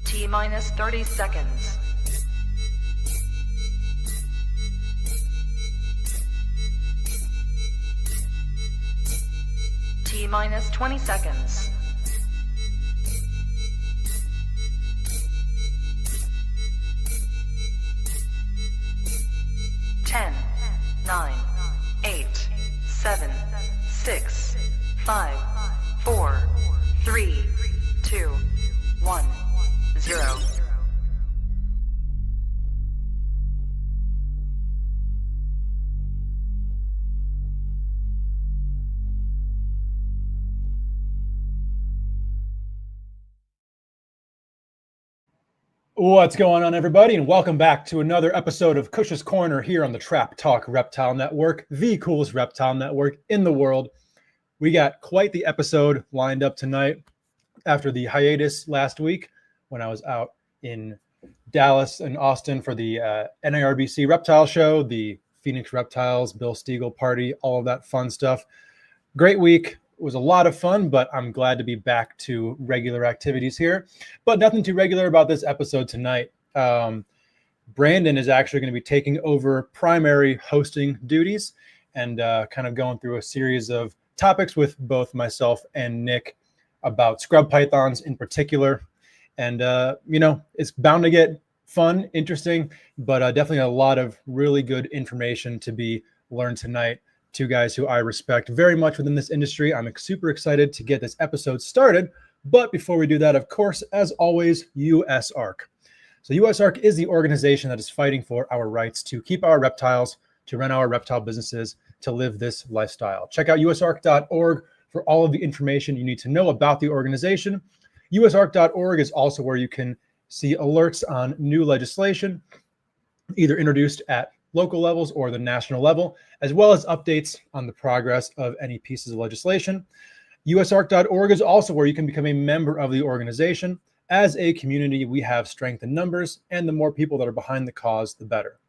T-minus 30 seconds. T-minus 20 seconds. Ten, 9, 8, 7, 6, 5, 4, 3, 2, 1, 0. What's going on, everybody, and welcome back to another episode of Kush's Corner here on the Trap Talk Reptile Network, the coolest reptile network in the world. We got quite the episode lined up tonight after the hiatus last week when I was out in Dallas and Austin for the NARBC Reptile Show, the Phoenix Reptiles, Bill Stiegel party, all of that fun stuff. Great week. It was a lot of fun, but I'm glad to be back to regular activities here. But nothing too regular about this episode tonight. Brandon is actually going to be taking over primary hosting duties and kind of going through a series of topics with both myself and Nick about scrub pythons in particular. And, you know, it's bound to get fun, interesting, but definitely a lot of really good information to be learned tonight. Two guys who I respect very much within this industry. I'm super excited to get this episode started. But before we do that, of course, as always, USARC. So USARC is the organization that is fighting for our rights to keep our reptiles, to run our reptile businesses, to live this lifestyle. Check out usarc.org for all of the information you need to know about the organization. usarc.org is also where you can see alerts on new legislation, either introduced at local levels or the national level, as well as updates on the progress of any pieces of legislation. usarc.org is also where you can become a member of the organization. As a community, we have strength in numbers, and the more people that are behind the cause, the better.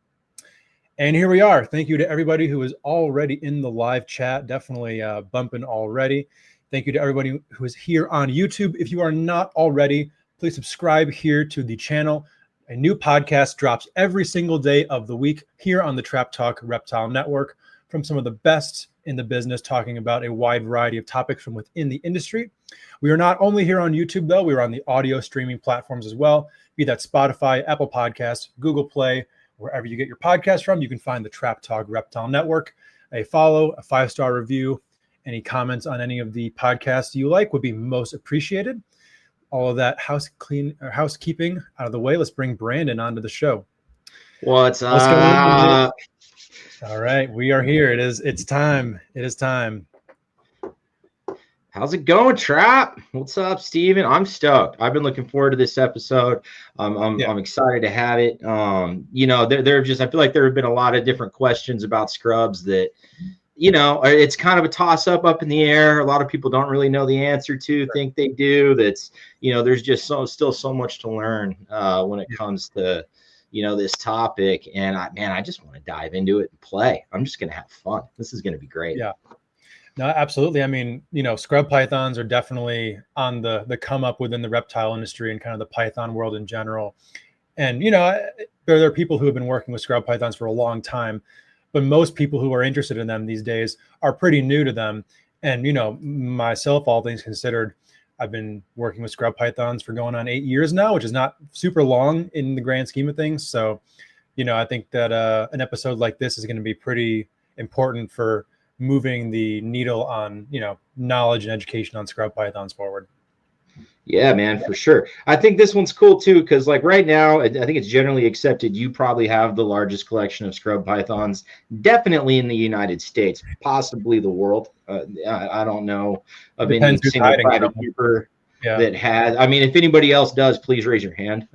And here we are. Thank you to everybody who is already in the live chat, definitely bumping already. Thank you to everybody who is here on YouTube. If you are not already, please subscribe here to the channel. A new podcast drops every single day of the week here on the Trap Talk Reptile Network from some of the best in the business, talking about a wide variety of topics from within the industry. We are not only here on YouTube, though. We are on the audio streaming platforms as well, be that Spotify, Apple Podcasts, Google Play, wherever you get your podcast from. You can find the Trap Talk Reptile Network. A follow, a 5-star review, any comments on any of the podcasts you like would be most appreciated. All of that housekeeping out of the way. Let's bring Brandon onto the show. What's up? All right, we are here. It's time. It is time. How's it going, Trap? What's up, Steven? I'm stoked. I've been looking forward to this episode. I'm excited to have it. You know, I feel like there have been a lot of different questions about scrubs that, you know, it's kind of a toss up in the air. A lot of people don't really know the answer to, think they do. That's, you know, there's just still so much to learn when it comes to, you know, this topic. And I just want to dive into it and play. I'm just going to have fun. This is going to be great. Yeah, no, absolutely. I mean, you know, scrub pythons are definitely on the come up within the reptile industry and kind of the python world in general. And, you know, there are people who have been working with scrub pythons for a long time, but most people who are interested in them these days are pretty new to them. And, you know, myself, all things considered, I've been working with scrub pythons for going on 8 years now, which is not super long in the grand scheme of things. So, you know, I think that an episode like this is going to be pretty important for moving the needle on, you know, knowledge and education on scrub pythons forward. Yeah, man, for sure. I think this one's cool too, because like right now, I think it's generally accepted you probably have the largest collection of scrub pythons, definitely in the United States, possibly the world. I don't know of any single private keeper that has. I mean, if anybody else does, please raise your hand.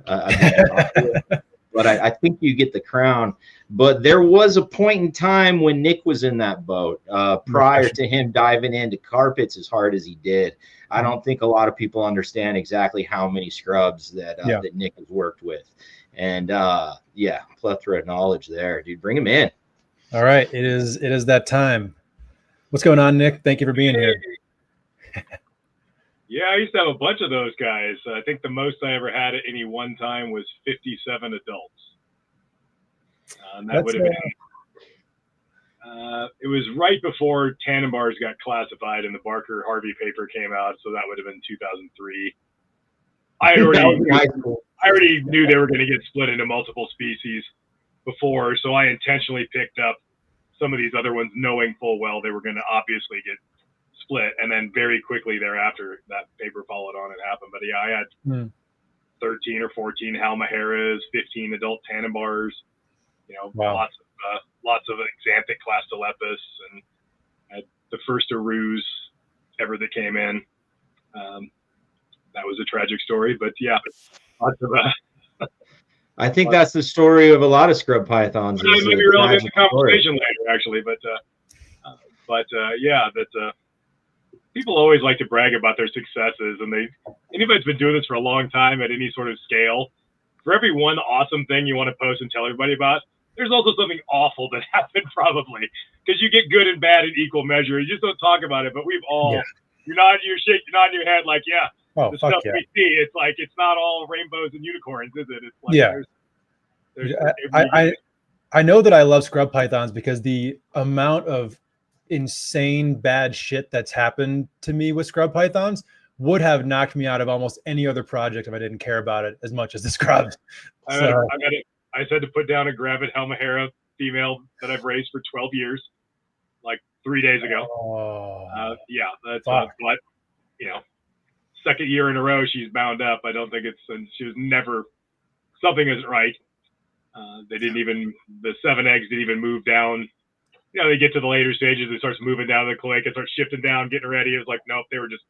But I think you get the crown. But there was a point in time when Nick was in that boat prior to him diving into carpets as hard as he did. I don't think a lot of people understand exactly how many scrubs that that Nick has worked with. And yeah, plethora of knowledge there, dude. Bring him in. All right, it is that time. What's going on, Nick? Thank you for being here. Yeah, I used to have a bunch of those guys. I think the most I ever had at any one time was 57 adults. And that would have been, it was right before Tannenbars got classified and the Barker Harvey paper came out. So that would have been 2003. I already knew they were going to get split into multiple species before. So I intentionally picked up some of these other ones knowing full well they were going to obviously get split, and then very quickly thereafter that paper followed on and happened. But yeah, I had 13 or 14 Halmaheras, 15 adult Tannenbars, you know, lots of Xanthic Clastolepis, and had the first Arus ever that came in. That was a tragic story, but yeah, lots of I think that's the story of a lot of scrub pythons. It might be relevant to the conversation later, actually, but yeah, that people always like to brag about their successes, and anybody that's been doing this for a long time at any sort of scale, for every one awesome thing you want to post and tell everybody about, there's also something awful that happened probably, because you get good and bad in equal measure. You just don't talk about it, but we've all, you're nodding your head like, the stuff we see, it's like, it's not all rainbows and unicorns, is it? It's like, I know that I love scrub pythons because the amount of insane bad shit that's happened to me with scrub pythons would have knocked me out of almost any other project if I didn't care about it as much as the scrubs. I said to put down a gravid Halmahera female that I've raised for 12 years, like 3 days ago. That's but you know, second year in a row she's bound up. I don't think and she was never, something isn't right. The 7 eggs didn't even move down. You know, they get to the later stages, it starts moving down the cloaca, it starts shifting down, getting ready. It was like, nope, they were just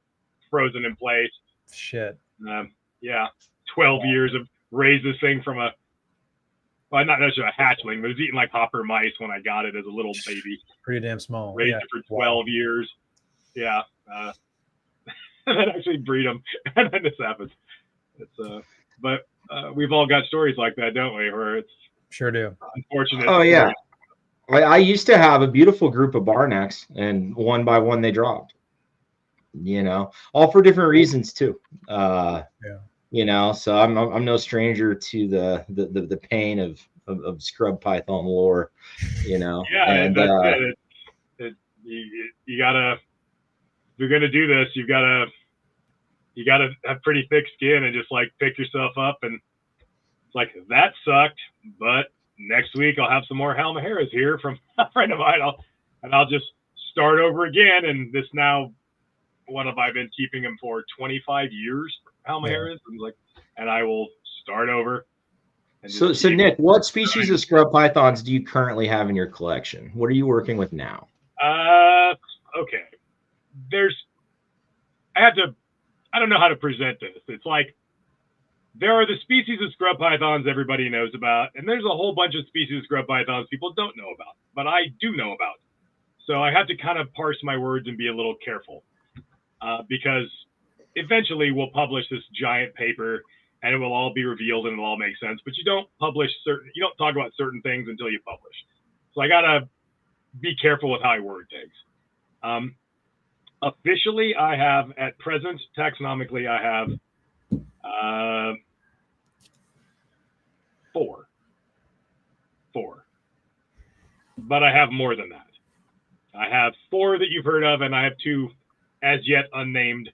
frozen in place. Shit. 12 years of raised this thing from not necessarily a hatchling, but it was eating like hopper mice when I got it as a little baby. Pretty damn small. Raised it for 12 years. Yeah. And then actually breed them. And then this happens. But we've all got stories like that, don't we? Where it's sure do. Unfortunate. Oh, yeah. I used to have a beautiful group of Barnacks, and one by one they dropped. You know, all for different reasons too. You know, so I'm no stranger to the pain of scrub python lore. You know, and that's it. You gotta, if you're gonna do this, you gotta have pretty thick skin and just like pick yourself up, and it's like, that sucked, but next week I'll have some more Halmaheras here from a friend of mine. I'll just start over again. And this now, what have I been keeping them for? 25 years, Halmaheras, and I will start over. So Nick, what species of scrub pythons do you currently have in your collection? What are you working with now? Okay. I don't know how to present this. It's like, there are the species of scrub pythons everybody knows about, and there's a whole bunch of species of scrub pythons people don't know about, but I do know about. So I have to kind of parse my words and be a little careful, because eventually we'll publish this giant paper and it will all be revealed and it'll all make sense, but you don't talk about certain things until you publish. So I gotta be careful with how I word things. Officially, I have, at present, taxonomically, I have 4, but I have more than that. I have 4 that you've heard of, and I have 2 as yet unnamed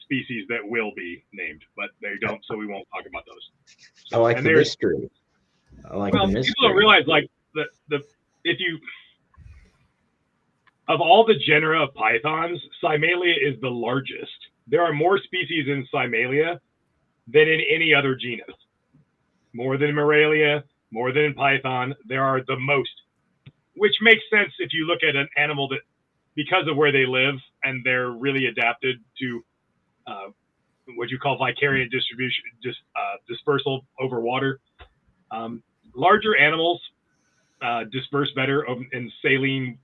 species that will be named, but they don't, so we won't talk about those. I like the mystery. People don't realize, like, of all the genera of pythons, Cymalia is the largest. There are more species in Cymalia than in any other genus. More than in Moralia, more than in Python. There are the most, which makes sense if you look at an animal that, because of where they live, and they're really adapted to what you call vicariant distribution, dispersal over water. Larger animals disperse better in saline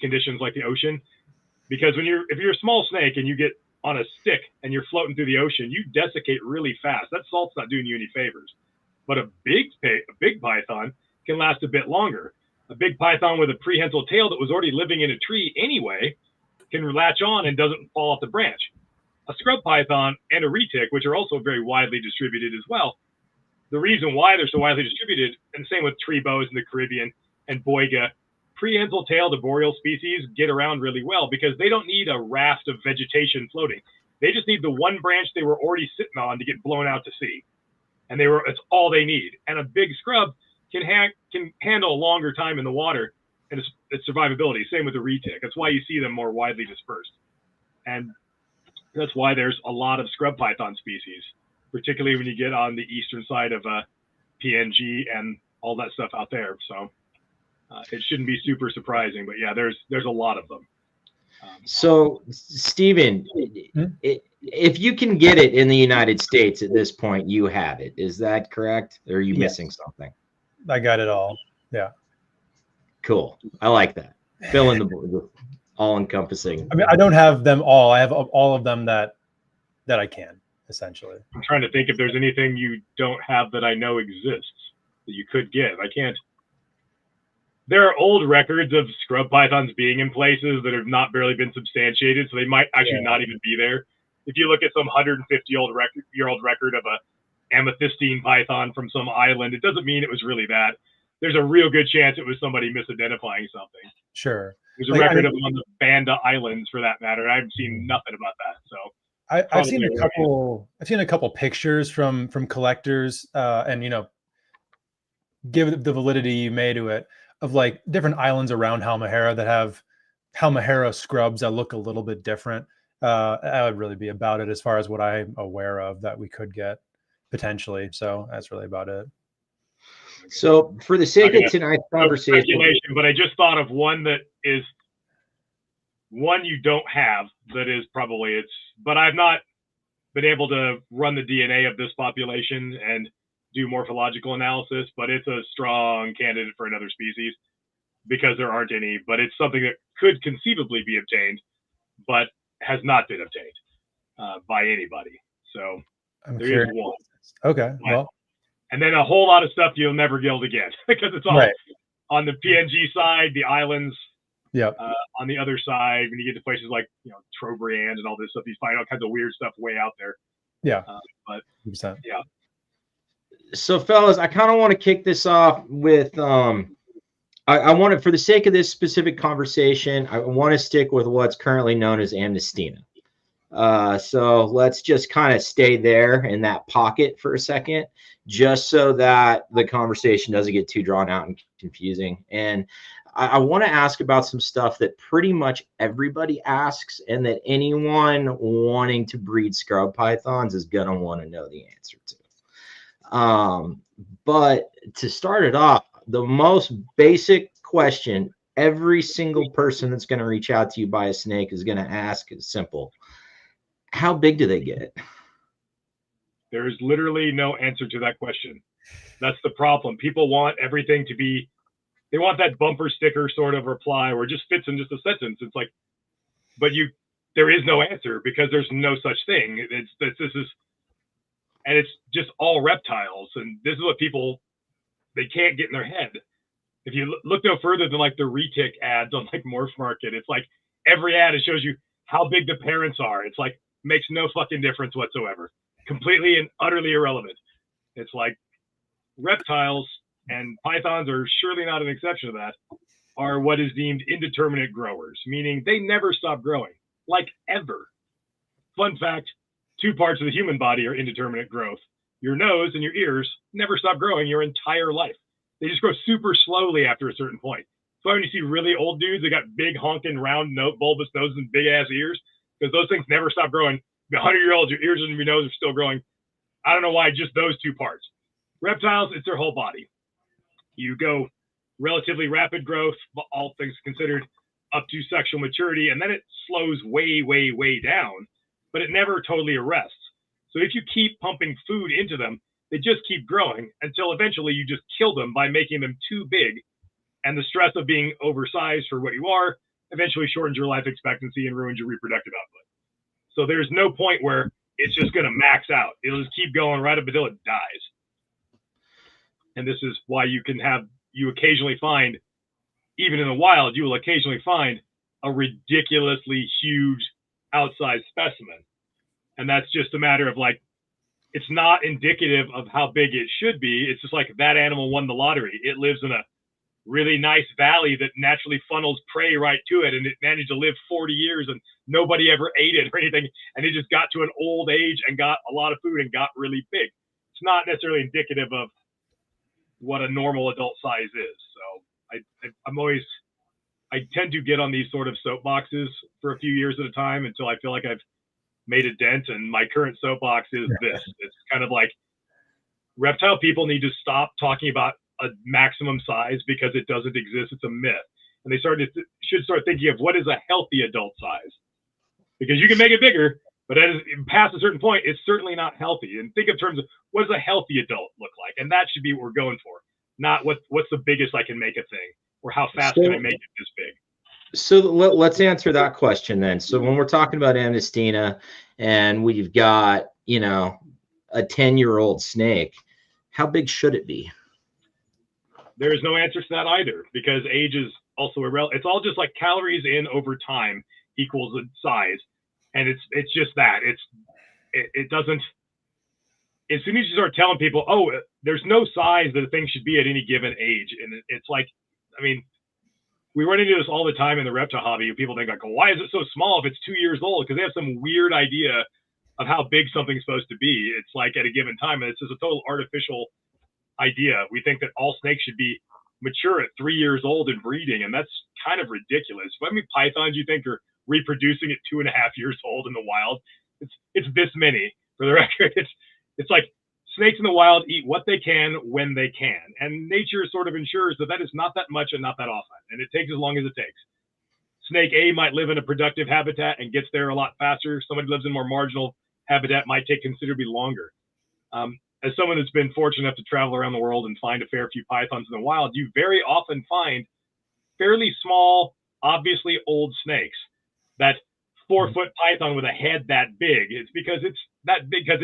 conditions like the ocean, Because if you're a small snake and you get on a stick and you're floating through the ocean, you desiccate really fast. That salt's not doing you any favors. But a big python can last a bit longer. A big python with a prehensile tail that was already living in a tree anyway can latch on and doesn't fall off the branch. A scrub python and a retic, which are also very widely distributed as well, the reason why they're so widely distributed, and the same with tree boas in the Caribbean and boiga, prehensile tailed arboreal species get around really well because they don't need a raft of vegetation floating. They just need the one branch they were already sitting on to get blown out to sea. And it's all they need. And a big scrub can handle a longer time in the water and its survivability. Same with the retic. That's why you see them more widely dispersed. And that's why there's a lot of scrub python species, particularly when you get on the eastern side of PNG and all that stuff out there. So it shouldn't be super surprising, but yeah, there's a lot of them. So, Stephen, if you can get it in the United States at this point, you have it. Is that correct? Or are you missing something? I got it all. Yeah. Cool. I like that. Fill in the all encompassing. I mean, I don't have them all. I have all of them that I can, essentially. I'm trying to think if there's anything you don't have that I know exists that you could get. I can't. There are old records of scrub pythons being in places that have not barely been substantiated, so they might actually not even be there. If you look at some 150-year-old record of a amethystine python from some island, it doesn't mean it was really that. There's a real good chance it was somebody misidentifying something. Sure. There's a record of on the Banda Islands, for that matter, and I haven't seen nothing about that. So I've seen a couple. I've seen a couple pictures from collectors, and give the validity you may to it, of like different islands around Halmahera that have Halmahera scrubs that look a little bit different. That would really be about it as far as what I'm aware of that we could get potentially. So that's really about it. So for the sake of tonight's conversation, but I just thought of one that is one you don't have that is probably but I've not been able to run the DNA of this population and do morphological analysis, but it's a strong candidate for another species because there aren't any, but it's something that could conceivably be obtained, but has not been obtained by anybody. So there is one. Okay. Well, and then a whole lot of stuff you'll never be able to get because it's all on the PNG side, the islands. Yep. On the other side, when you get to places like Trobriand and all this stuff, you find all kinds of weird stuff way out there. Yeah. But 100%. Yeah. So, fellas, I kind of want to kick this off with I want to, for the sake of this specific conversation, I want to stick with what's currently known as Amnestina. So let's just kind of stay there in that pocket for a second, just so that the conversation doesn't get too drawn out and confusing. And I want to ask about some stuff that pretty much everybody asks and that anyone wanting to breed scrub pythons is going to want to know the answer to. But to start it off, the most basic question every single person that's going to reach out to you by a snake is going to ask is simple. How big do they get? There is literally no answer to that question. That's the problem. People want everything to be, they want that bumper sticker sort of reply where it just fits in just a sentence. It's like, but there is no answer because there's no such thing. And it's just all reptiles. And this is what they can't get in their head. If you look no further than like the retic ads on like MORPH Market, it's like every ad, it shows you how big the parents are. It's like, makes no fucking difference whatsoever. Completely and utterly irrelevant. It's like reptiles, and pythons are surely not an exception to that, are what is deemed indeterminate growers, meaning they never stop growing, like ever. Fun fact, 2 parts of the human body are indeterminate growth. Your nose and your ears never stop growing your entire life. They just grow super slowly after a certain point. So when you see really old dudes, they got big honking round bulbous noses and big ass ears, because those things never stop growing. 100-year-olds, your ears and your nose are still growing. I don't know why, just those 2 parts. Reptiles, it's their whole body. You go relatively rapid growth, all things considered, up to sexual maturity, and then it slows way, way, way down, but it never totally arrests. So if you keep pumping food into them, they just keep growing until eventually you just kill them by making them too big. And the stress of being oversized for what you are, eventually shortens your life expectancy and ruins your reproductive output. So there's no point where it's just going to max out. It'll just keep going right up until it dies. And this is why you occasionally find, even in the wild, you will occasionally find a ridiculously huge outsized specimen. And that's just a matter of like, it's not indicative of how big it should be. It's just like that animal won the lottery. It lives in a really nice valley that naturally funnels prey right to it, and it managed to live 40 years and nobody ever ate it or anything, and it just got to an old age and got a lot of food and got really big. It's not necessarily indicative of what a normal adult size is. So I tend to get on these sort of soapboxes for a few years at a time until I feel like I've made a dent, and my current soapbox is this. It's kind of like reptile people need to stop talking about a maximum size because it doesn't exist. It's a myth. And they should start thinking of what is a healthy adult size, because you can make it bigger, but past a certain point, it's certainly not healthy. And think in terms of what does a healthy adult look like? And that should be what we're going for, not what's the biggest I can make a thing, or how fast can I make it this big. So let's answer that question then. So when we're talking about Amnestina and we've got, a 10-year-old snake, how big should it be? There is no answer to that either, because age is also irrelevant. It's all just like calories in over time equals the size. And it's just that. It doesn't, as soon as you start telling people, oh, there's no size that a thing should be at any given age. And it's like, I mean, we run into this all the time in the reptile hobby. People think like, well, why is it so small if it's 2 years old? Because they have some weird idea of how big something's supposed to be. It's like at a given time, and it's just a total artificial idea. We think that all snakes should be mature at 3 years old and breeding, and that's kind of ridiculous. How many pythons you think are reproducing at 2.5 years old in the wild? It's this many, for the record. It's like snakes in the wild eat what they can when they can, and nature sort of ensures that is not that much and not that often, and it takes as long as it takes. Snake A might live in a productive habitat and gets there a lot faster. Somebody who lives in more marginal habitat might take considerably longer. As someone that's been fortunate enough to travel around the world and find a fair few pythons in the wild, you very often find fairly small, obviously old snakes. That 4-foot python with a head that big, it's because it's that big because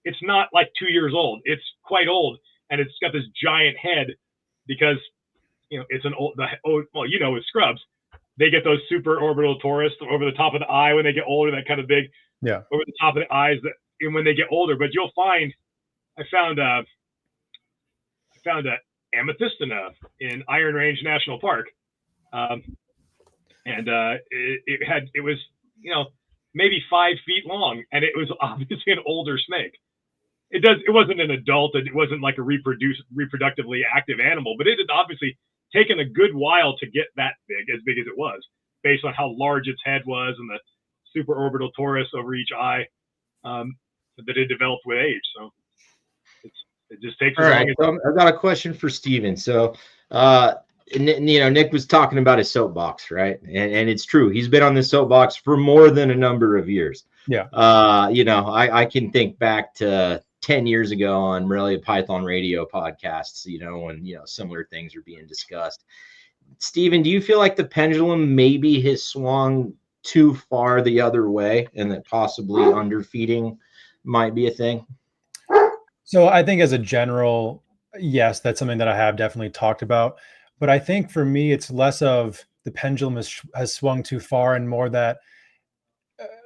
it's not like 2 years old. It's quite old, and it's got this giant head because it's an old. With scrubs, they get those super orbital torus over the top of the eye when they get older, that kind of big, over the top of the eyes and when they get older. But you'll find, I found a amethystina in Iron Range National Park, and it was maybe 5 feet long, and it was obviously an older snake. It wasn't an adult, and it wasn't like a reproductively active animal, but it had obviously taken a good while to get that big, as big as it was, based on how large its head was and the superorbital torus over each eye that it developed with age. So it just takes. All right, so I've got a question for Steven. So, Nick was talking about his soapbox, right? And it's true. He's been on this soapbox for more than a number of years. Yeah. I can think back to 10 years ago on Morelia Python radio podcasts, when, similar things are being discussed. Steven, do you feel like the pendulum maybe has swung too far the other way and that possibly underfeeding might be a thing? So I think as a general, yes, that's something that I have definitely talked about. But I think for me, it's less of the pendulum has swung too far and more that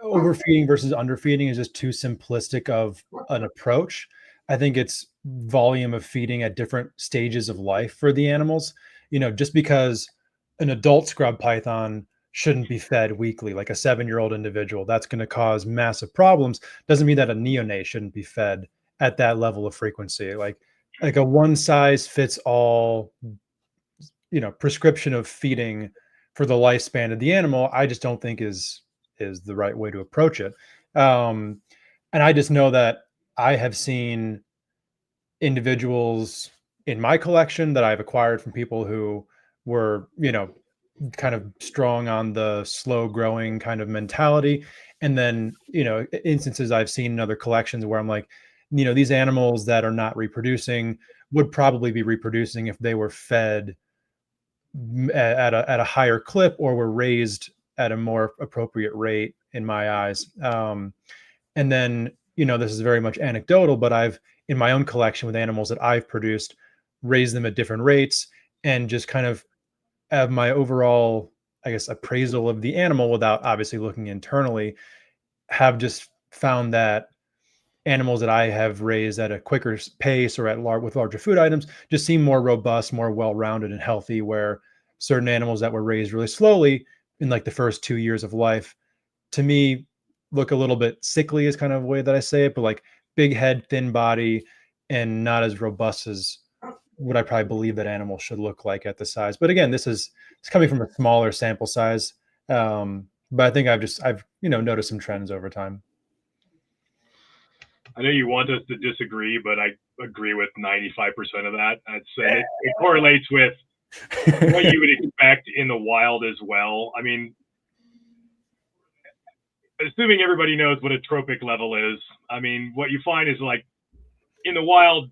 overfeeding versus underfeeding is just too simplistic of an approach. I think it's volume of feeding at different stages of life for the animals. Just because an adult scrub python shouldn't be fed weekly, like a 7-year-old individual, that's going to cause massive problems, doesn't mean that a neonate shouldn't be fed at that level of frequency. Like a one size fits all, prescription of feeding for the lifespan of the animal, I just don't think is the right way to approach it. And I just know that I have seen individuals in my collection that I've acquired from people who were, kind of strong on the slow growing kind of mentality. And then, instances I've seen in other collections where I'm like, these animals that are not reproducing would probably be reproducing if they were fed at a higher clip, or were raised at a more appropriate rate in my eyes. And then, this is very much anecdotal, but I've, in my own collection with animals that I've produced, raised them at different rates, and just kind of have my overall, I guess, appraisal of the animal without obviously looking internally, have just found that animals that I have raised at a quicker pace or with larger food items just seem more robust, more well-rounded and healthy, where certain animals that were raised really slowly in like the first 2 years of life, to me, look a little bit sickly is kind of the way that I say it, but like big head, thin body, and not as robust as what I probably believe that animals should look like at the size. But again, it's coming from a smaller sample size. But I think I've noticed some trends over time. I know you want us to disagree, but I agree with 95% of that. I'd say it correlates with what you would expect in the wild as well. I mean, assuming everybody knows what a tropic level is, I mean, what you find is like in the wild,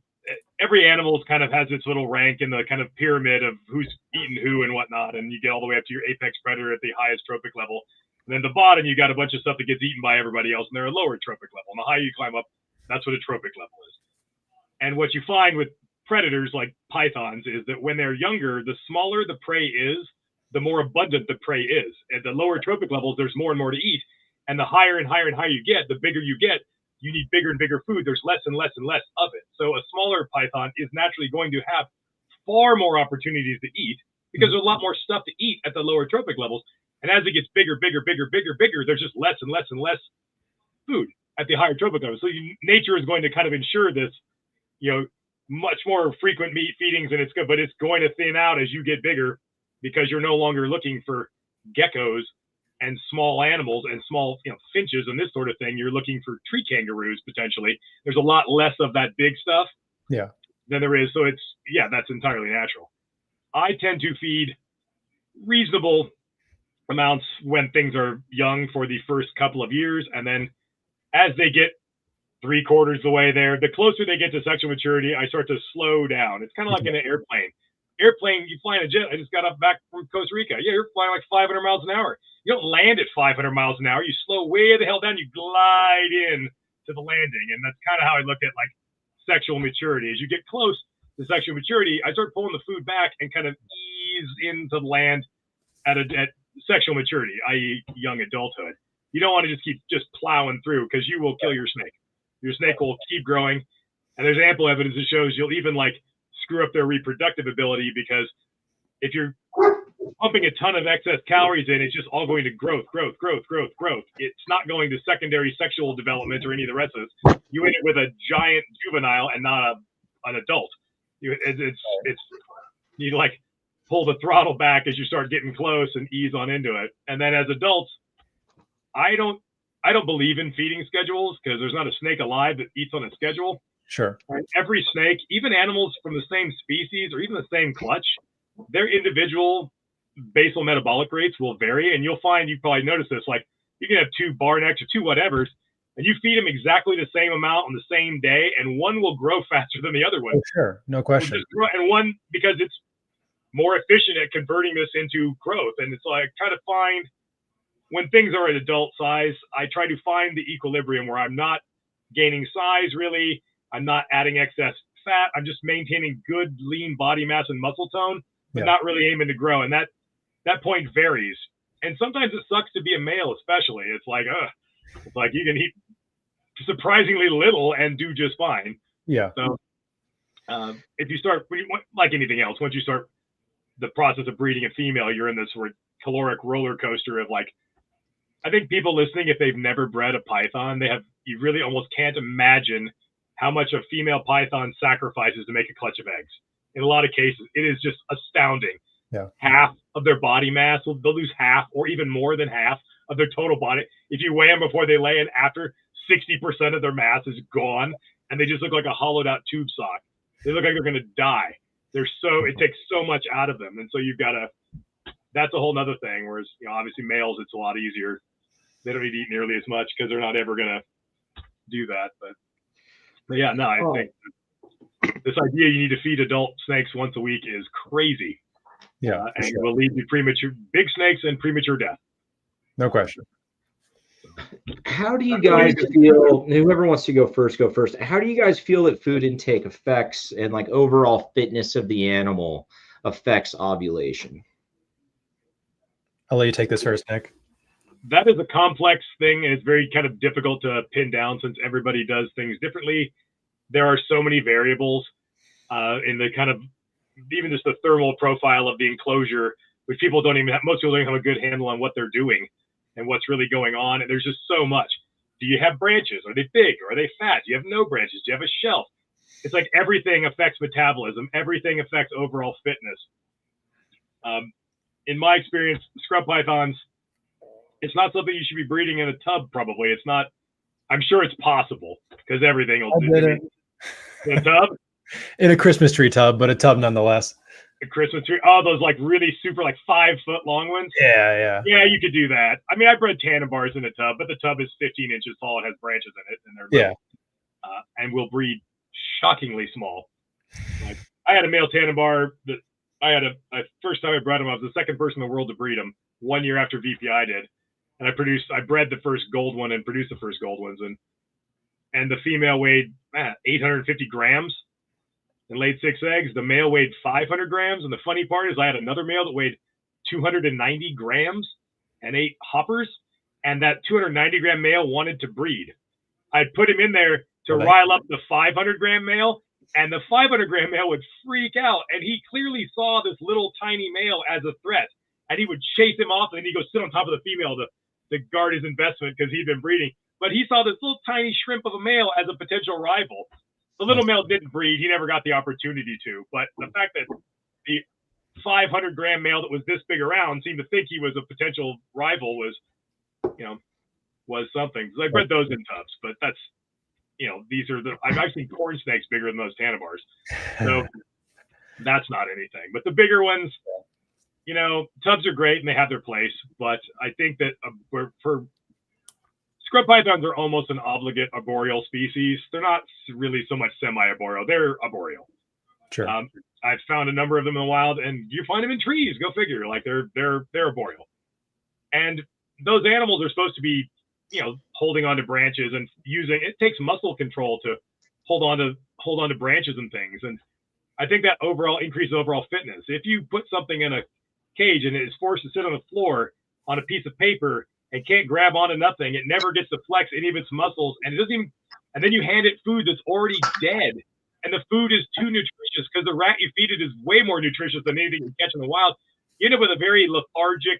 every animal kind of has its little rank in the kind of pyramid of who's eating who and whatnot. And you get all the way up to your apex predator at the highest tropic level. And then the bottom, you got a bunch of stuff that gets eaten by everybody else, and they're a lower tropic level. And the higher you climb up, that's what a tropic level is. And what you find with predators like pythons is that when they're younger, the smaller the prey is, the more abundant the prey is. At the lower tropic levels, there's more and more to eat. And the higher and higher and higher you get, the bigger you get, you need bigger and bigger food. There's less and less and less of it. So a smaller python is naturally going to have far more opportunities to eat because there's a lot more stuff to eat at the lower tropic levels. And as it gets bigger, there's just less and less and less food at the higher tropic level. So nature is going to kind of ensure this, much more frequent meat feedings, and it's good, but it's going to thin out as you get bigger because you're no longer looking for geckos and small animals and small, finches and this sort of thing. You're looking for tree kangaroos potentially. There's a lot less of that big stuff than there is. So that's entirely natural. I tend to feed reasonable amounts when things are young for the first couple of years. And then as they get 3/4 the way there, the closer they get to sexual maturity, I start to slow down. It's kind of like in an airplane. You fly in a jet. I just got back from Costa Rica. Yeah, you're flying like 500 miles an hour. You don't land at 500 miles an hour. You slow way the hell down. You glide in to the landing. And that's kind of how I look at like sexual maturity. As you get close to sexual maturity, I start pulling the food back and kind of ease into the land at sexual maturity, i.e. young adulthood. You don't want to just keep plowing through because you will kill your snake. Your snake will keep growing. And there's ample evidence that shows you'll even like screw up their reproductive ability, because if you're pumping a ton of excess calories in, it's just all going to growth. It's not going to secondary sexual development or any of the rest of this. You end up with a giant juvenile and not an adult. You like pull the throttle back as you start getting close and ease on into it. And then as adults, I don't believe in feeding schedules because there's not a snake alive that eats on a schedule. Sure. Right? Every snake, even animals from the same species or even the same clutch, their individual basal metabolic rates will vary. And you'll find, you probably noticed this, like you can have two bar necks or two whatevers, and you feed them exactly the same amount on the same day, and one will grow faster than the other one. Oh, sure. No question. And one, because it's more efficient at converting this into growth. And it's like, try to find, when things are at adult size, I try to find the equilibrium where I'm not gaining size really. I'm not adding excess fat. I'm just maintaining good lean body mass and muscle tone, but not really aiming to grow. And that point varies. And sometimes it sucks to be a male, especially. It's like you can eat surprisingly little and do just fine. Yeah. So if you start, like anything else, once you start the process of breeding a female, you're in this sort of caloric roller coaster of like, I think people listening, if they've never bred a python, you really almost can't imagine how much a female python sacrifices to make a clutch of eggs. In a lot of cases, it is just astounding. Yeah. Half of their body mass, they'll lose half or even more than half of their total body. If you weigh them before they lay in, after 60% of their mass is gone, and they just look like a hollowed out tube sock. They look like they're going to die. It takes so much out of them. And so that's a whole nother thing. Whereas, obviously males, it's a lot easier. They don't need to eat nearly as much because they're not ever going to do that. But yeah, no, I think this idea you need to feed adult snakes once a week is crazy. Yeah, and sure. will lead to big snakes and premature death. No question. How do you guys feel? Whoever wants to go first, go first. How do you guys feel that food intake affects and like overall fitness of the animal affects ovulation? I'll let you take this first, Nick. That is a complex thing, and it's very kind of difficult to pin down since everybody does things differently. There are so many variables in the kind of even just the thermal profile of the enclosure, which people don't even have. Most people don't have a good handle on what they're doing and what's really going on. And there's just so much. Do you have branches? Are they big? Or are they fat? Do you have no branches? Do you have a shelf? It's like everything affects metabolism. Everything affects overall fitness. In my experience, scrub pythons, it's not something you should be breeding in a tub. Probably it's not. I'm sure it's possible because everything will do it. In a tub, in a Christmas tree tub, but a tub nonetheless. A Christmas tree. Oh, those like really super like 5 foot long ones. Yeah. Yeah, you could do that. I mean, I bred tannenbars in a tub, but the tub is 15 inches tall and has branches in it, and they're little, and will breed shockingly small. Like I had a male tannenbar that I had a first time I bred him. I was the second person in the world to breed him 1 year after VPI did. And I bred the first gold one and produced the first gold ones. And the female weighed 850 grams and laid 6 eggs. The male weighed 500 grams. And the funny part is I had another male that weighed 290 grams and 8 hoppers. And that 290 gram male wanted to breed. I'd put him in there to rile up the 500 gram male. And the 500 gram male would freak out. And he clearly saw this little tiny male as a threat. And he would chase him off. And then he'd go sit on top of the female to guard his investment because he'd been breeding. But he saw this little tiny shrimp of a male as a potential rival. The little male didn't breed. He never got the opportunity to. But the fact that the 500 gram male that was this big around seemed to think he was a potential rival was something. So I bred those in tubs, but that's, these are I've seen corn snakes bigger than those tannenbars. So that's not anything. But the bigger ones, tubs are great and they have their place, but I think that for scrub pythons are almost an obligate arboreal species. They're not really so much semi-arboreal. They're arboreal. Sure. I've found a number of them in the wild, and you find them in trees. Go figure. Like they're arboreal, and those animals are supposed to be, holding onto branches and using. It takes muscle control to hold on to branches and things, and I think that overall increases overall fitness. If you put something in a cage and it is forced to sit on the floor on a piece of paper and can't grab onto nothing, it never gets to flex any of its muscles, and it doesn't even. And then you hand it food that's already dead, and the food is too nutritious because the rat you feed it is way more nutritious than anything you catch in the wild. You end up with a very lethargic,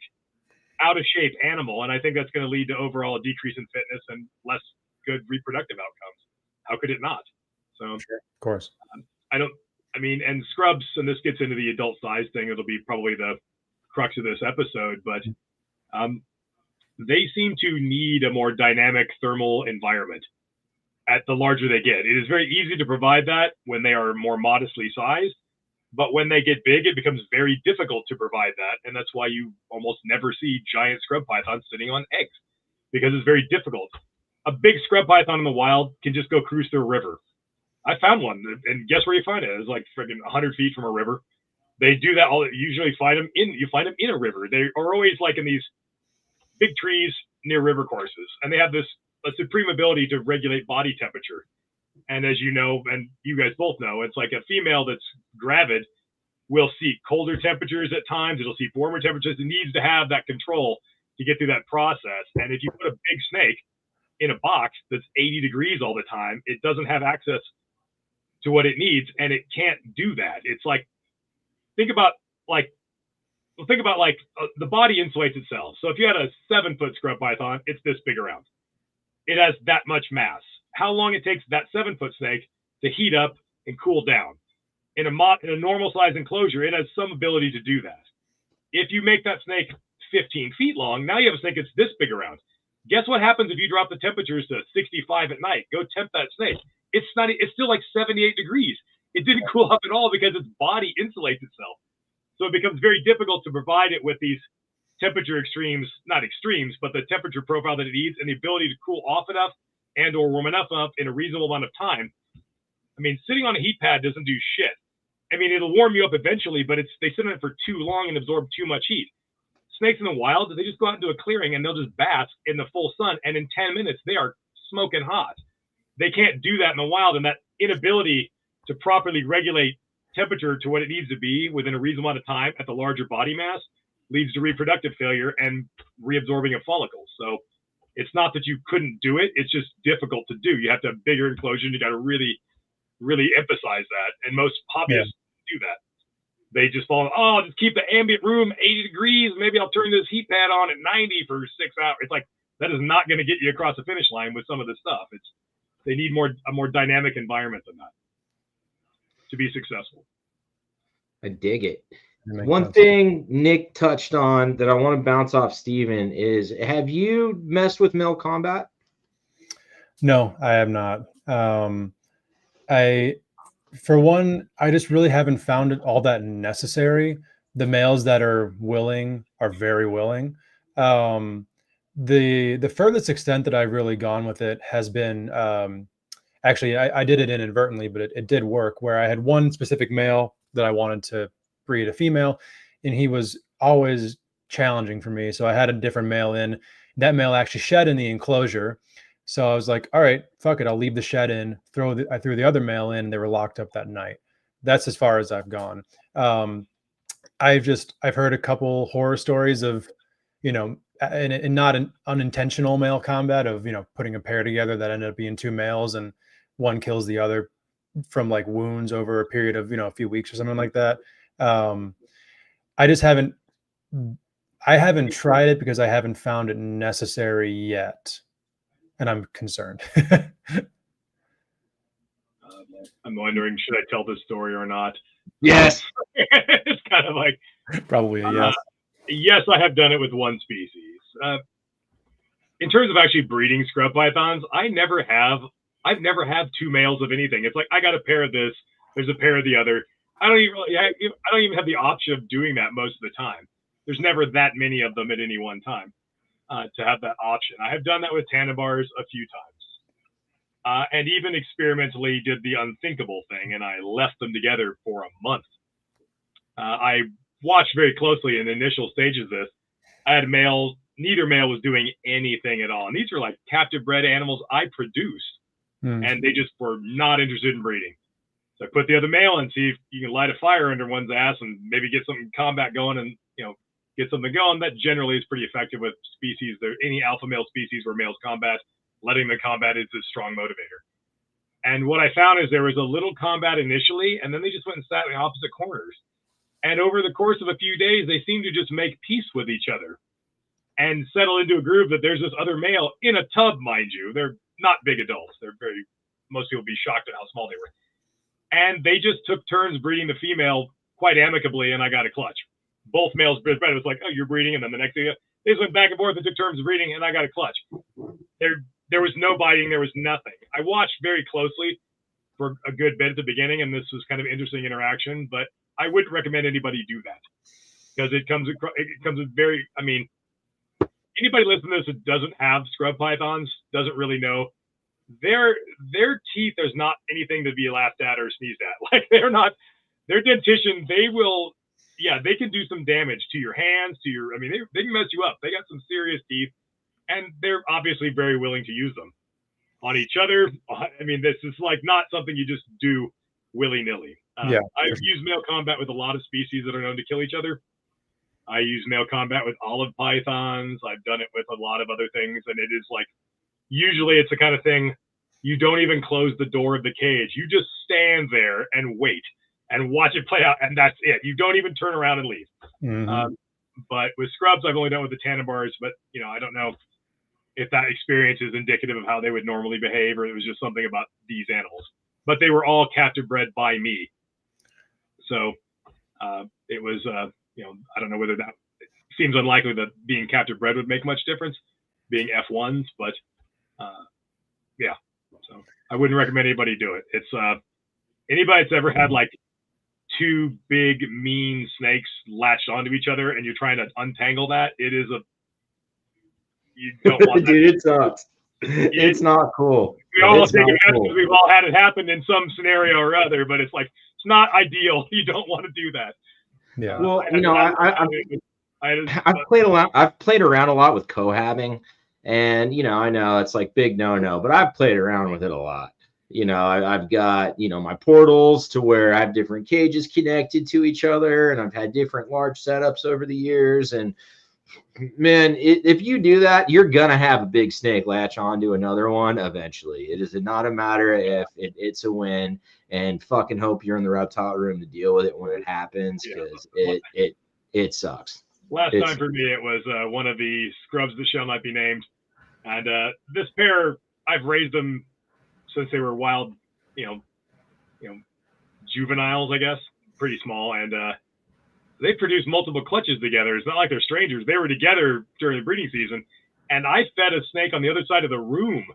out of shape animal, and I think that's going to lead to overall a decrease in fitness and less good reproductive outcomes. How could it not? So, sure, of course, and scrubs, and this gets into the adult size thing. It'll be probably the crux of this episode, but they seem to need a more dynamic thermal environment at the larger they get. It is very easy to provide that when they are more modestly sized, but when they get big, it becomes very difficult to provide that. And that's why you almost never see giant scrub pythons sitting on eggs, because it's very difficult. A big scrub python in the wild can just go cruise through a river. I found one, and guess where you find it? It's like freaking 100 feet from a river. They do that. You find them in a river. They are always like in these big trees near river courses, and they have a supreme ability to regulate body temperature. And as you know, and you guys both know, it's like a female that's gravid will seek colder temperatures at times. It'll seek warmer temperatures. It needs to have that control to get through that process. And if you put a big snake in a box that's 80 degrees all the time, it doesn't have access to what it needs, and it can't do that. It's like, think about the body insulates itself. So if you had a 7-foot scrub python, it's this big around. It has that much mass. How long it takes that 7-foot snake to heat up and cool down. In a normal size enclosure, it has some ability to do that. If you make that snake 15 feet long, now you have a snake that's this big around. Guess what happens if you drop the temperatures to 65 at night? Go tempt that snake. It's still like 78 degrees. It didn't cool up at all because its body insulates itself. So it becomes very difficult to provide it with these temperature extremes, not extremes, but the temperature profile that it needs and the ability to cool off enough and or warm enough up in a reasonable amount of time. I mean, sitting on a heat pad doesn't do shit. I mean, it'll warm you up eventually, but they sit on it for too long and absorb too much heat. Snakes in the wild, they just go out into a clearing and they'll just bask in the full sun, and in 10 minutes they are smoking hot. They can't do that in the wild, and that inability to properly regulate temperature to what it needs to be within a reasonable amount of time at the larger body mass leads to reproductive failure and reabsorbing of follicles. So it's not that you couldn't do it, it's just difficult to do. You have to have bigger enclosures. You got to really, really emphasize that. And most hobbyists do that. They just follow, oh, just keep the ambient room 80 degrees. Maybe I'll turn this heat pad on at 90 for 6 hours. It's like, that is not going to get you across the finish line with some of this stuff. They need a more dynamic environment than that to be successful. I dig it. One thing Nick touched on that I want to bounce off Steven is, have you messed with male combat? No, I have not. For one, I just really haven't found it all that necessary. The males that are willing are very willing. The furthest extent that I've really gone with it has been, actually, I did it inadvertently, but it did work, where I had one specific male that I wanted to breed a female, and he was always challenging for me. So I had a different male in. That male actually shed in the enclosure. So I was like, all right, fuck it, I'll leave the shed in. I threw the other male in, and they were locked up that night. That's as far as I've gone. I've heard a couple horror stories of, and not an unintentional male combat of, putting a pair together that ended up being two males and one kills the other from like wounds over a period of, a few weeks or something like that. I haven't tried it because I haven't found it necessary yet. And I'm concerned. I'm wondering, should I tell this story or not? Yes. It's kind of like probably a yes. Yes, I have done it with one species. In terms of actually breeding scrub pythons, I've never had two males of anything. It's like, I got a pair of this, there's a pair of the other. I don't even have the option of doing that most of the time. There's never that many of them at any one time. To have that option. I have done that with tannenbars a few times. And even experimentally did the unthinkable thing, and I left them together for a month. I watched very closly in the initial stages of this. I had a male, neither male was doing anything at all. And these are like captive bred animals I produced, and they just were not interested in breeding. So I put the other male and see if you can light a fire under one's ass and maybe get some combat going and, get something going. That generally is pretty effective with species. Any alpha male species where males combat, letting them combat is a strong motivator. And what I found is there was a little combat initially, and then they just went and sat in opposite corners. And over the course of a few days, they seemed to just make peace with each other and settle into a groove that there's this other male in a tub, mind you. They're not big adults. Most people would be shocked at how small they were. And they just took turns breeding the female quite amicably, and I got a clutch. Both males bred. It was like, oh, you're breeding, and then the next day they just went back and forth and took turns breeding, and I got a clutch. There was no biting, there was nothing. I watched very closely for a good bit at the beginning, and this was kind of interesting interaction. But I wouldn't recommend anybody do that because it comes with very. I mean, anybody listening to this that doesn't have scrub pythons doesn't really know their teeth. There's not anything to be laughed at or sneezed at. Like their dentition. They will. Yeah, they can do some damage to your hands, they can mess you up. They got some serious teeth, and they're obviously very willing to use them on each other. I mean, this is like not something you just do willy-nilly. I've used male combat with a lot of species that are known to kill each other. I use male combat with olive pythons. I've done it with a lot of other things, and it is like, usually it's the kind of thing, you don't even close the door of the cage. You just stand there and wait and watch it play out, and that's it. You don't even turn around and leave. But with scrubs, I've only done with the tannenbars, but I don't know if that experience is indicative of how they would normally behave, or it was just something about these animals. But they were all captive bred by me, so it was I don't know whether that, it seems unlikely that being captive bred would make much difference, being F1s, but yeah. So I wouldn't recommend anybody do it. It's anybody that's ever had like two big mean snakes latched onto each other and you're trying to untangle that, you don't want that. Dude, it sucks. It's not cool. We all It's take not it cool. because we've all had it happen in some scenario or other, but it's like, it's not ideal. You don't want to do that. Yeah. Well, I've played a lot. I've played around a lot with cohabbing, and I know it's like big no, but I've played around with it a lot. I've got my portals to where I have different cages connected to each other, and I've had different large setups over the years. And man, if you do that, you're gonna have a big snake latch onto another one eventually. It is not a matter if it's a win, and fucking hope you're in the reptile room to deal with it when it happens, because it sucks. Last time for me, it was one of the scrubs that shall not be named, and this pair, I've raised them since they were wild, juveniles, I guess, pretty small, and they produced multiple clutches together. It's not like they're strangers. They were together during the breeding season, and I fed a snake on the other side of the room,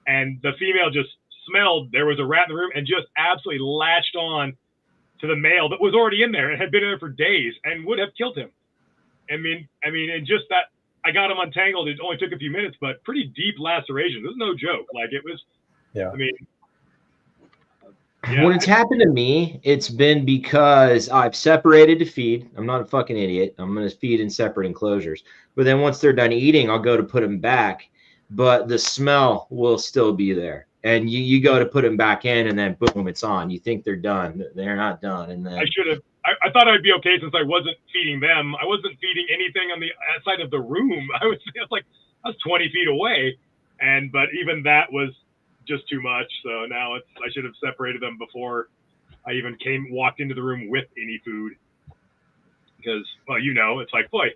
and the female just smelled there was a rat in the room and just absolutely latched on to the male that was already in there and had been in there for days and would have killed him. I mean, and just that, I got him untangled. It only took a few minutes, but pretty deep laceration. This is no joke. Like, it was, yeah. I mean, when it's happened to me, it's been because I've separated to feed. I'm not a fucking idiot. I'm going to feed in separate enclosures. But then once they're done eating, I'll go to put them back. But the smell will still be there. And you go to put them back in, and then boom, it's on. You think they're done. They're not done. And then I thought I'd be okay since I wasn't feeding them. I wasn't feeding anything on the outside of the room. I was 20 feet away. But even that was just too much. So now I should have separated them before I even walked into the room with any food, because, well, it's like, boy,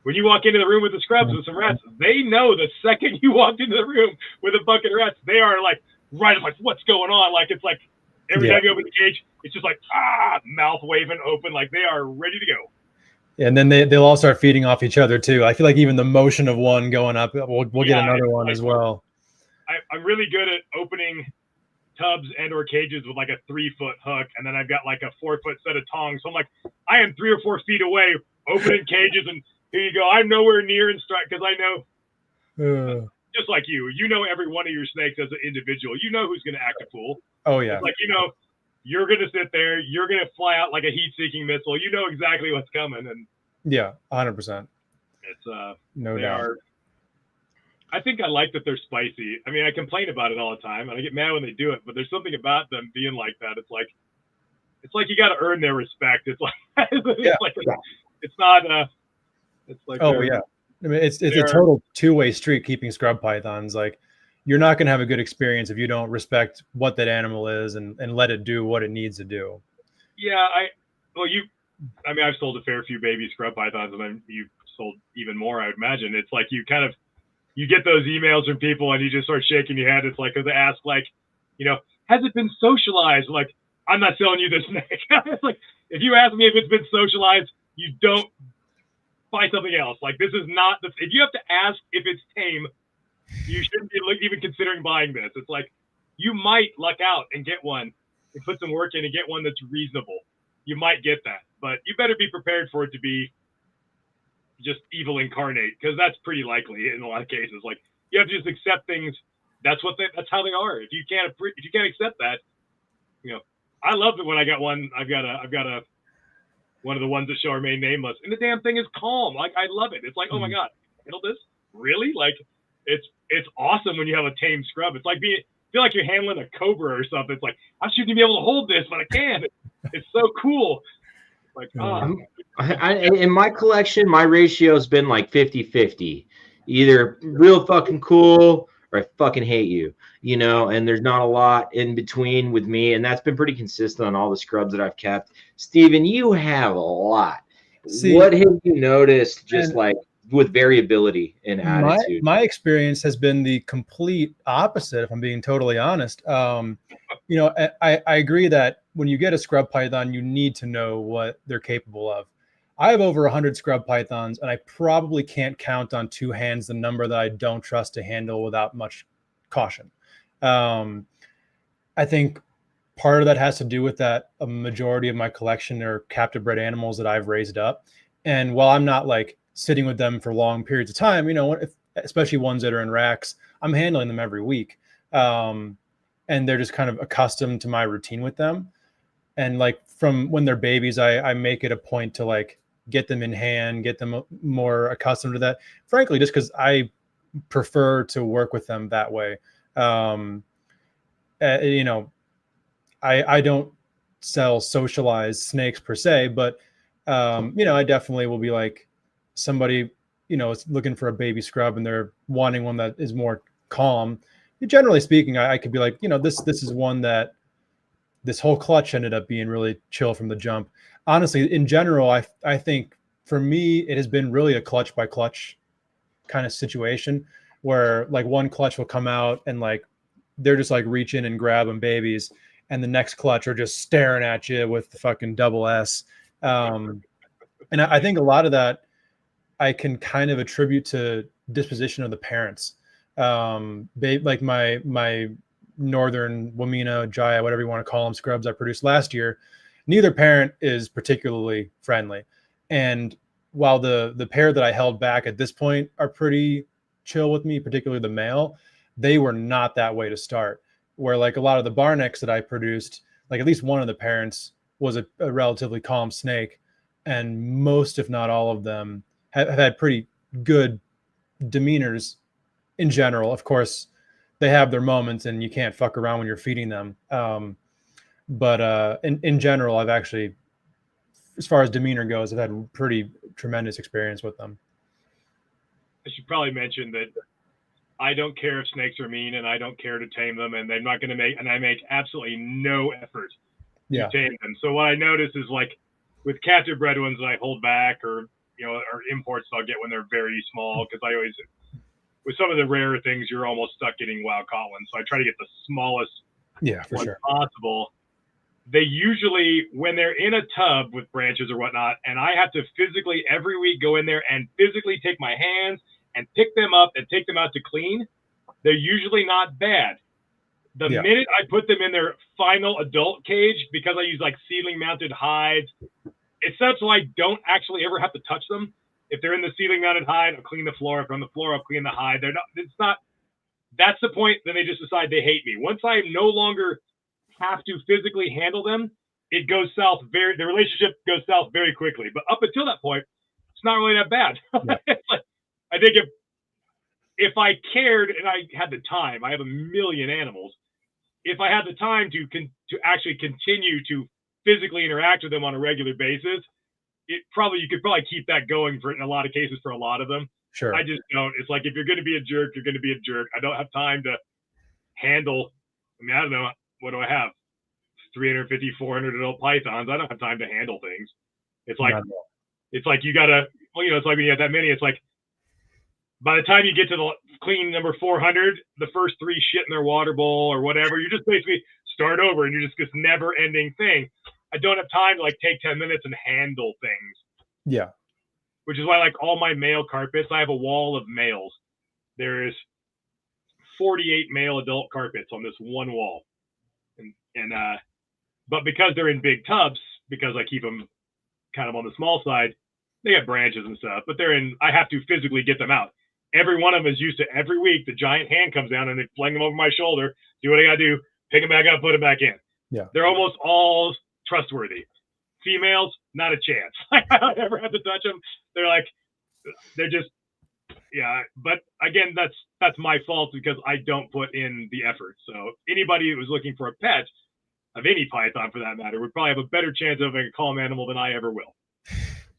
when you walk into the room with the scrubs with some rats, they know the second you walked into the room with a bucket of rats, they are like, right, like, what's going on? Like, it's like every time you open the cage, it's just like, mouth waving open, like they are ready to go. And then they'll all start feeding off each other too. I feel like even the motion of one going up, we'll get another one as well. I'm really good at opening tubs and or cages with like a 3-foot hook, and then I've got like a 4-foot set of tongs. So I'm like, I am 3 or 4 feet away opening cages, and here you go. I'm nowhere near and strike, because I know, just like you know every one of your snakes as an individual. You know who's going to act a fool. Oh yeah. It's like, you're going to sit there. You're going to fly out like a heat-seeking missile. You know exactly what's coming, and yeah, 100%. It's no doubt. I think I like that they're spicy. I mean, I complain about it all the time, and I get mad when they do it. But there's something about them being like that. It's like you got to earn their respect. It's like it's not. It's like, oh yeah. I mean, it's a total two-way street keeping scrub pythons. Like, you're not going to have a good experience if you don't respect what that animal is and let it do what it needs to do. Yeah, I've sold a fair few baby scrub pythons, and then you've sold even more, I would imagine. It's like you get those emails from people and you just start shaking your head. It's like, they ask, like, has it been socialized? Like, I'm not selling you this snake. It's like, if you ask me if it's been socialized, you don't buy something else. Like, this is not if you have to ask if it's tame, you shouldn't be even considering buying this. It's like, you might luck out and get one and put some work in and get one that's reasonable. You might get that, but you better be prepared for it to be just evil incarnate, because that's pretty likely in a lot of cases. Like, you have to just accept things. That's how they are. If you can't accept that, I love it when I got one. I've got one of the ones that shall remain nameless, and the damn thing is calm. Like, I love it. It's like, oh my God, handle this? Really? Like, it's awesome when you have a tame scrub. It's like feel like you're handling a cobra or something. It's like, I shouldn't be able to hold this, but I can. It's so cool. Like, in my collection, my ratio has been like 50-50, either real fucking cool or I fucking hate you, and there's not a lot in between with me. And that's been pretty consistent on all the scrubs that I've kept. Steven, you have a lot. What have you noticed like with variability in attitude? My experience has been the complete opposite, if I'm being totally honest. I agree that when you get a scrub python, you need to know what they're capable of. I have over 100 scrub pythons, and I probably can't count on 2 hands the number that I don't trust to handle without much caution. I think part of that has to do with that a majority of my collection are captive bred animals that I've raised up. And while I'm not like sitting with them for long periods of time, especially ones that are in racks, I'm handling them every week. And they're just kind of accustomed to my routine with them. And like from when they're babies, I make it a point to like get them in hand, get them more accustomed to that. Frankly, just because I prefer to work with them that way. You know, I don't sell socialized snakes per se, but you know, I definitely will be like somebody, you know, is looking for a baby scrub and they're wanting one that is more calm. Generally speaking, I could be like, you know, this is one that this whole clutch ended up being really chill from the jump. Honestly, in general, I think for me, it has been really a clutch by clutch kind of situation where like one clutch will come out and like they're just like reaching and grabbing babies, and the next clutch are just staring at you with the fucking double S. And I think a lot of that I can kind of attribute to disposition of the parents. Like my Northern Wamina, Jaya, whatever you want to call them, scrubs I produced last year, neither parent is particularly friendly. And while the pair that I held back at this point are pretty chill with me, particularly the male, they were not that way to start. Where like a lot of the Barnecks that I produced, like at least one of the parents was a relatively calm snake, and most, if not all of them, have had pretty good demeanors in general. Of course, they have their moments and you can't fuck around when you're feeding them. But in general, I've actually, as far as demeanor goes, I've had pretty tremendous experience with them. I should probably mention that I don't care if snakes are mean and I don't care to tame them, and they're not going to make, and I make absolutely no effort to tame them. So what I notice is like with captive bred ones that I hold back, or, you know, or imports I'll get when they're very small, because I always, with some of the rarer things, you're almost stuck getting wild caught ones. So I try to get the smallest one possible. They usually, when they're in a tub with branches or whatnot, and I have to physically every week go in there and physically take my hands and pick them up and take them out to clean, they're usually not bad. The minute I put them in their final adult cage, because I use like ceiling mounted hides, it's such so I don't actually ever have to touch them. If they're in the ceiling mounted hide, I'll clean the floor. If they're on the floor, I'll clean the hide. They're not, it's not, that's the point. Then they just decide they hate me. Once I no longer have to physically handle them, it goes south the relationship goes south very quickly. But up until that point, it's not really that bad. It's like, I think if I cared and I had the time, I have a million animals. If I had the time to actually continue to physically interact with them on a regular basis, you could probably keep that going for in a lot of cases for a lot of them. Sure. I just don't. It's like, if you're going to be a jerk, you're going to be a jerk. I don't have time to handle. I mean, I don't know. What do I have? 350, 400 adult pythons. I don't have time to handle things. It's like you gotta. Well, you know, it's like when you have that many. It's like by the time you get to the clean number 400, the first 3 shit in their water bowl or whatever, you just basically start over, and you're just this never-ending thing. I don't have time to like take 10 minutes and handle things. Yeah. Which is why, like, all my male carpets, I have a wall of males. There is 48 male adult carpets on this one wall. But because they're in big tubs, because I keep them kind of on the small side, they have branches and stuff, but I have to physically get them out. Every one of them is used to every week. The giant hand comes down and they fling them over my shoulder, do what I got to do, pick them back up, put them back in. Yeah. They're almost all trustworthy. Females, not a chance. I don't ever have to touch them. They're just, yeah. But again, that's my fault because I don't put in the effort. So anybody who was looking for a pet, of any python for that matter, would probably have a better chance of a calm animal than I ever will.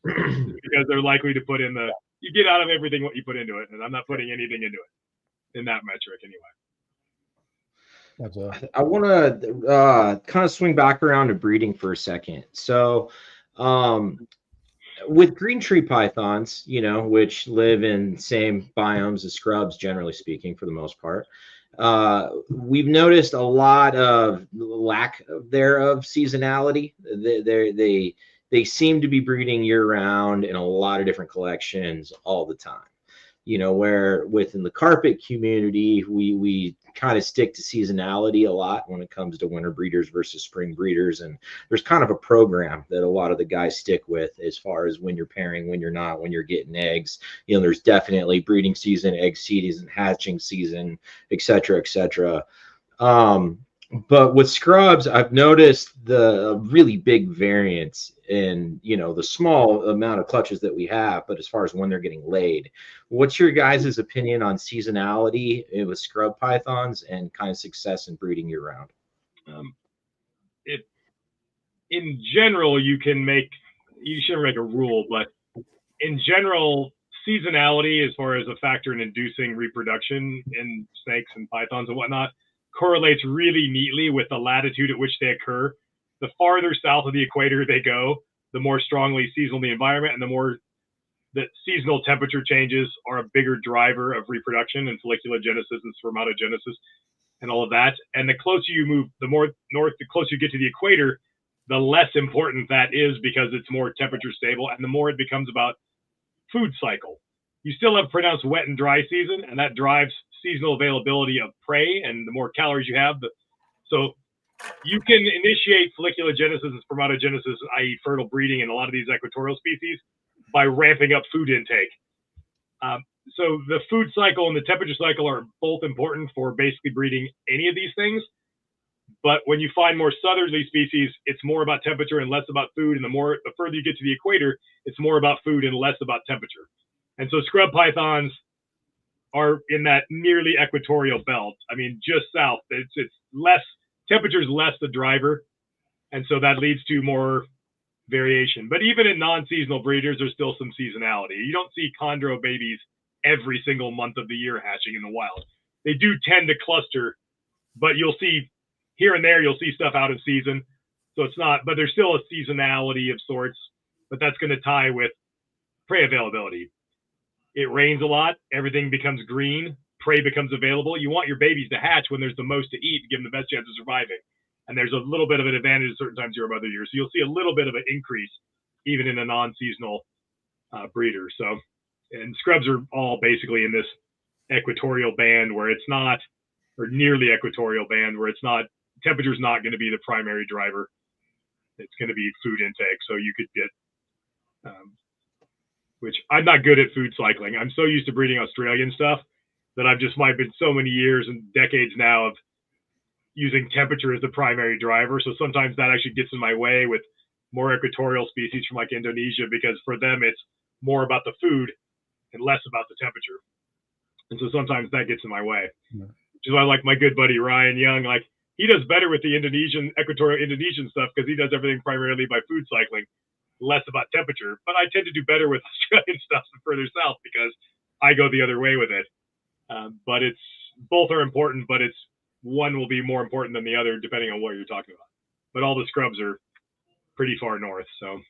Because they're likely to put in you get out of everything what you put into it, and I'm not putting anything into it in that metric anyway. Absolutely. I want to kind of swing back around to breeding for a second. So with green tree pythons, you know, which live in same biomes as scrubs, generally speaking, for the most part, we've noticed a lot of lack thereof seasonality. They seem to be breeding year round in a lot of different collections all the time. you know, where within the carpet community, we kind of stick to seasonality a lot when it comes to winter breeders versus spring breeders. And there's kind of a program that a lot of the guys stick with as far as when you're pairing, when you're not, when you're getting eggs. You know, there's definitely breeding season, egg season, hatching season, et cetera, et cetera. But with scrubs, I've noticed the really big variance in, you know, the small amount of clutches that we have, but as far as when they're getting laid. What's your guys' opinion on seasonality with scrub pythons and kind of success in breeding year round? In general, you shouldn't make a rule, but in general, seasonality, as far as a factor in inducing reproduction in snakes and pythons and whatnot, correlates really neatly with the latitude at which they occur. The farther south of the equator they go, the more strongly seasonal the environment, and the more that seasonal temperature changes are a bigger driver of reproduction and folliculogenesis and spermatogenesis and all of that. And the closer you move, the more north, the closer you get to the equator, the less important that is, because it's more temperature stable, and the more it becomes about food cycle. You still have pronounced wet and dry season, and that drives seasonal availability of prey, and the more calories you have, so you can initiate folliculogenesis and spermatogenesis, i.e. fertile breeding in a lot of these equatorial species, by ramping up food intake. So the food cycle and the temperature cycle are both important for basically breeding any of these things. But when you find more southerly species, it's more about temperature and less about food. And the further you get to the equator, it's more about food and less about temperature. And so scrub pythons are in that nearly equatorial belt. I mean, just south, it's less, temperature is less the driver. And so that leads to more variation. But even in non-seasonal breeders, there's still some seasonality. You don't see chondro babies every single month of the year hatching in the wild. They do tend to cluster, but you'll see here and there, you'll see stuff out of season. So it's not, but there's still a seasonality of sorts, but that's going to tie with prey availability. It rains a lot, everything becomes green, prey becomes available. You want your babies to hatch when there's the most to eat to give them the best chance of surviving. And there's a little bit of an advantage at certain times of other years. So you'll see a little bit of an increase even in a non-seasonal breeder. So, and scrubs are all basically in this equatorial band where it's not, or nearly equatorial band where it's not, temperature's not going to be the primary driver. It's going to be food intake. So you could get, which I'm not good at food cycling. I'm so used to breeding Australian stuff that I've just might been so many years and decades now of using temperature as the primary driver. So sometimes that actually gets in my way with more equatorial species from like Indonesia, because for them, it's more about the food and less about the temperature. And so sometimes that gets in my way, which is why I like my good buddy, Ryan Young. Like, he does better with the equatorial Indonesian stuff because he does everything primarily by food cycling, less about temperature. But I tend to do better with Australian stuff further south because I go the other way with it. But it's, both are important, but it's, one will be more important than the other depending on what you're talking about. But all the scrubs are pretty far north, so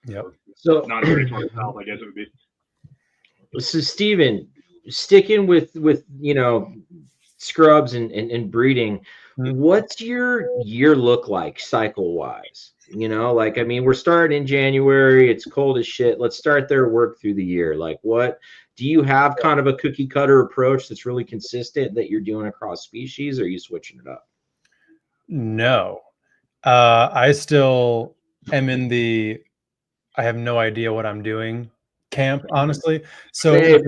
yep. So not very far south, I guess it would be. So Stephen, sticking with you know, scrubs and breeding, what's your year look like cycle wise? You know, like, I mean, we're starting in January, it's cold as shit. Let's start there, work through the year. Like, what do you have kind of a cookie cutter approach that's really consistent that you're doing across species, or are you switching it up? No, I still am in the I have no idea what I'm doing camp, honestly. So It's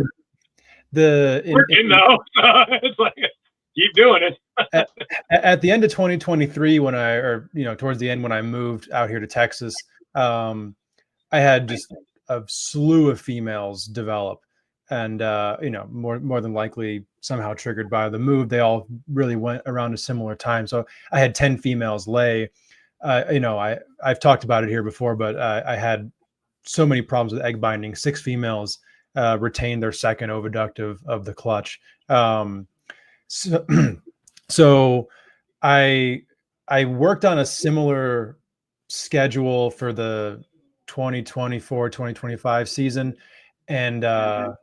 like, keep doing it. at the end of 2023, when towards the end when I moved out here to Texas, I had just a slew of females develop, and more than likely somehow triggered by the move, they all really went around a similar time. So I had 10 females lay. I've talked about it here before, but I had so many problems with egg binding. 6 females retained their second oviduct of the clutch. So I worked on a similar schedule for the 2024-2025 season, and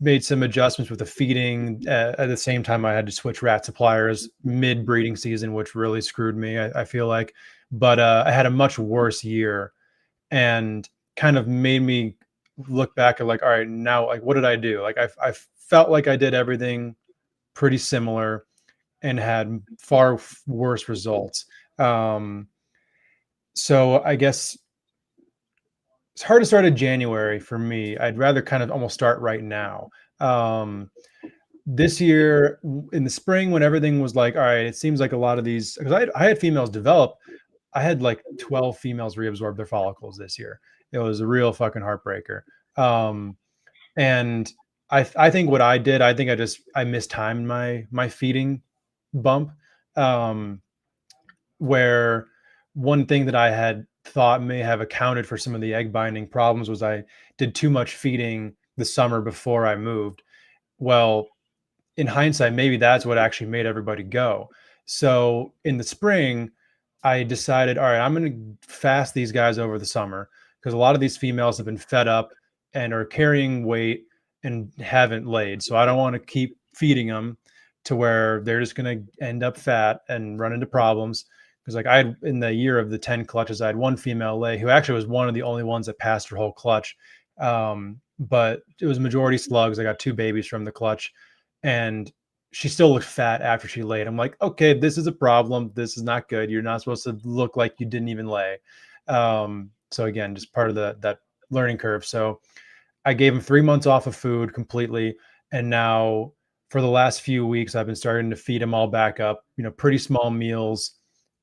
made some adjustments with the feeding. At the same time, I had to switch rat suppliers mid breeding season, which really screwed me, I feel like. But I had a much worse year, and kind of made me look back at like, all right, now, like, what did I do? Like, I felt like I did everything pretty similar and had far worse results. So I guess it's hard to start in January for me. I'd rather kind of almost start right now. This year in the spring, when everything was like, all right, it seems like a lot of these, because I had females develop. I had like 12 females reabsorb their follicles this year. It was a real fucking heartbreaker. And I think what I did, I think I mistimed my feeding bump. Where one thing that I had thought may have accounted for some of the egg binding problems was I did too much feeding the summer before I moved. Well, in hindsight, maybe that's what actually made everybody go. So in the spring, I decided, all right, I'm going to fast these guys over the summer because a lot of these females have been fed up and are carrying weight and haven't laid. So I don't want to keep feeding them to where they're just going to end up fat and run into problems. Because like I had, in the year of the 10 clutches, I had one female lay who actually was one of the only ones that passed her whole clutch. But it was majority slugs. I got 2 babies from the clutch, and she still looked fat after she laid. I'm like, okay, this is a problem. This is not good. You're not supposed to look like you didn't even lay. So again, just part of that learning curve. So I gave him 3 months off of food completely. And now for the last few weeks, I've been starting to feed him all back up, pretty small meals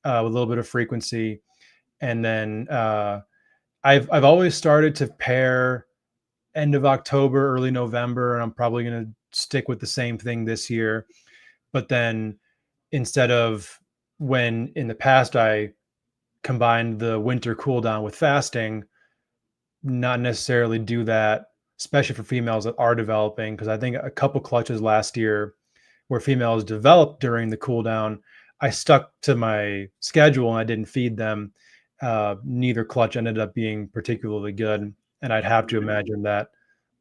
with a little bit of frequency. And then I've always started to pair end of October, early November, and I'm probably going to stick with the same thing this year. But then instead of when in the past I combined the winter cool down with fasting, not necessarily do that, especially for females that are developing, because I think a couple clutches last year where females developed during the cool down, I stuck to my schedule and I didn't feed them. Neither clutch ended up being particularly good. And I'd have to imagine that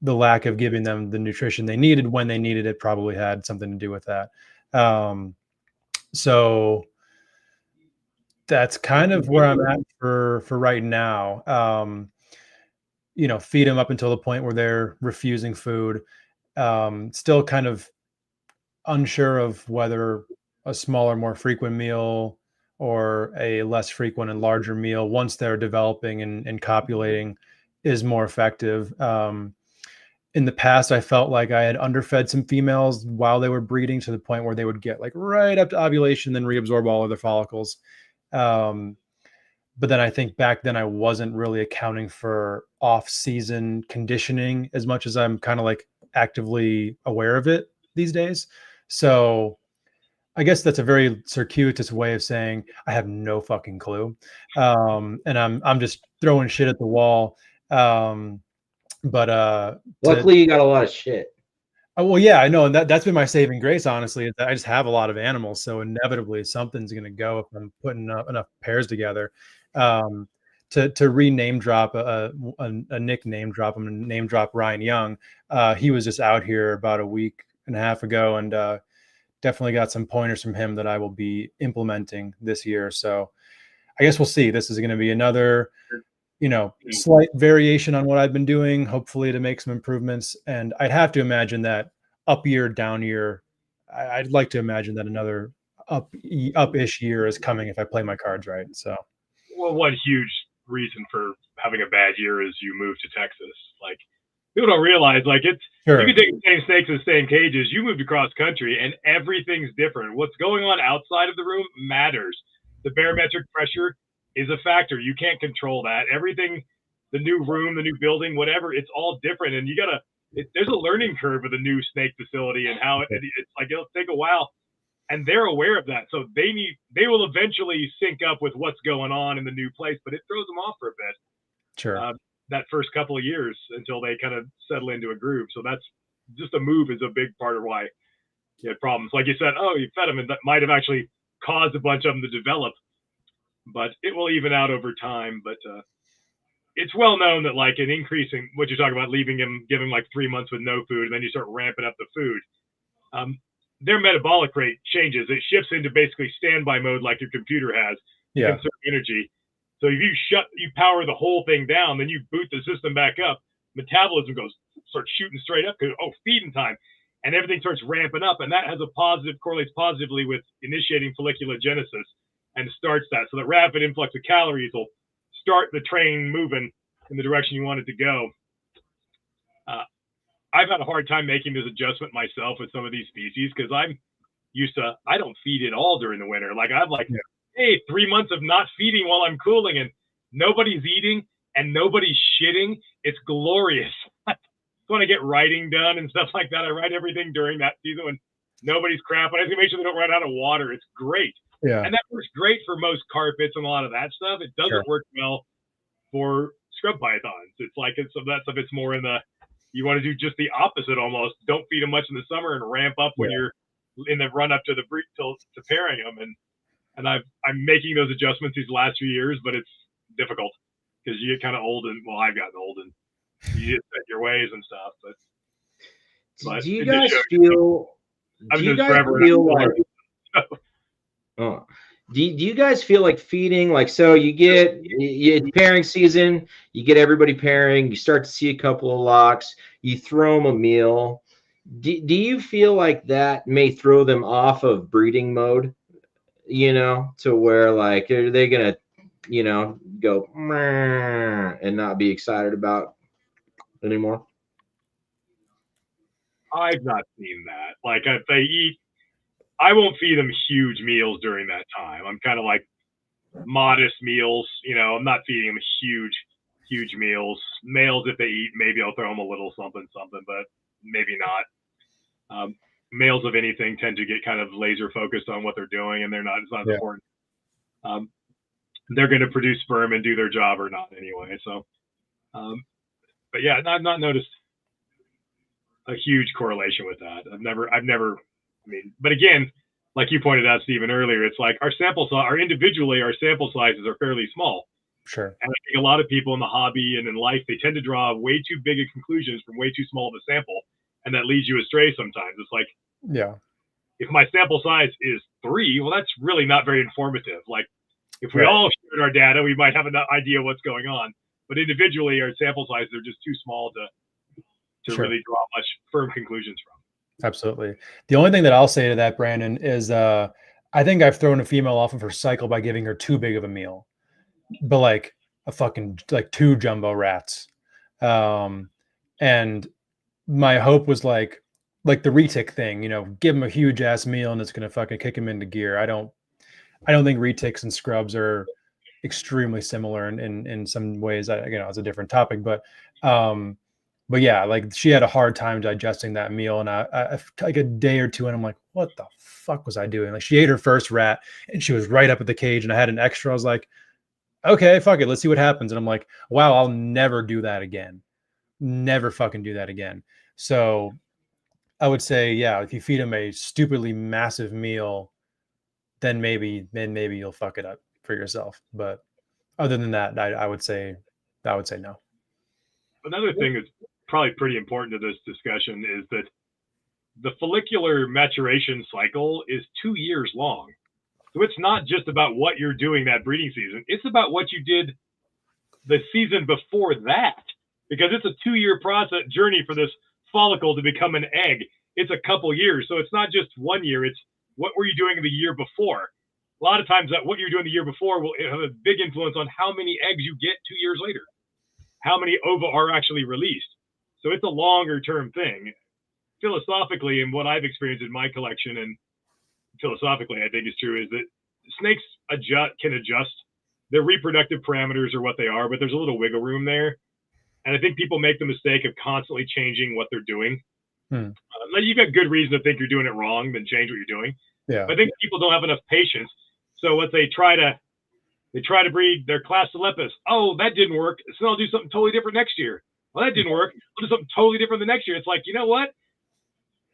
the lack of giving them the nutrition they needed when they needed it probably had something to do with that. So that's kind of where I'm at for right now. Feed them up until the point where they're refusing food. Still kind of unsure of whether a smaller, more frequent meal or a less frequent and larger meal once they're developing and copulating is more effective. In the past, I felt like I had underfed some females while they were breeding to the point where they would get like right up to ovulation, then reabsorb all of their follicles. But then I think back then I wasn't really accounting for off-season conditioning as much as I'm kind of like actively aware of it these days. So I guess that's a very circuitous way of saying I have no fucking clue. And I'm just throwing shit at the wall. But luckily you got a lot of shit. Well, yeah, I know. And that's been my saving grace, honestly, is that I just have a lot of animals. So inevitably something's going to go if I'm putting enough pairs together. To rename drop a nickname drop, I'm going to name drop Ryan Young. He was just out here about a week and a half ago, and definitely got some pointers from him that I will be implementing this year. So I guess we'll see. This is going to be another, slight variation on what I've been doing, hopefully to make some improvements. And I'd have to imagine that up year, down year, I'd like to imagine that another up-ish year is coming if I play my cards right. So, well, one huge reason for having a bad year is you moved to Texas. Like, people don't realize, like, it's sure. You can take the same snakes in the same cages. You moved across country and everything's different. What's going on outside of the room matters. The barometric pressure is a factor. You can't control that. Everything, the new room, the new building, whatever, it's all different. And you gotta, there's a learning curve with a new snake facility and how it's like, it'll take a while. And they're aware of that. So they will eventually sync up with what's going on in the new place, but it throws them off for a bit. Sure. That first couple of years until they kind of settle into a groove. So that's just a move is a big part of why you had problems. Like you said, oh, you fed them, and that might have actually caused a bunch of them to develop, but it will even out over time. But it's well known that like an increasing, what you're talking about, leaving them, giving like 3 months with no food, and then you start ramping up the food. Their metabolic rate changes. It shifts into basically standby mode like your computer has. Yeah. Conserve energy. So if you power the whole thing down, then you boot the system back up. metabolism starts shooting straight up because, oh, feeding time. And everything starts ramping up. And that has correlates positively with initiating folliculogenesis and starts that. So the rapid influx of calories will start the train moving in the direction you want it to go. I've had a hard time making this adjustment myself with some of these species because I'm used to, I don't feed at all during the winter. Like I'm like, hey, 3 months of not feeding while I'm cooling and nobody's eating and nobody's shitting. It's glorious. When I get writing done and stuff like that, I write everything during that season when nobody's crapping. I have to make sure they don't run out of water. It's great. Yeah. And that works great for most carpets and a lot of that stuff. It doesn't work well for scrub pythons. It's like that stuff. It's more in the, you want to do just the opposite almost. Don't feed them much in the summer and ramp up when you're in the run up to the to pairing them. And I'm making those adjustments these last few years, but it's difficult because you get kind of old and I've gotten old and you just set your ways and stuff. But do you guys feel? Do you guys feel like? Do you guys feel like feeding? Like, so you get pairing season, you get everybody pairing, you start to see a couple of locks, you throw them a meal. Do you feel like that may throw them off of breeding mode? You know, to where like are they gonna, you know, go and not be excited about anymore? I've not seen that. Like if they eat, I won't feed them huge meals during that time. I'm kind of like modest meals. You know, I'm not feeding them huge meals. Males, if they eat, maybe I'll throw them a little something, but maybe not. Males of anything tend to get kind of laser focused on what they're doing, and it's not important. They're going to produce sperm and do their job or not anyway. So, but yeah, I've not noticed a huge correlation with that. I've never, I mean, but again, like you pointed out, Stephen, earlier, it's like our sample sizes are fairly small. Sure. And I think a lot of people in the hobby and in life, they tend to draw way too big of conclusions from way too small of a sample. And that leads you astray sometimes. It's like, if my sample size is 3, well, that's really not very informative. Like if we all shared our data, we might have an idea what's going on. But individually, our sample sizes are just too small to really draw much firm conclusions from. Absolutely. The only thing that I'll say to that, Brandon, is I think I've thrown a female off of her cycle by giving her too big of a meal, but like a fucking like 2 jumbo rats. And my hope was like the retic thing, you know, give them a huge ass meal and it's going to fucking kick them into gear. I don't think retics and scrubs are extremely similar in some ways. You know, it's a different topic, but yeah, like she had a hard time digesting that meal, and I like a day or two, and I'm like, what the fuck was I doing? Like she ate her first rat, and she was right up at the cage, and I had an extra. I was like, okay, fuck it, let's see what happens. And I'm like, wow, I'll never do that again. Never fucking do that again. So I would say, yeah, if you feed them a stupidly massive meal, then maybe you'll fuck it up for yourself. But other than that, I would say no. Another thing that's probably pretty important to this discussion is that the follicular maturation cycle is 2 years long. So it's not just about what you're doing that breeding season. It's about what you did the season before that, because it's a 2-year process journey for this follicle to become an egg. It's a couple years. So it's not just 1 year. It's what were you doing the year before? A lot of times that what you're doing the year before will have a big influence on how many eggs you get 2 years later, how many ova are actually released. So it's a longer term thing. Philosophically, and what I've experienced in my collection, and philosophically I think is true, is that snakes can adjust. Their reproductive parameters are what they are, but there's a little wiggle room there. And I think people make the mistake of constantly changing what they're doing. You've got good reason to think you're doing it wrong, then change what you're doing. Yeah. But I think people don't have enough patience. So what they try to breed their class Lepus. Oh, that didn't work. So I'll do something totally different next year. Well, that didn't work. I'll do something totally different the next year. It's like, you know what?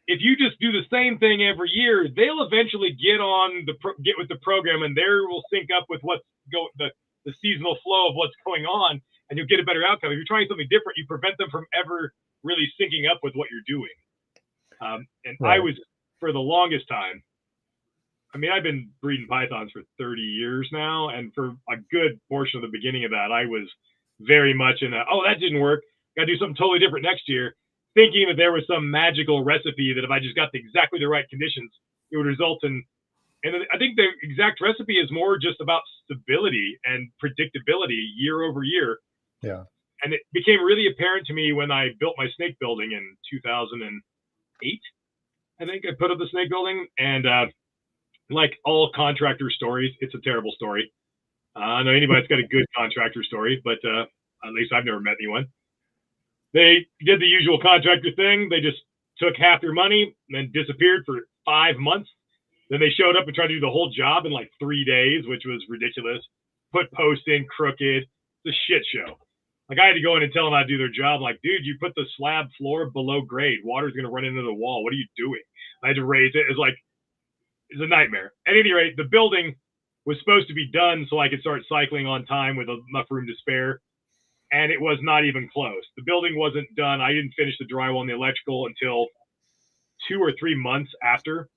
If you just do the same thing every year, they'll eventually get with the program, and there will sync up with what's the seasonal flow of what's going on, and you'll get a better outcome. If you're trying something different, you prevent them from ever really syncing up with what you're doing. I was, for the longest time, I mean, I've been breeding pythons for 30 years now, and for a good portion of the beginning of that, I was very much in that didn't work. Gotta do something totally different next year, thinking that there was some magical recipe that if I just got exactly the right conditions, it would result in. And I think the exact recipe is more just about stability and predictability year over year. Yeah. And it became really apparent to me when I built my snake building in 2008. I think I put up the snake building, and like all contractor stories, it's a terrible story. I know anybody's got a good contractor story, but at least I've never met anyone. They did the usual contractor thing. They just took half their money and then disappeared for 5 months. Then they showed up and tried to do the whole job in like 3 days, which was ridiculous. Put posts in crooked. It's a shit show. Like I had to go in and tell them how to do their job. Like, dude, you put the slab floor below grade. Water's going to run into the wall. What are you doing? I had to raise it. It's a nightmare. At any rate, the building was supposed to be done so I could start cycling on time with enough room to spare. And it was not even close. The building wasn't done. I didn't finish the drywall and the electrical until 2 or 3 months after.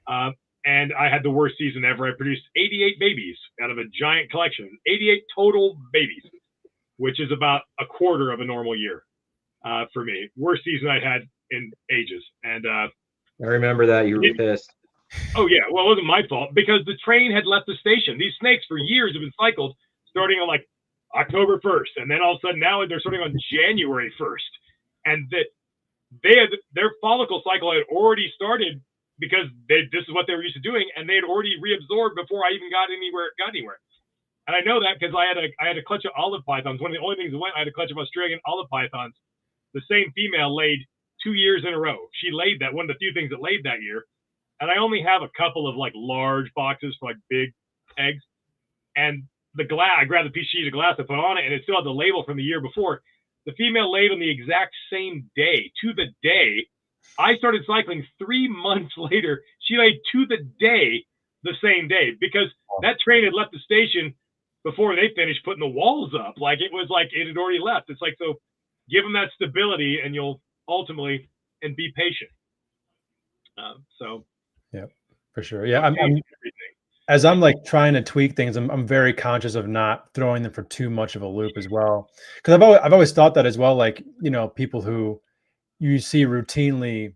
And I had the worst season ever. I produced 88 babies out of a giant collection, 88 total babies, which is about a quarter of a normal year for me. Worst season I had in ages. And I remember that. You were pissed. Oh, yeah. Well, it wasn't my fault because the train had left the station. These snakes for years have been cycled starting on like October 1st. And then all of a sudden now they're starting on January 1st. And that they had their follicle cycle had already started because this is what they were used to doing. And they had already reabsorbed before I even got anywhere. And I know that because I had a clutch of olive pythons. One of the only things that went, I had a clutch of Australian olive pythons. The same female laid 2 years in a row. She laid that, one of the few things that laid that year. And I only have a couple of like large boxes for like big eggs. And the glass, I grabbed a sheet of glass to put on it, and it still had the label from the year before. The female laid on the exact same day, to the day. I started cycling 3 months later. She laid to the day, the same day, because that train had left the station before they finished putting the walls up. Like it was like it had already left. It's like, so give them that stability and you'll ultimately, and be patient. Yeah, for sure. Yeah. As I'm like trying to tweak things, I'm very conscious of not throwing them for too much of a loop as well. Cause I've always thought that as well. Like, you know, people who you see routinely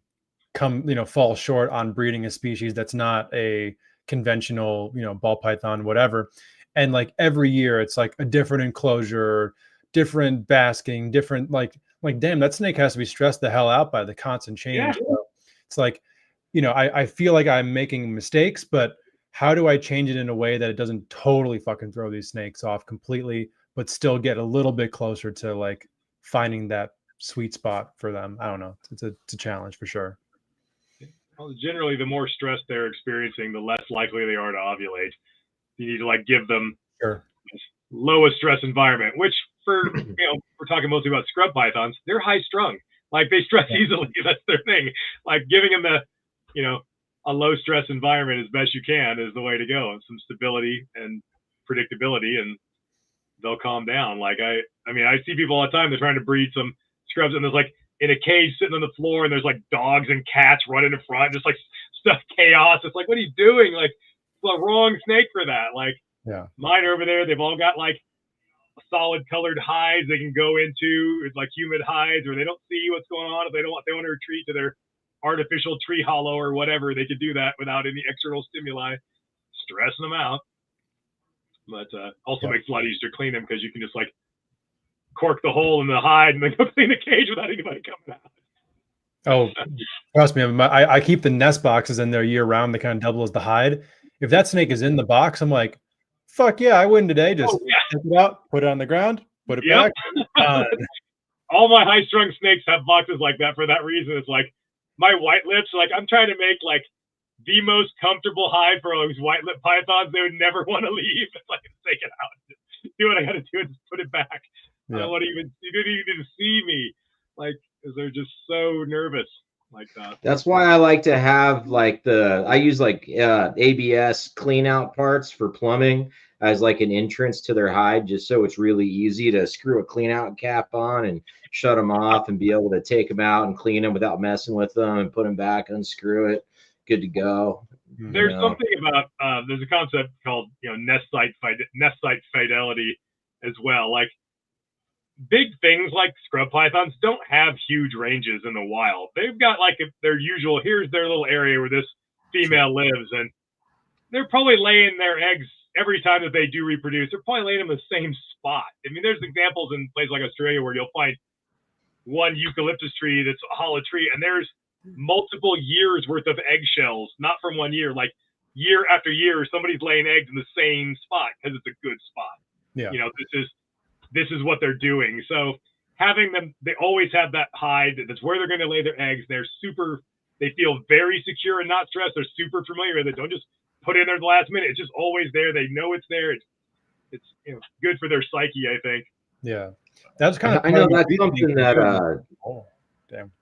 fall short on breeding a species that's not a conventional, ball python, whatever. And like every year it's like a different enclosure, different basking, different, like, damn, that snake has to be stressed the hell out by the constant change. Yeah. So it's like, I feel like I'm making mistakes, but how do I change it in a way that it doesn't totally fucking throw these snakes off completely, but still get a little bit closer to like finding that sweet spot for them? I don't know. It's a challenge for sure. Well, generally, the more stress they're experiencing, the less likely they are to ovulate. You need to like give them lowest stress environment, which for, we're talking mostly about scrub pythons. They're high strung. Like they stress easily. That's their thing. Like giving them the, a low stress environment as best you can is the way to go. And some stability and predictability, and they'll calm down. Like I see people all the time. They're trying to breed some scrubs, and there's like in a cage sitting on the floor, and there's like dogs and cats running in front, just like stuff chaos. It's like, what are you doing? Like the wrong snake for that. Like mine are over there. They've all got like solid colored hides they can go into. It's like humid hides, or they don't see what's going on. If they want to retreat to their artificial tree hollow or whatever, they could do that without any external stimuli, stressing them out. But also makes it a lot easier to clean them because you can just like cork the hole in the hide and then go clean the cage without anybody coming out. Oh, trust me. I keep the nest boxes in there year round. They kind of double as the hide. If that snake is in the box, I'm like, fuck yeah, I win today. Just take it out, put it on the ground, put it back. All my high strung snakes have boxes like that for that reason. It's like my white lips, like I'm trying to make like the most comfortable hide for those white lip pythons. They would never want to leave. It's like, take it out. Do what I got to do and just put it back. I don't want to even, you didn't even see me. Like, because they're just so nervous like that. That's why I like to have like I use like ABS clean out parts for plumbing as like an entrance to their hide, just so it's really easy to screw a clean out cap on and shut them off and be able to take them out and clean them without messing with them and put them back, unscrew it, good to go. There's something about there's a concept called nest site fidelity as well. Like big things like scrub pythons don't have huge ranges in the wild. They've got like their usual, here's their little area where this female lives, and they're probably laying their eggs every time that they do reproduce. They're probably laying them in the same spot. I mean, there's examples in places like Australia where you'll find one eucalyptus tree that's a hollow tree, and there's multiple years worth of eggshells, not from 1 year, like year after year, somebody's laying eggs in the same spot because it's a good spot. Yeah. You know, this is what they're doing. So having them, they always have that hide. That's where they're going to lay their eggs. They feel very secure and not stressed. They're super familiar with it. Don't just put it in there at the last minute. It's just always there. They know it's there. It's good for their psyche, I think. Yeah. That's kind of, I know that's something that, oh, damn.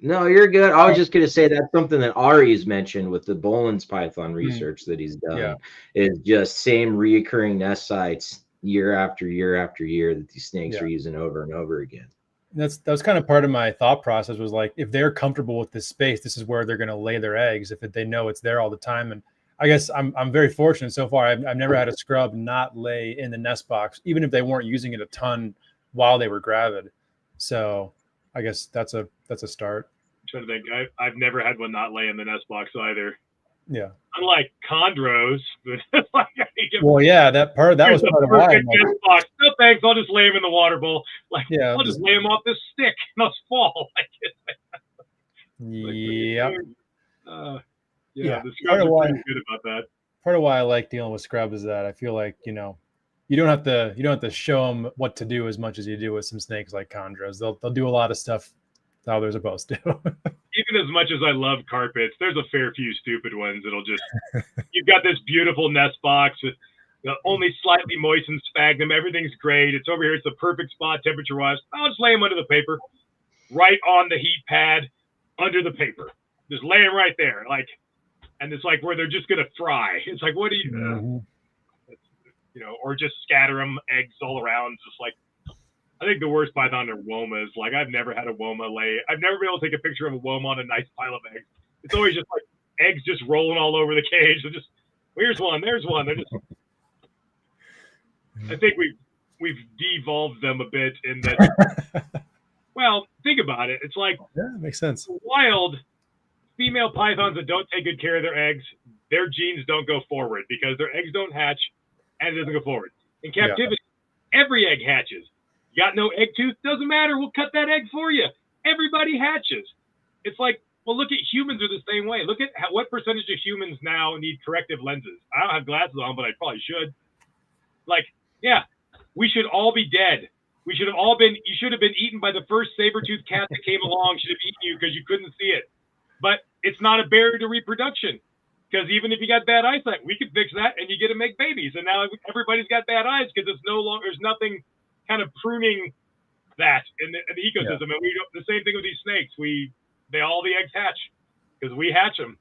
No, you're good. I was just going to say that's something that Ari's mentioned with the Boland's python research that he's done, is just same reoccurring nest sites year after year after year that these snakes are using over and over again. That was kind of part of my thought process, was like, if they're comfortable with this space, this is where they're going to lay their eggs, if they know it's there all the time. And I guess I'm very fortunate so far. I've never had a scrub not lay in the nest box, even if they weren't using it a ton while they were gravid. So I guess that's a start. I'm trying to think. I've never had one not lay in the nest box either. Yeah. Unlike chondros. Well, yeah, that was part of why. Nest box. No thanks. I'll just lay them in the water bowl. Like, yeah, I'll just lay them off this stick and they'll fall. Yeah. Yeah. The scrubs are pretty good about that. Part of why I like dealing with scrubs is that I feel like, you don't have to show them what to do as much as you do with some snakes like chondros. They'll do a lot of stuff how they're supposed to. Even as much as I love carpets, there's a fair few stupid ones that'll just, you've got this beautiful nest box with only slightly moistened sphagnum. Everything's great. It's over here. It's the perfect spot temperature-wise. I'll just lay them under the paper, right on the heat pad, under the paper. Just lay them right there. And it's like where they're just going to fry. It's like, what do you, or just scatter them eggs all around. Just like, I think the worst python are womas. Like, I've never had a woma lay. I've never been able to take a picture of a woma on a nice pile of eggs. It's always just like eggs just rolling all over the cage. They're just, here's one, there's one. They're just, I think we've devolved them a bit in that. Well, think about it. It's like, makes sense. Wild female pythons that don't take good care of their eggs, their genes don't go forward because their eggs don't hatch and it doesn't go forward. In captivity, every egg hatches. You got no egg tooth? Doesn't matter. We'll cut that egg for you. Everybody hatches. It's like, well, look at humans are the same way. Look at what percentage of humans now need corrective lenses. I don't have glasses on, but I probably should. Like, yeah, we should all be dead. We should have all been, you should have been eaten by the first saber-toothed cat that came along, should have eaten you because you couldn't see it. But it's not a barrier to reproduction. Because even if you got bad eyesight, we could fix that and you get to make babies. And now everybody's got bad eyes because it's no longer, there's nothing kind of pruning that in the ecosystem. And we do the same thing with these snakes. All the eggs hatch because we hatch them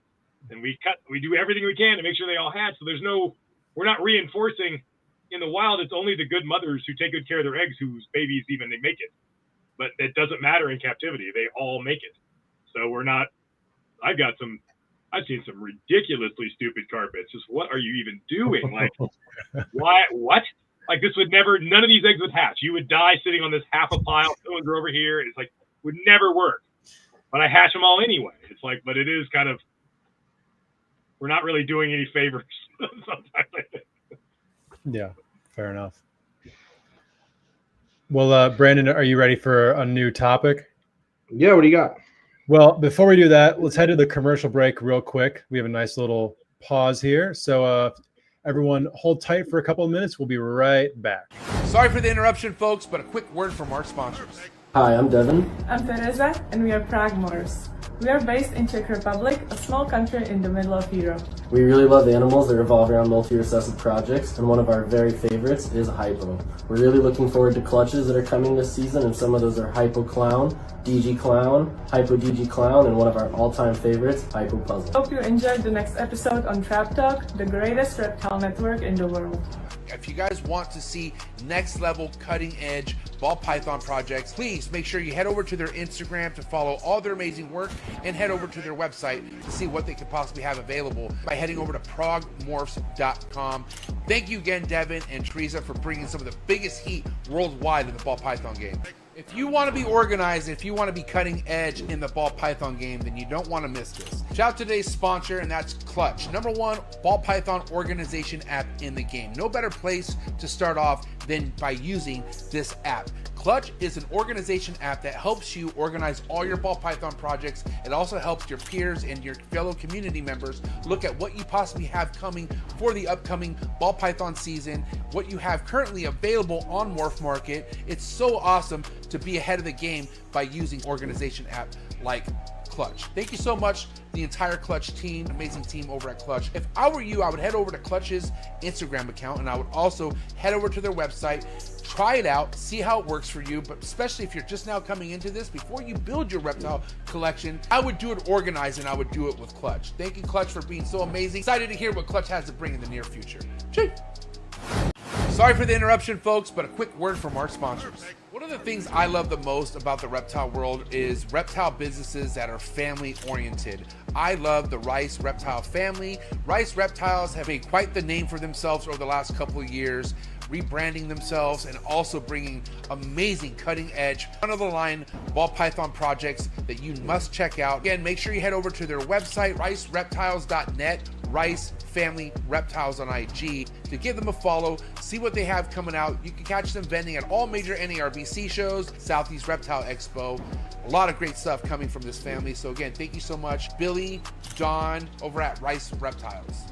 and we do everything we can to make sure they all hatch. So we're not reinforcing in the wild. It's only the good mothers who take good care of their eggs whose babies even they make it. But it doesn't matter in captivity. They all make it. So I've seen some ridiculously stupid carpets. Just what are you even doing? Like, why? What? Like, this would never, none of these eggs would hatch. You would die sitting on this half a pile. Someone's over here. It's like, would never work. But I hatch them all anyway. It's like, but it is kind of, we're not really doing any favors sometimes, I think. Yeah, fair enough. Well, Brandon, are you ready for a new topic? Yeah, what do you got? Well, before we do that, let's head to the commercial break real quick. We have a nice little pause here. So everyone hold tight for a couple of minutes. We'll be right back. Sorry for the interruption, folks, but a quick word from our sponsors. Hi, I'm Devin. I'm Teresa, and we are Pragmores. We are based in Czech Republic, a small country in the middle of Europe. We really love animals that revolve around multi-recessive projects, and one of our very favorites is Hypo. We're really looking forward to clutches that are coming this season, and some of those are Hypo Clown, DG Clown, Hypo DG Clown, and one of our all-time favorites, Hypo Puzzle. Hope you enjoyed the next episode on Trap Talk, the greatest reptile network in the world. If you guys want to see next level cutting edge ball python projects, please make sure you head over to their Instagram to follow all their amazing work, and head over to their website to see what they could possibly have available by heading over to progmorphs.com. Thank you again, Devin and Teresa, for bringing some of the biggest heat worldwide in the ball python game. If you want to be organized, if you want to be cutting edge in the ball python game, then you don't want to miss this. Shout out to today's sponsor, and that's Clutch, #1 ball python organization app in the game. No better place to start off than by using this app. Clutch is an organization app that helps you organize all your ball python projects. It also helps your peers and your fellow community members look at what you possibly have coming for the upcoming ball python season, what you have currently available on MORPH Market. It's so awesome to be ahead of the game by using organization app like Clutch. Thank you so much, the entire Clutch team, amazing team over at Clutch. If I were you, I would head over to Clutch's Instagram account, and I would also head over to their website, try it out, see how it works for you, but especially if you're just now coming into this, before you build your reptile collection, I would do it organized, and I would do it with Clutch. Thank you, Clutch, for being so amazing. Excited to hear what Clutch has to bring in the near future. Chee! Sorry for the interruption, folks, but a quick word from our sponsors. One of the things I love the most about the reptile world is reptile businesses that are family oriented. I love the Rice Reptile family. Rice Reptiles have made quite the name for themselves over the last couple of years, rebranding themselves and also bringing amazing cutting edge, front of the line ball python projects that you must check out. Again, make sure you head over to their website, ricereptiles.net, Rice Family Reptiles on IG, to give them a follow, see what they have coming out. You can catch them vending at all major NARBC shows, Southeast Reptile Expo. A lot of great stuff coming from this family. So again, thank you so much, Billy, Don, over at Rice Reptiles.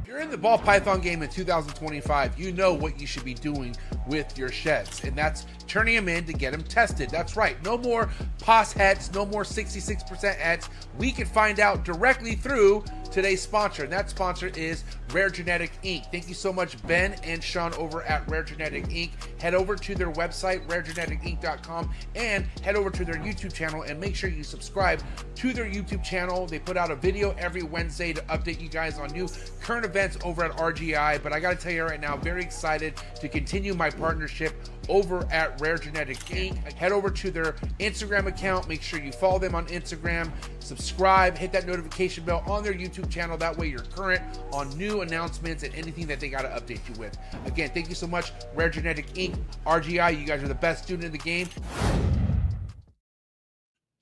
If you're in the ball python game in 2025, you know what you should be doing with your sheds, and that's turning them in to get them tested. That's right, no more POS hets, no more 66% hets. We can find out directly through today's sponsor, and that sponsor is Rare Genetic Inc. Thank you so much, Ben and Sean over at Rare Genetic Inc. Head over to their website, raregeneticinc.com, and head over to their YouTube channel, and make sure you subscribe to their YouTube channel. They put out a video every Wednesday to update you guys on new current events over at RGI. But I got to tell you right now, very excited to continue my partnership over at Rare Genetic Inc. Head over to their Instagram account. Make sure you follow them on Instagram, subscribe, hit that notification bell on their YouTube channel. That way you're current on new announcements and anything that they got to update you with. Again, thank you so much, Rare Genetic Inc. RGI, you guys are the best student in the game.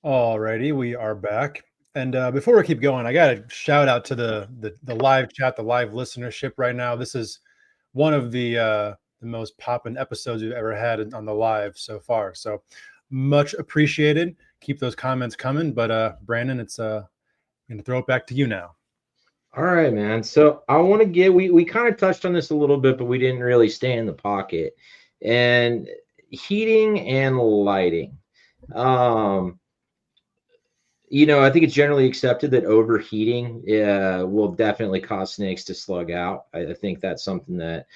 Alrighty, we are back. And before we keep going, I got to shout out to the live chat, the live listenership right now. This is one of the most poppin' episodes we've ever had on the live so far. So much appreciated. Keep those comments coming. But Brandon, it's going to throw it back to you now. All right, man. So I want to get, we kind of touched on this a little bit, but we didn't really stay in the pocket. And heating and lighting. You know, I think it's generally accepted that overheating will definitely cause snakes to slug out. I think that's something that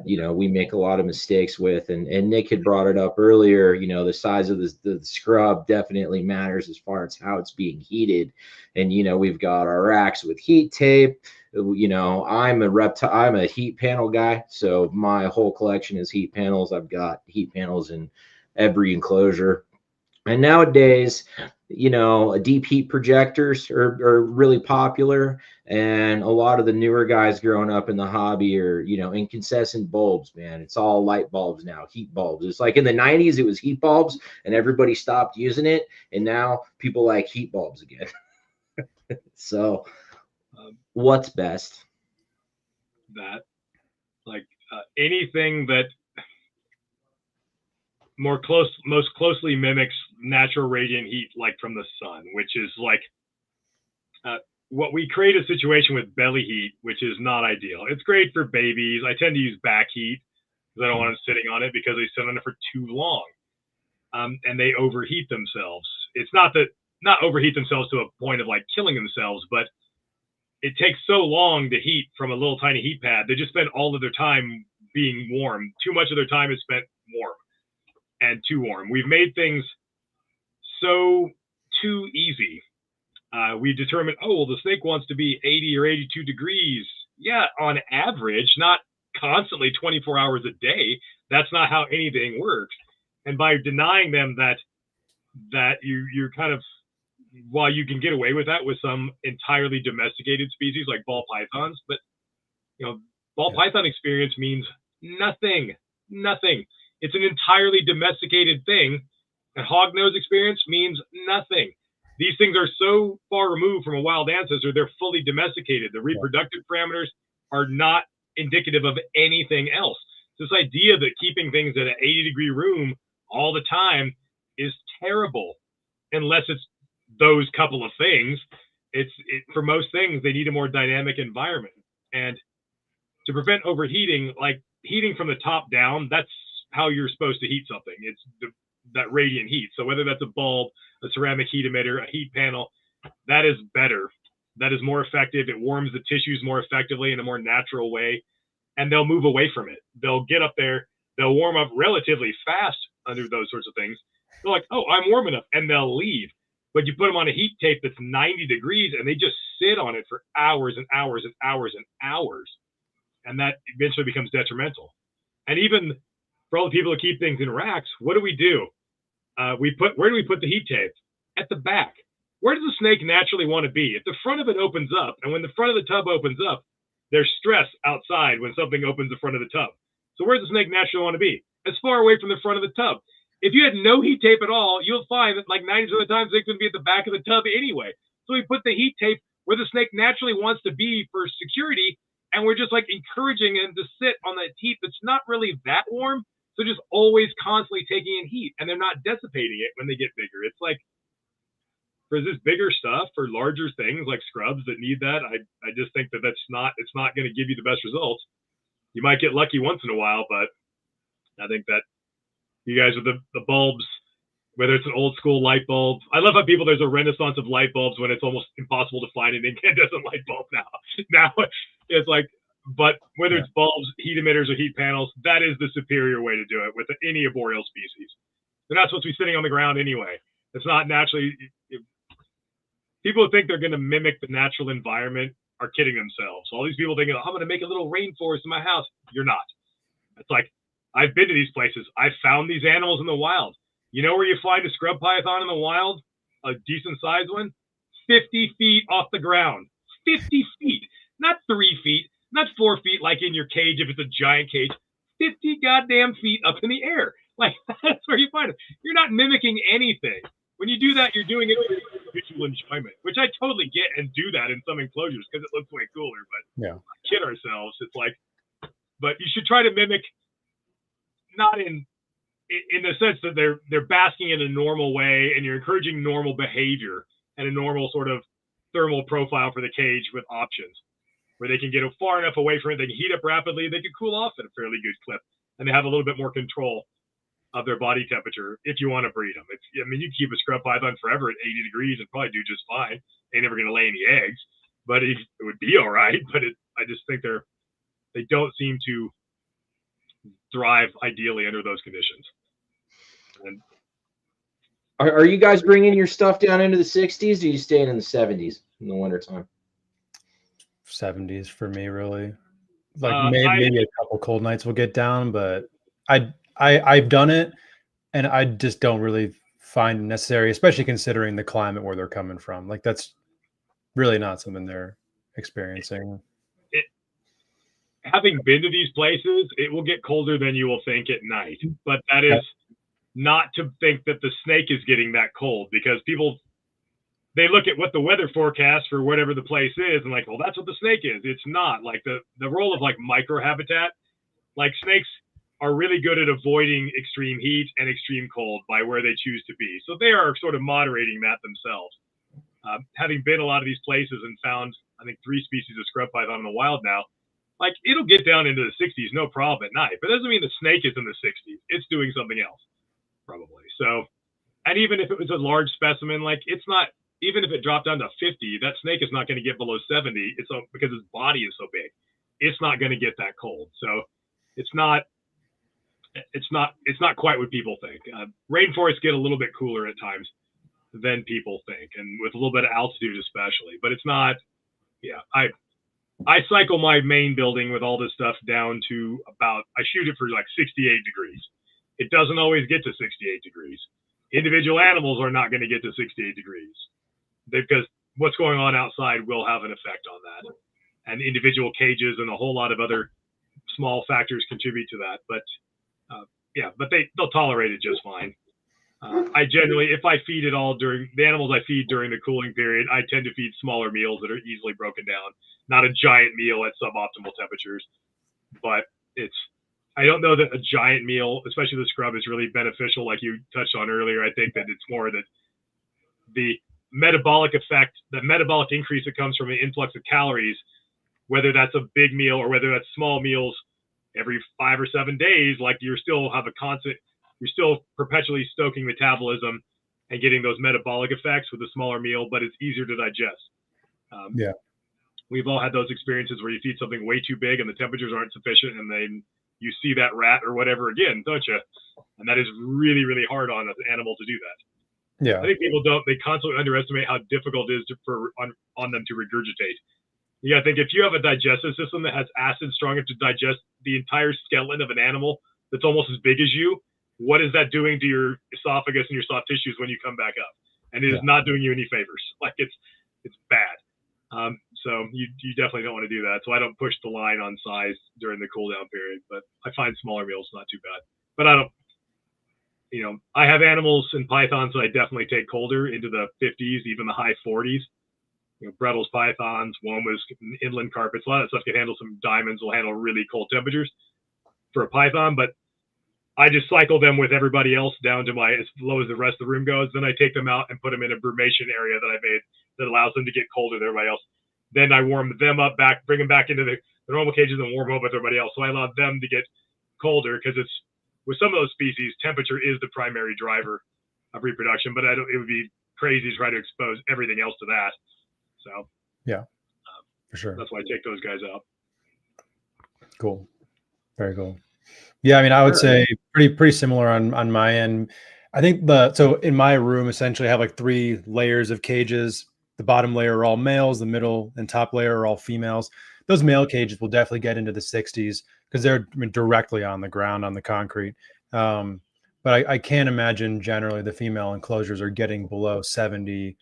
you know, we make a lot of mistakes with, and Nick had brought it up earlier. You know, the size of the scrub definitely matters as far as how it's being heated. And you know, we've got our racks with heat tape. You know, I'm a heat panel guy, so my whole collection is heat panels. I've got heat panels in every enclosure. And nowadays, you know, deep heat projectors are really popular. And a lot of the newer guys growing up in the hobby are, you know, incandescent bulbs, man. It's all light bulbs now, heat bulbs. It's like in the 90s, it was heat bulbs and everybody stopped using it. And now people like heat bulbs again. So what's best? That, like anything that most closely mimics natural radiant heat, like from the sun, which is like what we create a situation with belly heat, which is not ideal. It's great for babies. I tend to use back heat because I don't want them sitting on it because they sit on it for too long, and they overheat themselves. It's not overheat themselves to a point of like killing themselves, but it takes so long to heat from a little tiny heat pad. They just spend all of their time being warm. Too much of their time is spent warm. And too warm. We've made things so too easy. We determined, oh, well, the snake wants to be 80 or 82 degrees. Yeah, on average, not constantly 24 hours a day. That's not how anything works. And by denying them that you're kind of, while you can get away with that with some entirely domesticated species like ball pythons, but ball python experience means nothing. It's an entirely domesticated thing, and hognose experience means nothing. These things are so far removed from a wild ancestor, they're fully domesticated. The reproductive parameters are not indicative of anything else. This idea that keeping things at an 80-degree room all the time is terrible, unless it's those couple of things. For most things, they need a more dynamic environment. And to prevent overheating, like heating from the top down, that's how you're supposed to heat something. It's that radiant heat. So whether that's a bulb, a ceramic heat emitter, a heat panel, that is better. That is more effective. It warms the tissues more effectively in a more natural way, and they'll move away from it. They'll get up there. They'll warm up relatively fast under those sorts of things. They're like, oh, I'm warm enough, and they'll leave. But you put them on a heat tape that's 90 degrees, and they just sit on it for hours and hours and hours and hours. And that eventually becomes detrimental. And even for all the people who keep things in racks, what do? Where do we put the heat tape? At the back. Where does the snake naturally want to be? If the front of it opens up, and when the front of the tub opens up, there's stress outside when something opens the front of the tub. So where does the snake naturally want to be? As far away from the front of the tub. If you had no heat tape at all, you'll find that like 90% of the time, the snake's going to be at the back of the tub anyway. So we put the heat tape where the snake naturally wants to be for security, and we're just like encouraging him to sit on that heat that's not really that warm. So just always constantly taking in heat, and they're not dissipating it when they get bigger. It's like, for this bigger stuff, for larger things like scrubs that need that, I just think that it's not going to give you the best results. You might get lucky once in a while, but I think that you guys with the bulbs, whether it's an old school light bulb, I love how there's a renaissance of light bulbs when it's almost impossible to find an incandescent light bulb now. Now it's like, but whether it's bulbs, heat emitters, or heat panels, that is the superior way to do it with any arboreal species. They're not supposed to be sitting on the ground anyway. It's not naturally. People who think they're going to mimic the natural environment are kidding themselves. All these people thinking, oh, I'm going to make a little rainforest in my house. You're not. It's like, I've been to these places. I've found these animals in the wild. You know where you find a scrub python in the wild? A decent sized one? 50 feet off the ground. 50 feet. Not 3 feet. Not 4 feet like in your cage if it's a giant cage. 50 goddamn feet up in the air. Like, that's where you find them. You're not mimicking anything. When you do that, you're doing it for visual enjoyment, which I totally get and do that in some enclosures because it looks way cooler. But kid ourselves. It's like, but you should try to mimic, not in the sense that they're basking in a normal way and you're encouraging normal behavior and a normal sort of thermal profile for the cage with options where they can get far enough away from it, they can heat up rapidly, they can cool off at a fairly good clip, and they have a little bit more control of their body temperature if you want to breed them. I mean, you keep a scrub python forever at 80 degrees and probably do just fine. They're never going to lay any eggs, but it would be all right. But I just think they don't seem to thrive ideally under those conditions. And are you guys bringing your stuff down into the 60s? Or are you staying in the 70s in the wintertime? 70s for me, really. Like maybe a couple cold nights will get down, but I've done it, and I just don't really find it necessary, especially considering the climate where they're coming from. Like, that's really not something they're experiencing. Having been to these places, it will get colder than you will think at night. But that is not to think that the snake is getting that cold, because they look at what the weather forecast for whatever the place is and like, well, that's what the snake is. It's not. Like the role of like microhabitat, like snakes are really good at avoiding extreme heat and extreme cold by where they choose to be. So they are sort of moderating that themselves. Having been a lot of these places and found, I think, 3 species of scrub python in the wild now, like it'll get down into the 60s, no problem at night, but it doesn't mean the snake is in the 60s. It's doing something else probably. So, and even if it was a large specimen, like it's not, even if it dropped down to 50, that snake is not going to get below 70. Because its body is so big, it's not going to get that cold. So it's not quite what people think. Rainforests get a little bit cooler at times than people think, and with a little bit of altitude especially, but it's not, I cycle my main building with all this stuff down to about, I shoot it for like 68 degrees. It doesn't always get to 68 degrees. Individual animals are not going to get to 68 degrees because what's going on outside will have an effect on that. And individual cages and a whole lot of other small factors contribute to that. But yeah, but they'll tolerate it just fine. I generally, if I feed it all during the animals I feed during the cooling period, I tend to feed smaller meals that are easily broken down, not a giant meal at suboptimal temperatures. But I don't know that a giant meal, especially the scrub, is really beneficial. Like you touched on earlier, I think that it's more that the metabolic effect, the metabolic increase that comes from an influx of calories, whether that's a big meal or whether that's small meals every 5 or 7 days, like you're still perpetually stoking metabolism and getting those metabolic effects with a smaller meal, but it's easier to digest. Yeah. We've all had those experiences where you feed something way too big and the temperatures aren't sufficient, and then you see that rat or whatever again, don't you? And that is really, really hard on an animal to do that. Yeah. I think people they constantly underestimate how difficult it is on them to regurgitate. You gotta think, if you have a digestive system that has acid strong enough to digest the entire skeleton of an animal that's almost as big as you, what is that doing to your esophagus and your soft tissues when you come back up? And it is not doing you any favors. Like it's bad. So you definitely don't want to do that. So I don't push the line on size during the cool down period, but I find smaller meals not too bad. But I don't, I have animals and pythons that I definitely take colder into the 50s, even the high 40s. Brettles pythons, womas, inland carpets, a lot of that stuff can handle some diamonds, will handle really cold temperatures for a python, but I just cycle them with everybody else down to as low as the rest of the room goes. Then I take them out and put them in a brumation area that I made that allows them to get colder than everybody else. Then I warm them up bring them back into the normal cages and warm up with everybody else. So I allow them to get colder because with some of those species, temperature is the primary driver of reproduction, but it would be crazy to try to expose everything else to that. So yeah, for sure. That's why I take those guys out. Cool. Very cool. Yeah, I mean, I would say pretty similar on my end. I think so in my room, essentially I have like 3 layers of cages. The bottom layer are all males, the middle and top layer are all females. Those male cages will definitely get into the 60s because they're directly on the ground, on the concrete. But I can't imagine generally the female enclosures are getting below 70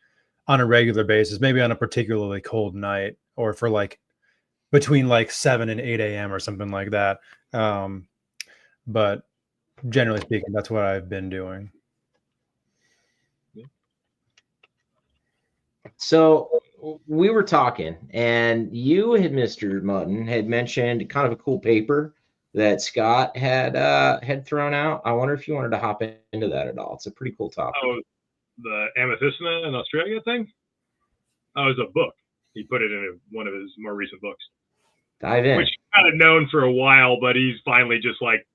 on a regular basis, maybe on a particularly cold night or for like between like 7 and 8 a.m. or something like that. But generally speaking, that's what I've been doing. So we were talking, and you had, Mr. Mutton, had mentioned kind of a cool paper that Scott had thrown out. I wonder if you wanted to hop into that at all. It's a pretty cool topic. Oh, the Amethystina in Australia thing? Oh, it was a book. He put it in one of his more recent books. Dive in. Which kind of known for a while, but he's finally just like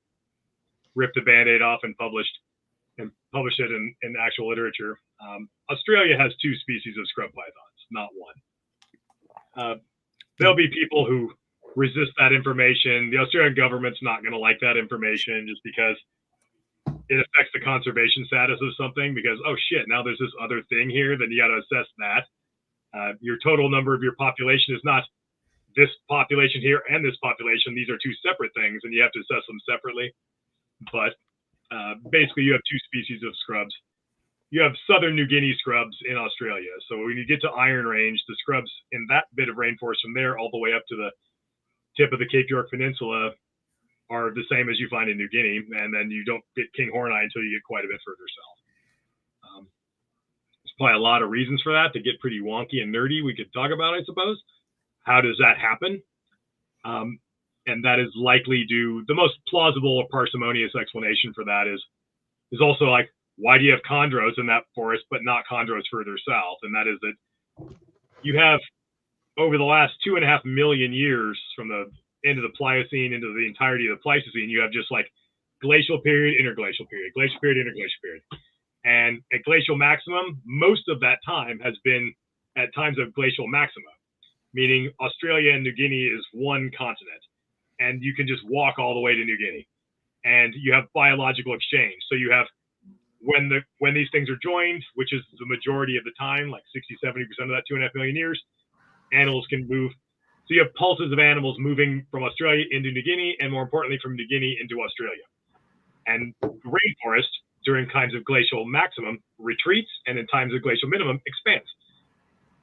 ripped the Band-Aid off and published it in actual literature. Australia has 2 species of scrub pythons, not one. There'll be people who resist that information. The Australian government's not going to like that information just because it affects the conservation status of something, because, oh shit, now there's this other thing here, then you got to assess that. Your total number of your population is not this population here and this population. These are 2 separate things, and you have to assess them separately. But basically, you have 2 species of scrubs. You have southern New Guinea scrubs in Australia. So when you get to Iron Range, the scrubs in that bit of rainforest from there all the way up to the tip of the Cape York Peninsula are the same as you find in New Guinea, and then you don't get king horneye until you get quite a bit further south. There's probably a lot of reasons for that to get pretty wonky and nerdy. We could talk about, I suppose. How does that happen? And that is likely due. The most plausible or parsimonious explanation for that is also like, why do you have chondros in that forest but not chondros further south? And that is that you have, over the last 2.5 million years, from the end of the Pliocene into the entirety of the Pleistocene, you have just like glacial period, interglacial period, glacial period, interglacial period. And at glacial maximum, most of that time has been at times of glacial maxima, meaning Australia and New Guinea is one continent, and you can just walk all the way to New Guinea, and you have biological exchange. So you have, when these things are joined, which is the majority of the time, like 60-70% of that 2.5 million years, animals can move So you have pulses of animals moving from Australia into New Guinea, and more importantly, from New Guinea into Australia. And rainforest, during times of glacial maximum, retreats, and in times of glacial minimum, expands.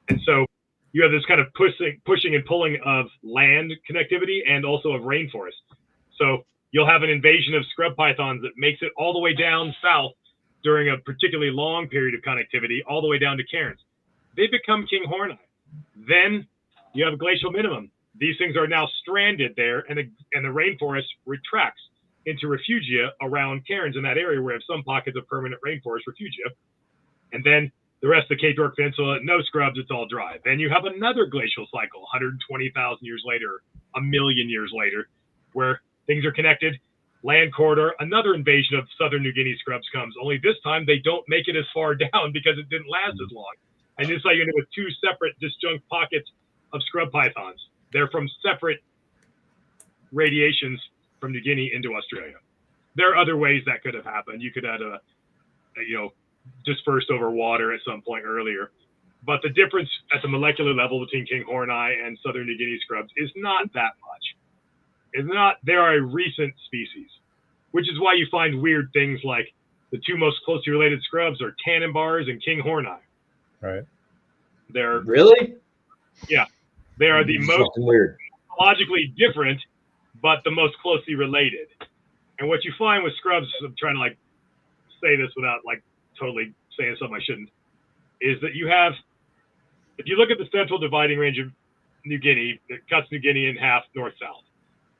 And so you have this kind of pushing and pulling of land connectivity and also of rainforest. So you'll have an invasion of scrub pythons that makes it all the way down south during a particularly long period of connectivity, all the way down to cairns. They become king horni. Then you have a glacial minimum. These things are now stranded there, and the rainforest retracts into refugia around cairns in that area where you have some pockets of permanent rainforest refugia. And then the rest of the Cape York Peninsula, no scrubs, it's all dry. Then you have another glacial cycle, 120,000 years later, a million years later, where things are connected. Land corridor, another invasion of southern New Guinea scrubs comes, only this time they don't make it as far down because it didn't last as long. And this is how you end up with two separate disjunct pockets of scrub pythons. They're from separate radiations from New Guinea into Australia. There are other ways that could have happened. You could have dispersed over water at some point earlier. But the difference at the molecular level between king horni and southern New Guinea scrubs is not that much. They are a recent species, which is why you find weird things like the two most closely related scrubs are tannin bars and king horni. Right. They're really? Yeah. They are the most weird, logically different, but the most closely related. And what you find with scrubs, I'm trying to say this without totally saying something I shouldn't, is that you have, if you look at the central dividing range of New Guinea, it cuts New Guinea in half north-south.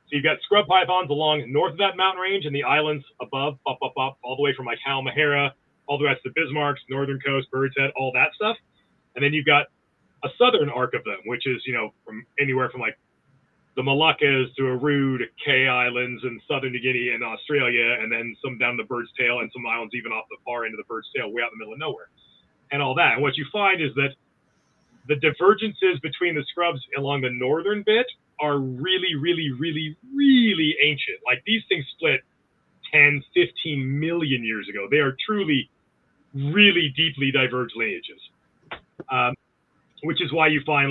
So you've got scrub pythons along north of that mountain range and the islands above, up, all the way from Halmahera, all the rest of the Bismarcks, northern coast, Bird's Head, all that stuff. And then you've got a southern arc of them, which is, from anywhere from the Moluccas to Aru to K Islands and southern New Guinea and Australia, and then some down the Bird's Tail and some islands even off the far end of the Bird's Tail, way out in the middle of nowhere, and all that. And what you find is that the divergences between the scrubs along the northern bit are really, really, really, really ancient. These things split 10, 15 million years ago. They are truly, really deeply diverged lineages, which is why you find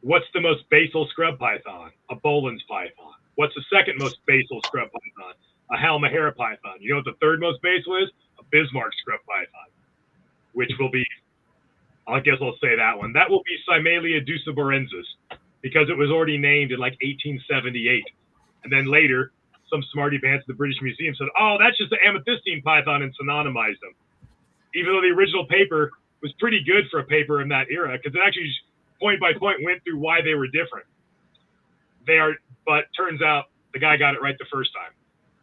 what's the most basal scrub python? A Boland's python. What's the second most basal scrub python? A Halmahera python. You know what the third most basal is? A Bismarck scrub python, which will be, I guess I'll say that one. That will be Cymalia duciborensis, because it was already named in 1878. And then later, some smarty pants at the British Museum said, oh, that's just the amethystine python, and synonymized them. Even though the original paper was pretty good for a paper in that era, because it actually point by point went through why they were different. But turns out the guy got it right the first time.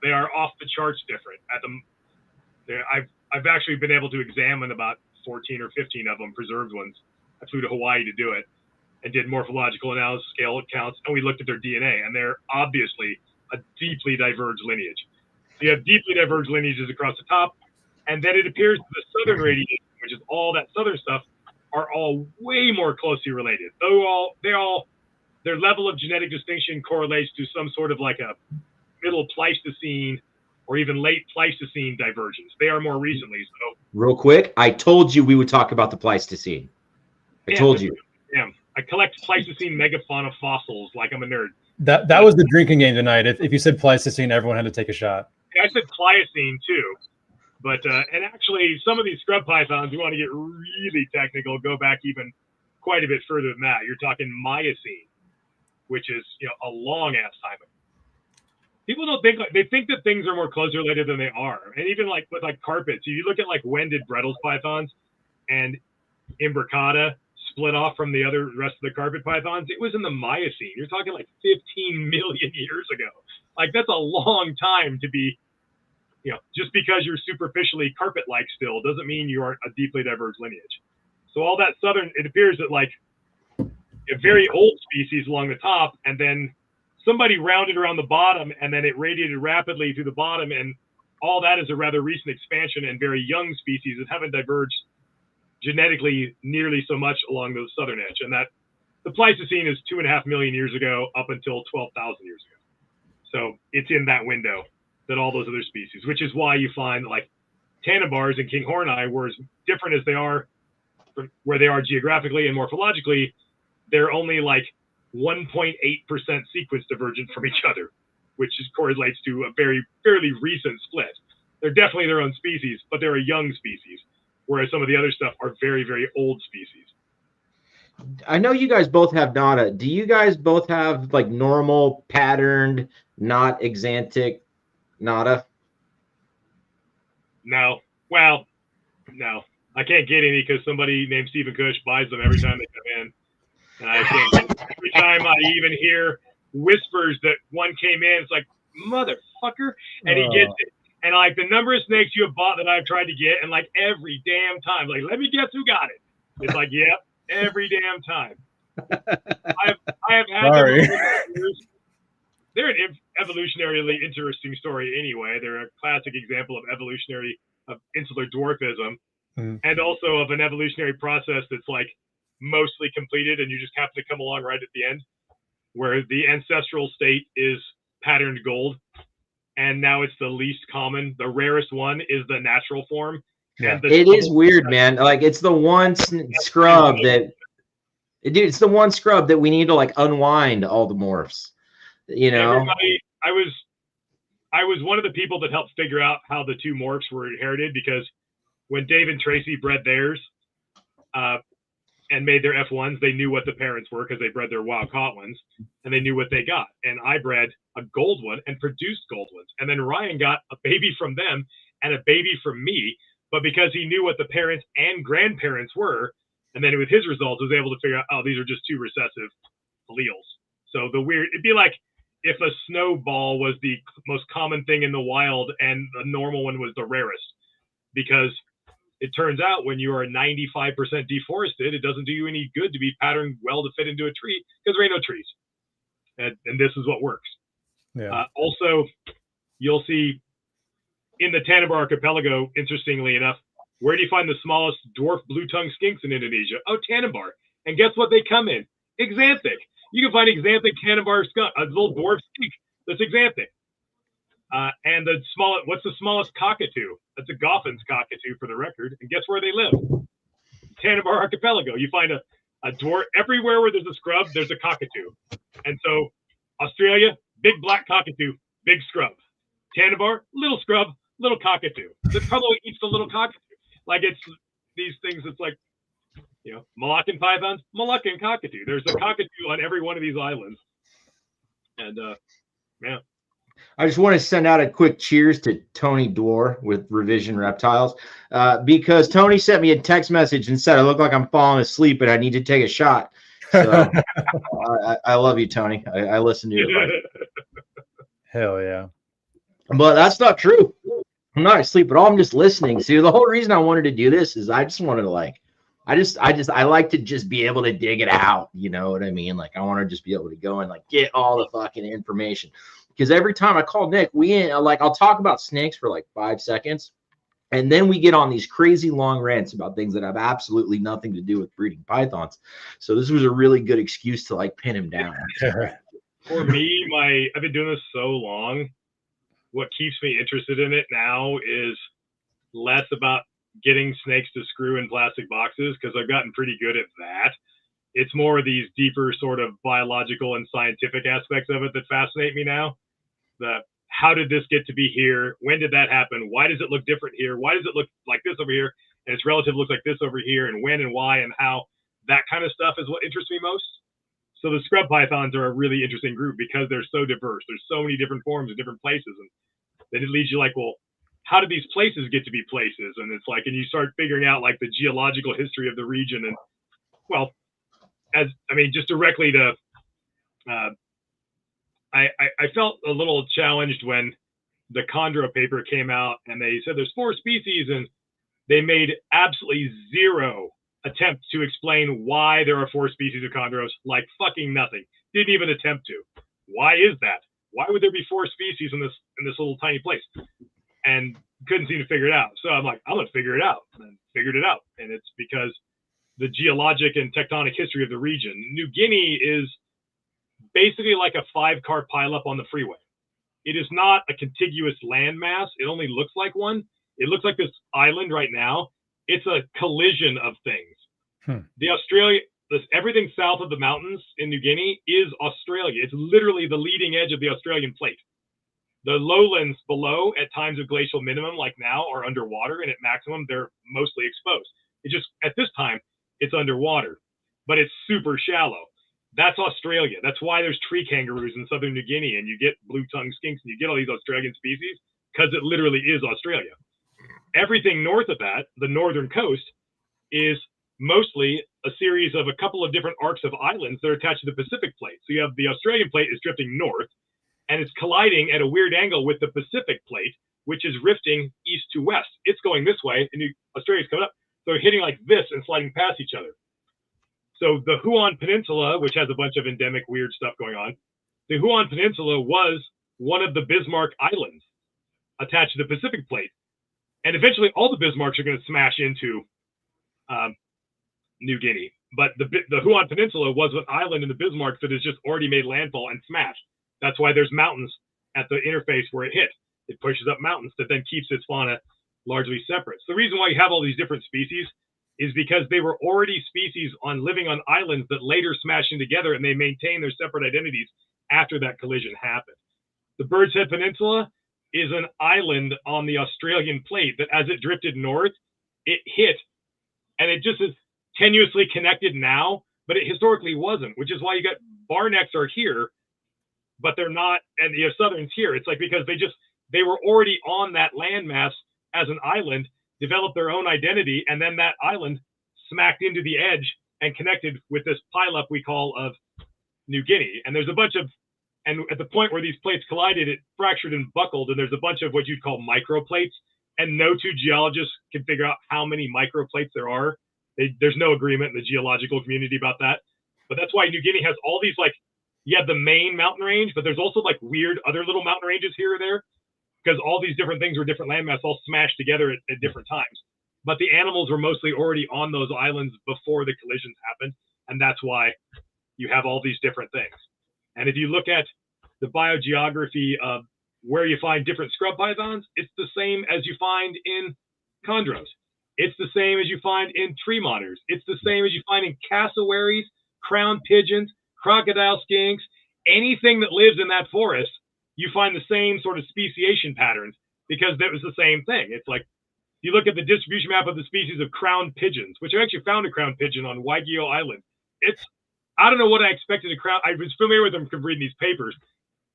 They are off the charts different. I've actually been able to examine about 14 or 15 of them, preserved ones. I flew to Hawaii to do it and did morphological analysis, scale counts, and we looked at their DNA, and they're obviously a deeply diverged lineage. So you have deeply diverged lineages across the top, and then it appears the southern radiation, which is all that southern stuff, are all way more closely related. Their level of genetic distinction correlates to some sort of a middle Pleistocene or even late Pleistocene divergence. They are more recently. So, real quick, I told you we would talk about the Pleistocene. I told you. Yeah, I collect Pleistocene megafauna fossils like I'm a nerd. That was the drinking game tonight. If you said Pleistocene, everyone had to take a shot. Yeah, I said Pliocene too. But, and actually, some of these scrub pythons, you want to get really technical, go back even quite a bit further than that. You're talking Miocene, which is, a long-ass time ago. People don't think, they think that things are more closely related than they are. And even with carpets, if you look at Wendid Brettles pythons and Imbricata split off from the rest of the carpet pythons, it was in the Miocene. You're talking 15 million years ago. That's a long time to be, just because you're superficially carpet-like still doesn't mean you aren't a deeply diverged lineage. So all that southern, it appears that a very old species along the top, and then somebody rounded around the bottom, and then it radiated rapidly through the bottom, and all that is a rather recent expansion and very young species that haven't diverged genetically nearly so much along the southern edge. And that the Pleistocene is 2.5 million years ago up until 12,000 years ago. So it's in that window that all those other species, which is why you find tannin bars and king horni were as different as they are from where they are geographically and morphologically. They're only 1.8% sequence divergent from each other, which correlates to a fairly recent split. They're definitely their own species, but they're a young species, whereas some of the other stuff are very, very old species. I know you guys both have nada. Do you guys both have like normal, patterned, not exantic nada? No. Well, no. I can't get any because somebody named Stephen Kush buys them every time they come in. And I can't. Every time I even hear whispers that one came in, it's like, motherfucker, and he gets it. And like the number of snakes you have bought that I've tried to get, and like every damn time, like, let me guess who got it. It's like, yep, every damn time. I have had them over the years. They're an evolutionarily interesting story anyway. They're a classic example of insular dwarfism, and also of an evolutionary process that's like mostly completed, and you just happen to come along right at the end, where the ancestral state is patterned gold, and now it's the least common. The rarest one is the natural form. Yeah. And It is weird, man. Like it's the one scrub that, dude, it's the one scrub that we need to like unwind all the morphs. You know, everybody, I was one of the people that helped figure out how the two morphs were inherited, because when Dave and Tracy bred theirs and made their F1s, they knew what the parents were because they bred their wild caught ones, and they knew what they got. And I bred a gold one and produced gold ones. And then Ryan got a baby from them and a baby from me. But because he knew what the parents and grandparents were, and then with his results, was able to figure out, oh, these are just two recessive alleles. So it'd be like if a snowball was the most common thing in the wild and the normal one was the rarest, because it turns out when you are 95% deforested, it doesn't do you any good to be patterned well to fit into a tree because there ain't no trees. And this is what works. Yeah. Also, you'll see in the Tanimbar archipelago, interestingly enough, where do you find the smallest dwarf blue-tongued skinks in Indonesia? Oh, Tanimbar. And guess what they come in? Exanthic. You can find exanthic Tanimbar skunk, a little dwarf skink that's exanthic. And what's the smallest cockatoo? That's a Goffin's cockatoo, for the record. And guess where they live? Tanimbar archipelago. You find a dwarf everywhere where there's a scrub. There's a cockatoo. And so Australia, big black cockatoo, big scrub. Tanimbar, little scrub, little cockatoo. That probably eats the little cockatoo. Like it's these things. It's like, you know, Moluccan pythons, Moluccan cockatoo. There's a cockatoo on every one of these islands. And yeah. I just want to send out a quick cheers to Tony Dwar with Revision Reptiles, because Tony sent me a text message and said I look like I'm falling asleep and I need to take a shot. So I love you, Tony. I listen to you. Hell yeah. But that's not true. I'm not asleep at all. I'm just listening. See, the whole reason I wanted to do this is I just wanted to like, I like to just be able to dig it out. You know what I mean? Like I want to just be able to go and like get all the fucking information. Because every time I call Nick, I'll talk about snakes for like 5 seconds, and then we get on these crazy long rants about things that have absolutely nothing to do with breeding pythons. So this was a really good excuse to like pin him down. For me, I've been doing this so long. What keeps me interested in it now is less about getting snakes to screw in plastic boxes, because I've gotten pretty good at that. It's more of these deeper sort of biological and scientific aspects of it that fascinate me now. How did this get to be here? When did that happen? Why does it look different here? Why does it look like this over here? And its relative looks like this over here, and when and why and how. That kind of stuff is what interests me most. So the scrub pythons are a really interesting group because they're so diverse. There's so many different forms in different places. And then it leads you like, well, how did these places get to be places? And it's like, and you start figuring out like the geological history of the region. And well, just directly to, I felt a little challenged when the Chondro paper came out and they said there's 4 species, and they made absolutely zero attempt to explain why there are 4 species of Chondros, like fucking nothing. Didn't even attempt to. Why is that? Why would there be 4 species in this little tiny place? And couldn't seem to figure it out. So I'm like, I'm gonna figure it out, and figured it out. And it's because the geologic and tectonic history of the region. New Guinea is basically like a 5-car pileup on the freeway. It is not a contiguous landmass. It only looks like one. It looks like this island right now. It's a collision of things. The everything south of the mountains in New Guinea is Australia. It's literally the leading edge of the Australian plate. The lowlands below, at times of glacial minimum, like now, are underwater, and at maximum, they're mostly exposed. It just, at this time, it's underwater, but it's super shallow. That's Australia. That's why there's tree kangaroos in southern New Guinea, and you get blue-tongued skinks, and you get all these Australian species, because it literally is Australia. Everything north of that, the northern coast, is mostly a series of a couple of different arcs of islands that are attached to the Pacific plate. So you have the Australian plate is drifting north, and it's colliding at a weird angle with the Pacific plate, which is rifting east to west. It's going this way, and Australia's coming up. So they're hitting like this and sliding past each other. So the Huon Peninsula, which has a bunch of endemic weird stuff going on, the Huon Peninsula was one of the Bismarck Islands attached to the Pacific plate. And eventually all the Bismarcks are going to smash into New Guinea. But the Huon Peninsula was an island in the Bismarck that has just already made landfall and smashed. That's why there's mountains at the interface where it hit. It pushes up mountains that then keeps its fauna largely separate. So the reason why you have all these different species is because they were already species living on islands that later smashed in together, and they maintain their separate identities after that collision happened. The Bird's Head Peninsula is an island on the Australian plate that as it drifted north, it hit, and it just is tenuously connected now, but it historically wasn't, which is why you got barnecks are here, but they're not, and you have southerns here. It's like because they were already on that landmass as an island, developed their own identity, and then that island smacked into the edge and connected with this pileup we call of New Guinea. And there's a bunch of, and at the point where these plates collided, it fractured and buckled, and there's a bunch of what you'd call microplates, and no two geologists can figure out how many microplates there are. There's no agreement in the geological community about that. But that's why New Guinea has all these, like, you have the main mountain range, but there's also like weird other little mountain ranges here or there, because all these different things were different landmass all smashed together at different times. But the animals were mostly already on those islands before the collisions happened, and that's why you have all these different things. And if you look at the biogeography of where you find different scrub pythons, it's the same as you find in chondros. It's the same as you find in tree monitors. It's the same as you find in cassowaries, crown pigeons, crocodile skinks, anything that lives in that forest. You find the same sort of speciation patterns because that was the same thing. It's like, you look at the distribution map of the species of crowned pigeons, which I actually found a crowned pigeon on Waigeo Island. I don't know what I expected a crown. I was familiar with them from reading these papers.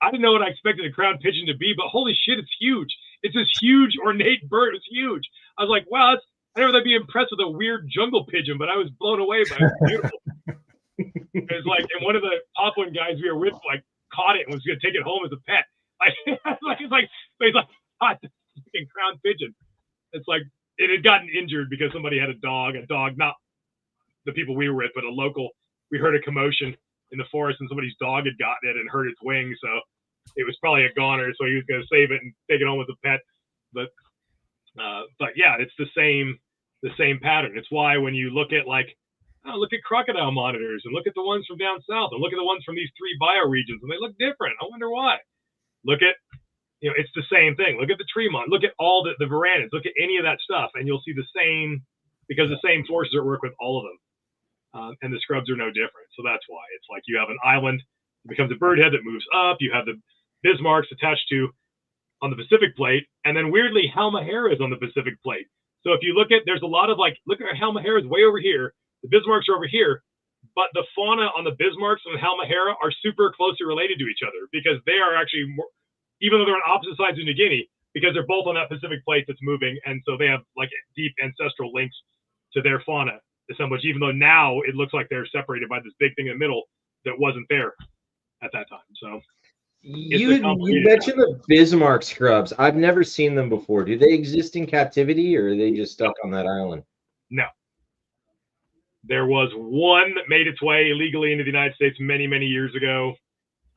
I didn't know what I expected a crowned pigeon to be, but holy shit, it's huge. It's this huge ornate bird. It's huge. I was like, wow, I never thought I'd be impressed with a weird jungle pigeon, but I was blown away by it. It was beautiful. It's like, and one of the Papuan guys we were with, like, caught it and was going to take it home as a pet. He's like, hot fucking crowned pigeon. It's like, it had gotten injured because somebody had a dog, not the people we were with, but a local. We heard a commotion in the forest and somebody's dog had gotten it and hurt its wing. So it was probably a goner. So he was going to save it and take it home as a pet. But yeah, it's the same pattern. It's why when you look at look at crocodile monitors and look at the ones from down south and look at the ones from these three bioregions and they look different. I wonder why. Look at, it's the same thing. Look at the tree mont. Look at all the varanids. Look at any of that stuff, and you'll see the same, because the same forces are at work with all of them. And the scrubs are no different. So that's why it's like you have an island, it becomes a bird head that moves up. You have the Bismarcks attached to on the Pacific plate, and then weirdly Halmahera is on the Pacific plate. So if you look at, there's a lot of look at Halmahera is way over here. The Bismarcks are over here, but the fauna on the Bismarcks and Halmahera are super closely related to each other because they are actually more, even though they're on opposite sides of New Guinea, because they're both on that Pacific plate that's moving, and so they have like deep ancestral links to their fauna assemblage, even though now it looks like they're separated by this big thing in the middle that wasn't there at that time. So you mentioned the Bismarck scrubs. I've never seen them before. Do they exist in captivity, or are they just stuck on that island? No. There was one that made its way illegally into the United States many, many years ago.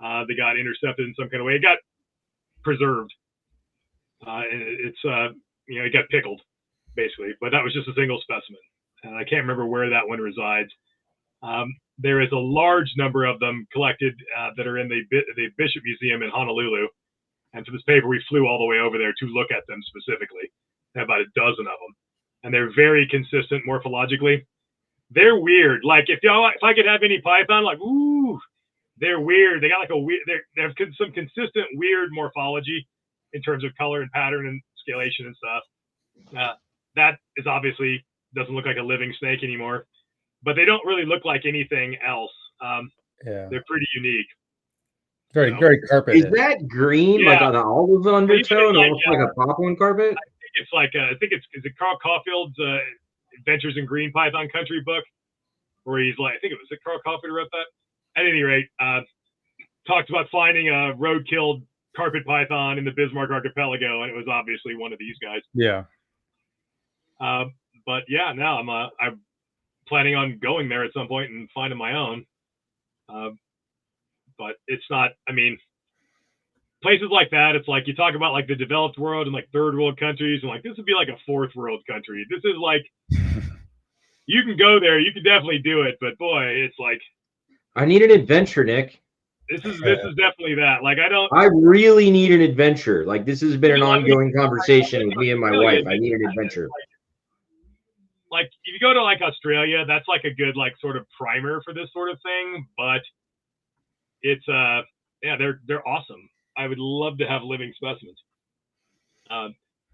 They got intercepted in some kind of way. It got preserved. It got pickled, basically. But that was just a single specimen. And I can't remember where that one resides. There is a large number of them collected that are in the Bishop Museum in Honolulu. And for this paper, we flew all the way over there to look at them specifically. They have about a dozen of them. And they're very consistent morphologically. they're weird. Like if I could have any python, like ooh, they're weird. They got like a weird. They have some consistent weird morphology in terms of color and pattern and scalation and stuff. That is obviously doesn't look like a living snake anymore, but they don't really look like anything else. They're pretty unique. Very carpet. Is that green, like on the olive undertone, almost like a poplin carpet? I think it's like I think it's Carl Caulfield's Adventures in Green Python Country book, where he's like, I think it was Carl Caulfield who wrote that. At any rate, talked about finding a road-killed carpet python in the Bismarck Archipelago, and it was obviously one of these guys. Yeah. But yeah, now I'm planning on going there at some point and finding my own. But it's not, I mean, places like that, it's like you talk about like the developed world and like third world countries, and like this would be like a fourth world country. This is like, you can go there, you can definitely do it, but boy, it's like, I need an adventure, Nick. This is definitely that. Like I really need an adventure. Like this has been an ongoing conversation with me and my wife. I need an adventure. Like if you go to like Australia, that's like a good like sort of primer for this sort of thing, but it's yeah, they're awesome. I would love to have living specimens.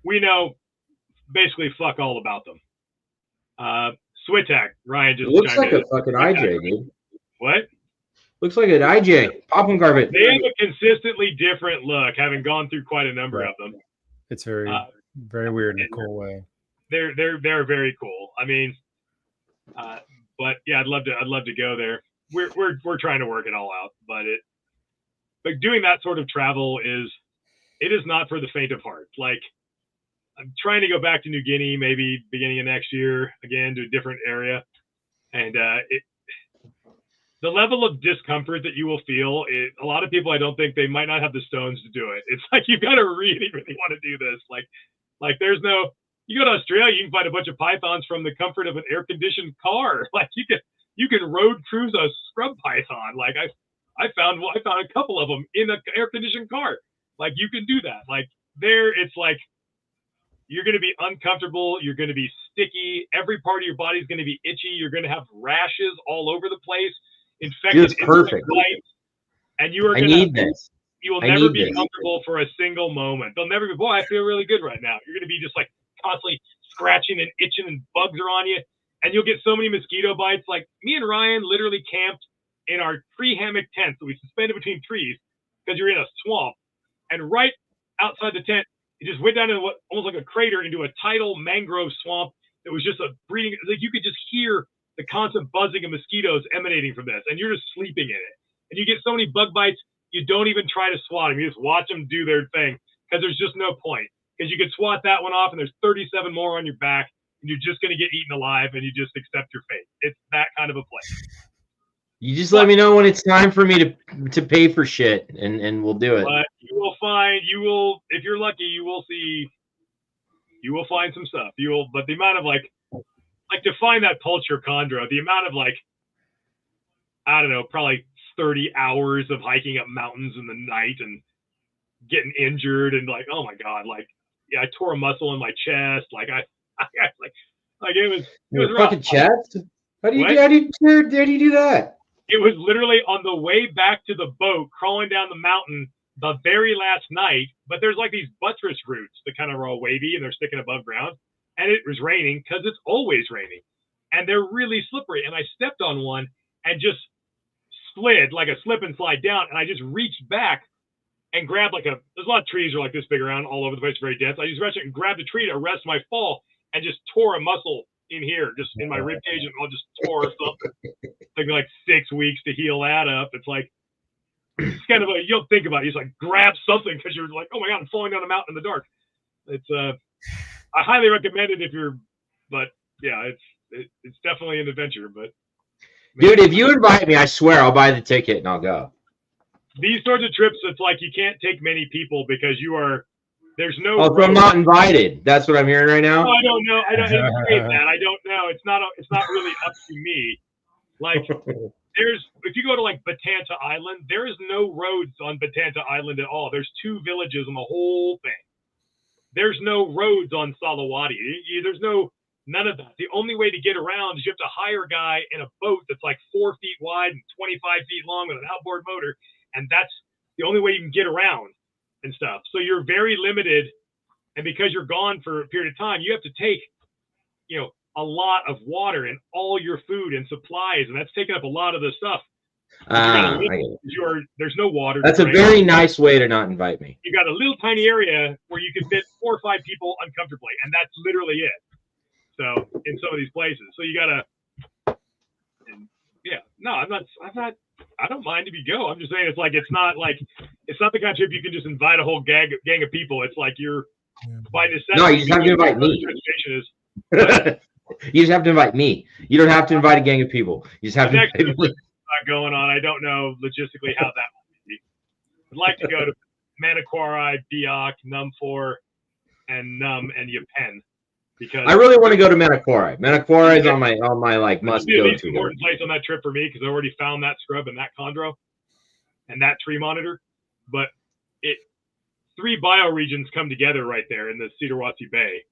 We know basically fuck all about them. Switek, Ryan just looks like a fucking IJ, dude. What? Looks like an IJ, poplin carpet. They have a consistently different look, having gone through quite a number of them. It's very weird in a cool way. They're very cool. I mean, but yeah, I'd love to go there. We're trying to work it all out, but doing that sort of travel is not for the faint of heart. Like I'm trying to go back to New Guinea, maybe beginning of next year again to a different area, and the level of discomfort that you will feel, a lot of people, I don't think they might not have the stones to do it. It's like, you got to really, really want to do this. Like there's no, you go to Australia, you can find a bunch of pythons from the comfort of an air conditioned car. Like you can road cruise a scrub python. Like I found a couple of them in an air conditioned car. Like you can do that. Like there, it's like, you're going to be uncomfortable. You're going to be sticky. Every part of your body is going to be itchy. You're going to have rashes all over the place. Infected, perfect. And you are I need this. You will never be comfortable for a single moment. They'll never be, boy, I feel really good right now. You're going to be just like constantly scratching and itching and bugs are on you. And you'll get so many mosquito bites. Like me and Ryan literally camped in our tree hammock tent that we suspended between trees because you're in a swamp. And right outside the tent, it just went down into what almost like a crater into a tidal mangrove swamp that was just a breeding. Like you could just hear the constant buzzing of mosquitoes emanating from this, and you're just sleeping in it. And you get so many bug bites, you don't even try to swat them. You just watch them do their thing because there's just no point. Because you could swat that one off, and there's 37 more on your back, and you're just going to get eaten alive, and you just accept your fate. It's that kind of a place. You just let me know when it's time for me to pay for shit, and we'll do it. But if you're lucky, you will find some stuff. But the amount of like to find that Pulcher chondro, the amount of like, I don't know, probably 30 hours of hiking up mountains in the night and getting injured and like, oh my God, like, yeah, I tore a muscle in my chest. Like it was rough. Fucking chest? How do you do that? It was literally on the way back to the boat, crawling down the mountain the very last night, but there's like these buttress roots that kind of are all wavy and they're sticking above ground. And it was raining because it's always raining. And they're really slippery. And I stepped on one and just slid like a slip and slide down. And I just reached back and grabbed there's a lot of trees are like this big around all over the place, very dense. I just reached and grabbed a tree to arrest my fall and just tore a muscle in here, just in my rib cage, and I'll just tore something. It took me like 6 weeks to heal that up. It's like, it's kind of you don't think about it. You just like grab something because you're like, oh my God, I'm falling down a mountain in the dark. It's, I highly recommend it but yeah, it's definitely an adventure, but. Dude, if you invite me, I swear I'll buy the ticket and I'll go. These sorts of trips, it's like you can't take many people because there's no. Oh, if I'm not invited. That's what I'm hearing right now. No, I don't know. I don't know. It's not really up to me. Like if you go to like Batanta Island, there is no roads on Batanta Island at all. There's 2 villages on the whole thing. There's no roads on Salawati. There's no None of that. The only way to get around is you have to hire a guy in a boat that's like 4 feet wide and 25 feet long with an outboard motor. And that's the only way you can get around and stuff. So you're very limited. And because you're gone for a period of time, you have to take, you know, a lot of water and all your food and supplies. And that's taking up a lot of the stuff. There's no water. That's a very nice way to not invite me. You got a little tiny area where you can fit 4 or 5 people uncomfortably. And that's literally it. So in some of these places, so you gotta, yeah, no, I'm not, I don't mind if you go. I'm just saying it's not the kind of trip you can just invite a whole gang of people. It's like you're by necessity. No, you just have to invite me. You just have to invite me. You don't have to invite a gang of people. You just have to invite me. Not going on. I don't know logistically how that would be. I'd like to go to Manokwari, Biak, Num4, and Yapen. Because I really want to go to Manokwari. Manokwari is on my like must go to. Important place on that trip for me because I already found that scrub and that chondro and that tree monitor. But 3 bioregions come together right there in the Siddharwasi Bay.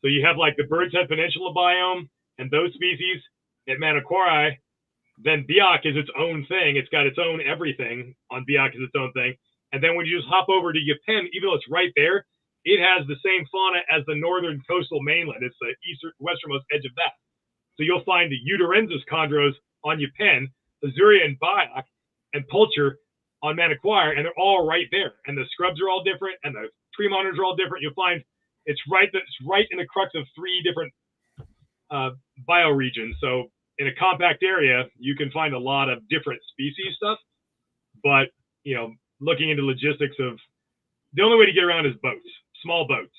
So you have like the Bird's Head Peninsula biome and those species at Manokwari. Then Biak is its own thing. It's got its own everything on Biak is its own thing. And then when you just hop over to Yapen, even though it's right there, it has the same fauna as the northern coastal mainland. It's the westernmost edge of that. So you'll find the Uterensis chondros on Yapen, Azuria and Biak, and Pulcher on Manokwari, and they're all right there. And the scrubs are all different, and the tree monitors are all different. You'll find it's right in the crux of 3 different bioregions. So in a compact area, you can find a lot of different species stuff. But, you know, looking into logistics of the only way to get around is boats. Small boats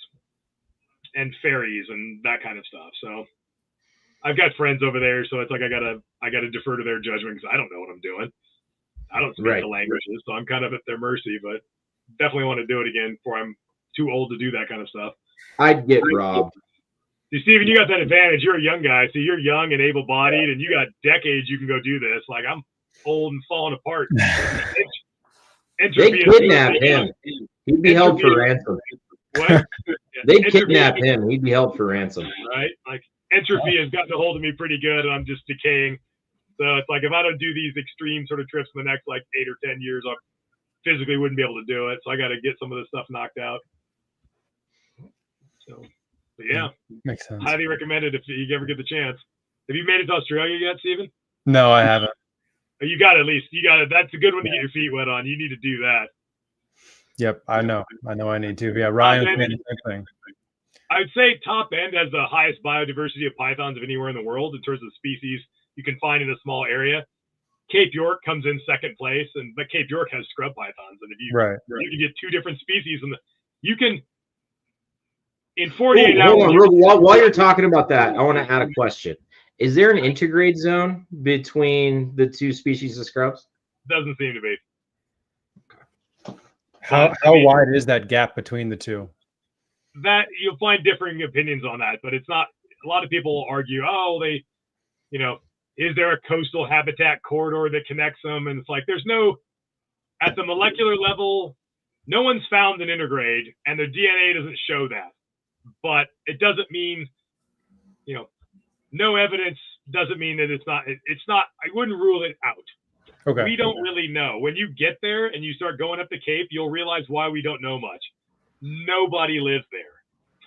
and ferries and that kind of stuff. So I've got friends over there, so it's like I gotta defer to their judgment because I don't know what I'm doing. I don't speak the languages, so I'm kind of at their mercy. But definitely want to do it again before I'm too old to do that kind of stuff. I'd get robbed. See, Steven, you got that advantage. You're a young guy, so you're young and able-bodied, and you got decades you can go do this. Like I'm old and falling apart. They kidnapped him. He'd be held for ransom. What? They'd kidnap him. He'd be held for ransom. Right? Like entropy has gotten a hold of me pretty good, and I'm just decaying. So it's like if I don't do these extreme sort of trips in the next like 8 or 10 years, I physically wouldn't be able to do it. So I got to get some of this stuff knocked out. So, but yeah, makes sense. Highly recommend it if you ever get the chance. Have you made it to Australia yet, Stephen? No, I haven't. You got at least. That's a good one to get your feet wet on. You need to do that. Yep, I know I need to. Yeah, Ryan's saying the same thing. I'd say top end has the highest biodiversity of pythons of anywhere in the world in terms of species you can find in a small area. Cape York comes in second place, but Cape York has scrub pythons, and if you can get 2 different species, and you can in 48 hours. While you're talking about that, I want to add a question. Is there an intergrade zone between the 2 species of scrubs? Doesn't seem to be. How wide is that gap between the 2? That you'll find differing opinions on that, but it's not. A lot of people will argue, is there a coastal habitat corridor that connects them? And it's like there's no, at the molecular level, no one's found an intergrade, and their DNA doesn't show that. But it doesn't mean, no evidence doesn't mean that it's not. I wouldn't rule it out. Okay. We don't really know. When you get there and you start going up the Cape, you'll realize why we don't know much. Nobody lives there.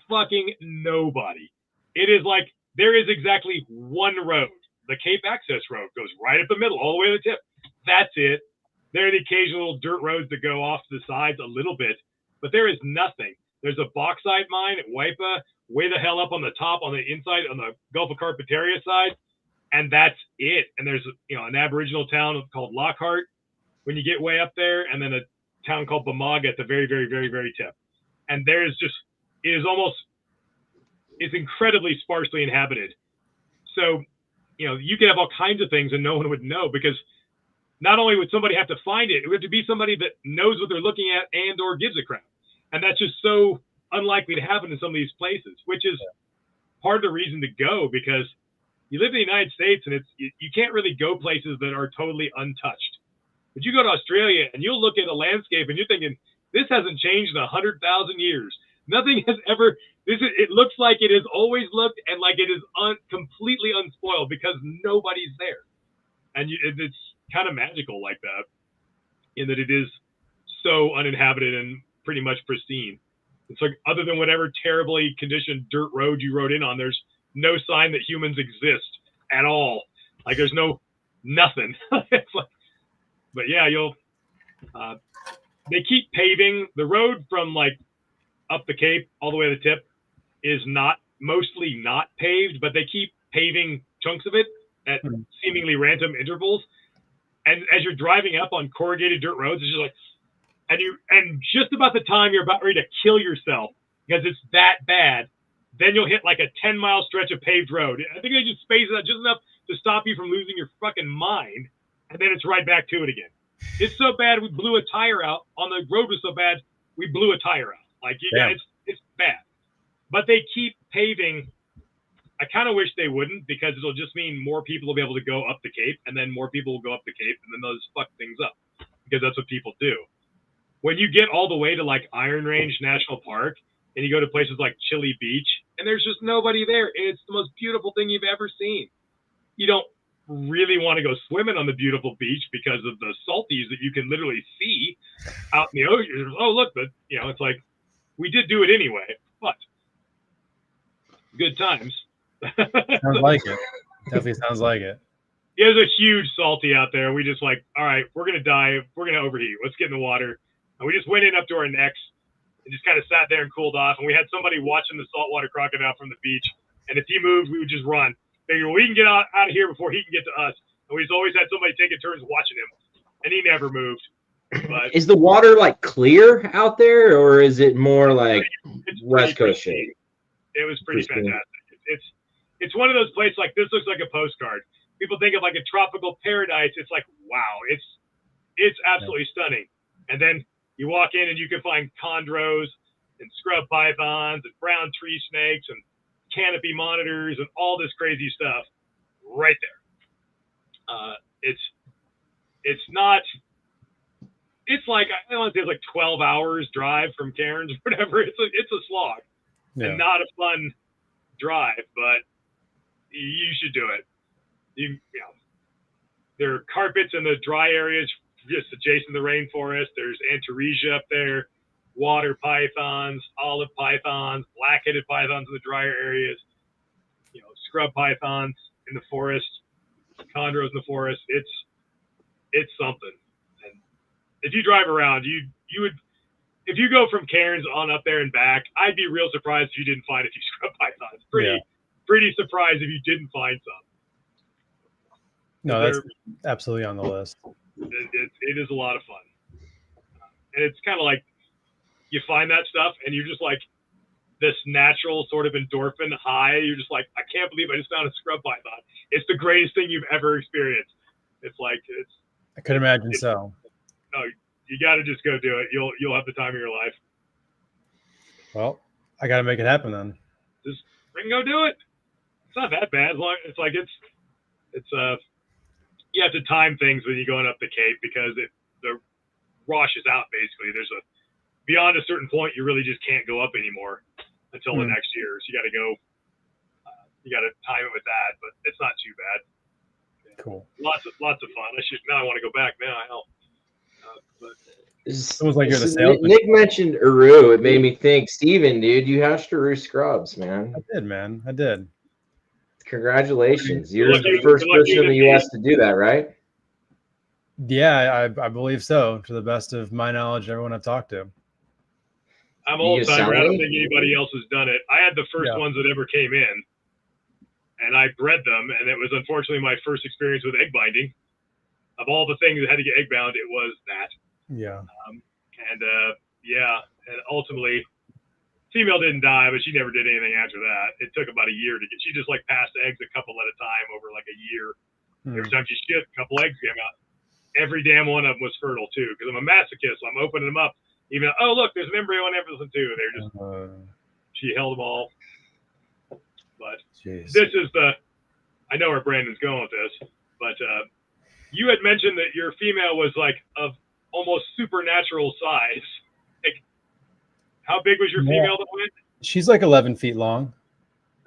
Fucking nobody. It is like there is exactly one road. The Cape Access Road goes right up the middle, all the way to the tip. That's it. There are the occasional dirt roads that go off to the sides a little bit, but there is nothing. There's a bauxite mine at Waipa, way the hell up on the top, on the inside, on the Gulf of Carpentaria side. And that's it. And there's an Aboriginal town called Lockhart when you get way up there, and then a town called Bamaga at the very, very, very, very tip. And it's incredibly sparsely inhabited. So, you could have all kinds of things and no one would know, because not only would somebody have to find it, it would have to be somebody that knows what they're looking at and or gives a crap. And that's just so unlikely to happen in some of these places, which is part of the reason to go, because you live in the United States and you can't really go places that are totally untouched. But you go to Australia and you'll look at a landscape and you're thinking, this hasn't changed in 100,000 years. Nothing has ever. It looks like it has always looked, and like it is completely unspoiled because nobody's there, and it's kind of magical like that, in that it is so uninhabited and pretty much pristine. It's like, other than whatever terribly conditioned dirt road you rode in on, there's no sign that humans exist at all. Like there's nothing. It's like, but yeah, they keep paving the road from like up the Cape all the way to the tip is mostly not paved, but they keep paving chunks of it at seemingly random intervals. And as you're driving up on corrugated dirt roads, it's just like, and just about the time you're about ready to kill yourself because it's that bad, then you'll hit like a 10-mile stretch of paved road. I think they just space it out just enough to stop you from losing your fucking mind, and then it's right back to it again. It's so bad we blew a tire out. On the road was so bad we blew a tire out. Like it's bad. But they keep paving. I kind of wish they wouldn't, because it'll just mean more people will be able to go up the Cape, and then more people will go up the Cape, and then they'll just fuck things up, because that's what people do. When you get all the way to like Iron Range National Park and you go to places like Chili Beach and there's just nobody there, and it's the most beautiful thing you've ever seen. You don't really want to go swimming on the beautiful beach because of the salties that you can literally see out in the ocean. Oh, look, but it's like, we did do it anyway, but good times. Sounds like it. Definitely sounds like it. There's a huge salty out there. We just like, all right, we're going to dive. We're going to overheat. Let's get in the water. And we just went in up to our necks and just kind of sat there and cooled off. And we had somebody watching the saltwater crocodile from the beach. And if he moved, we would just run. Figure, we can get out of here before he can get to us. And we just always had somebody taking turns watching him. And he never moved. But is the water like clear out there, or is it more like West Coast shape? It was pretty fantastic. It's one of those places like, this looks like a postcard. People think of like a tropical paradise. It's like, wow, it's absolutely stunning. And then you walk in and you can find chondros and scrub pythons and brown tree snakes and canopy monitors and all this crazy stuff right there. It's not. It's like, I don't want to say it's like 12 hours drive from Cairns or whatever. It's a slog, and not a fun drive, but you should do it. There are carpets in the dry areas just adjacent to the rainforest. There's Antaresia up there, water pythons, olive pythons, black-headed pythons in the drier areas, scrub pythons in the forest, chondros in the forest. It's something. And if you drive around, you would, if you go from Cairns on up there and back, I'd be real surprised if you didn't find a few scrub pythons. Pretty surprised if you didn't find some. No, that's absolutely on the list. It is a lot of fun. And it's kind of like, you find that stuff and you're just like, this natural sort of endorphin high. You're just like, I can't believe I just found a scrub python. It's the greatest thing you've ever experienced. It's like, I could imagine so. No, you got to just go do it. You'll have the time of your life. Well, I got to make it happen then. Just go do it. It's not that bad. It's like, you have to time things when you're going up the Cape, because the washes out basically. There's beyond a certain point, you really just can't go up anymore until the next year. So you got to go, you got to time it with that, but it's not too bad. Cool. Lots of fun. Now I want to go back now. It was like you're the salesman. Nick mentioned Uru. It made me think, Steven, dude, you hatched Uru scrubs, man. I did, man. I did. Congratulations. You're the first person in the U.S. to do that, right? Yeah, I believe so, to the best of my knowledge, everyone I've talked to. I'm old timer. I don't think anybody else has done it. I had the first ones that ever came in, and I bred them, and it was unfortunately my first experience with egg binding. Of all the things that had to get egg bound, it was that. Yeah. And ultimately, female didn't die, but she never did anything after that. It took about a year to get. She just like passed eggs a couple at a time over like a year. Every time she shit, a couple eggs came out. Every damn one of them was fertile too, because I'm a masochist. So I'm opening them up. Even look, there's an embryo in everything too. They're just she held them all. But this is I know where Brandon's going with this, but you had mentioned that your female was like of almost supernatural size. Like, How big was your female that went? She's like 11 feet long.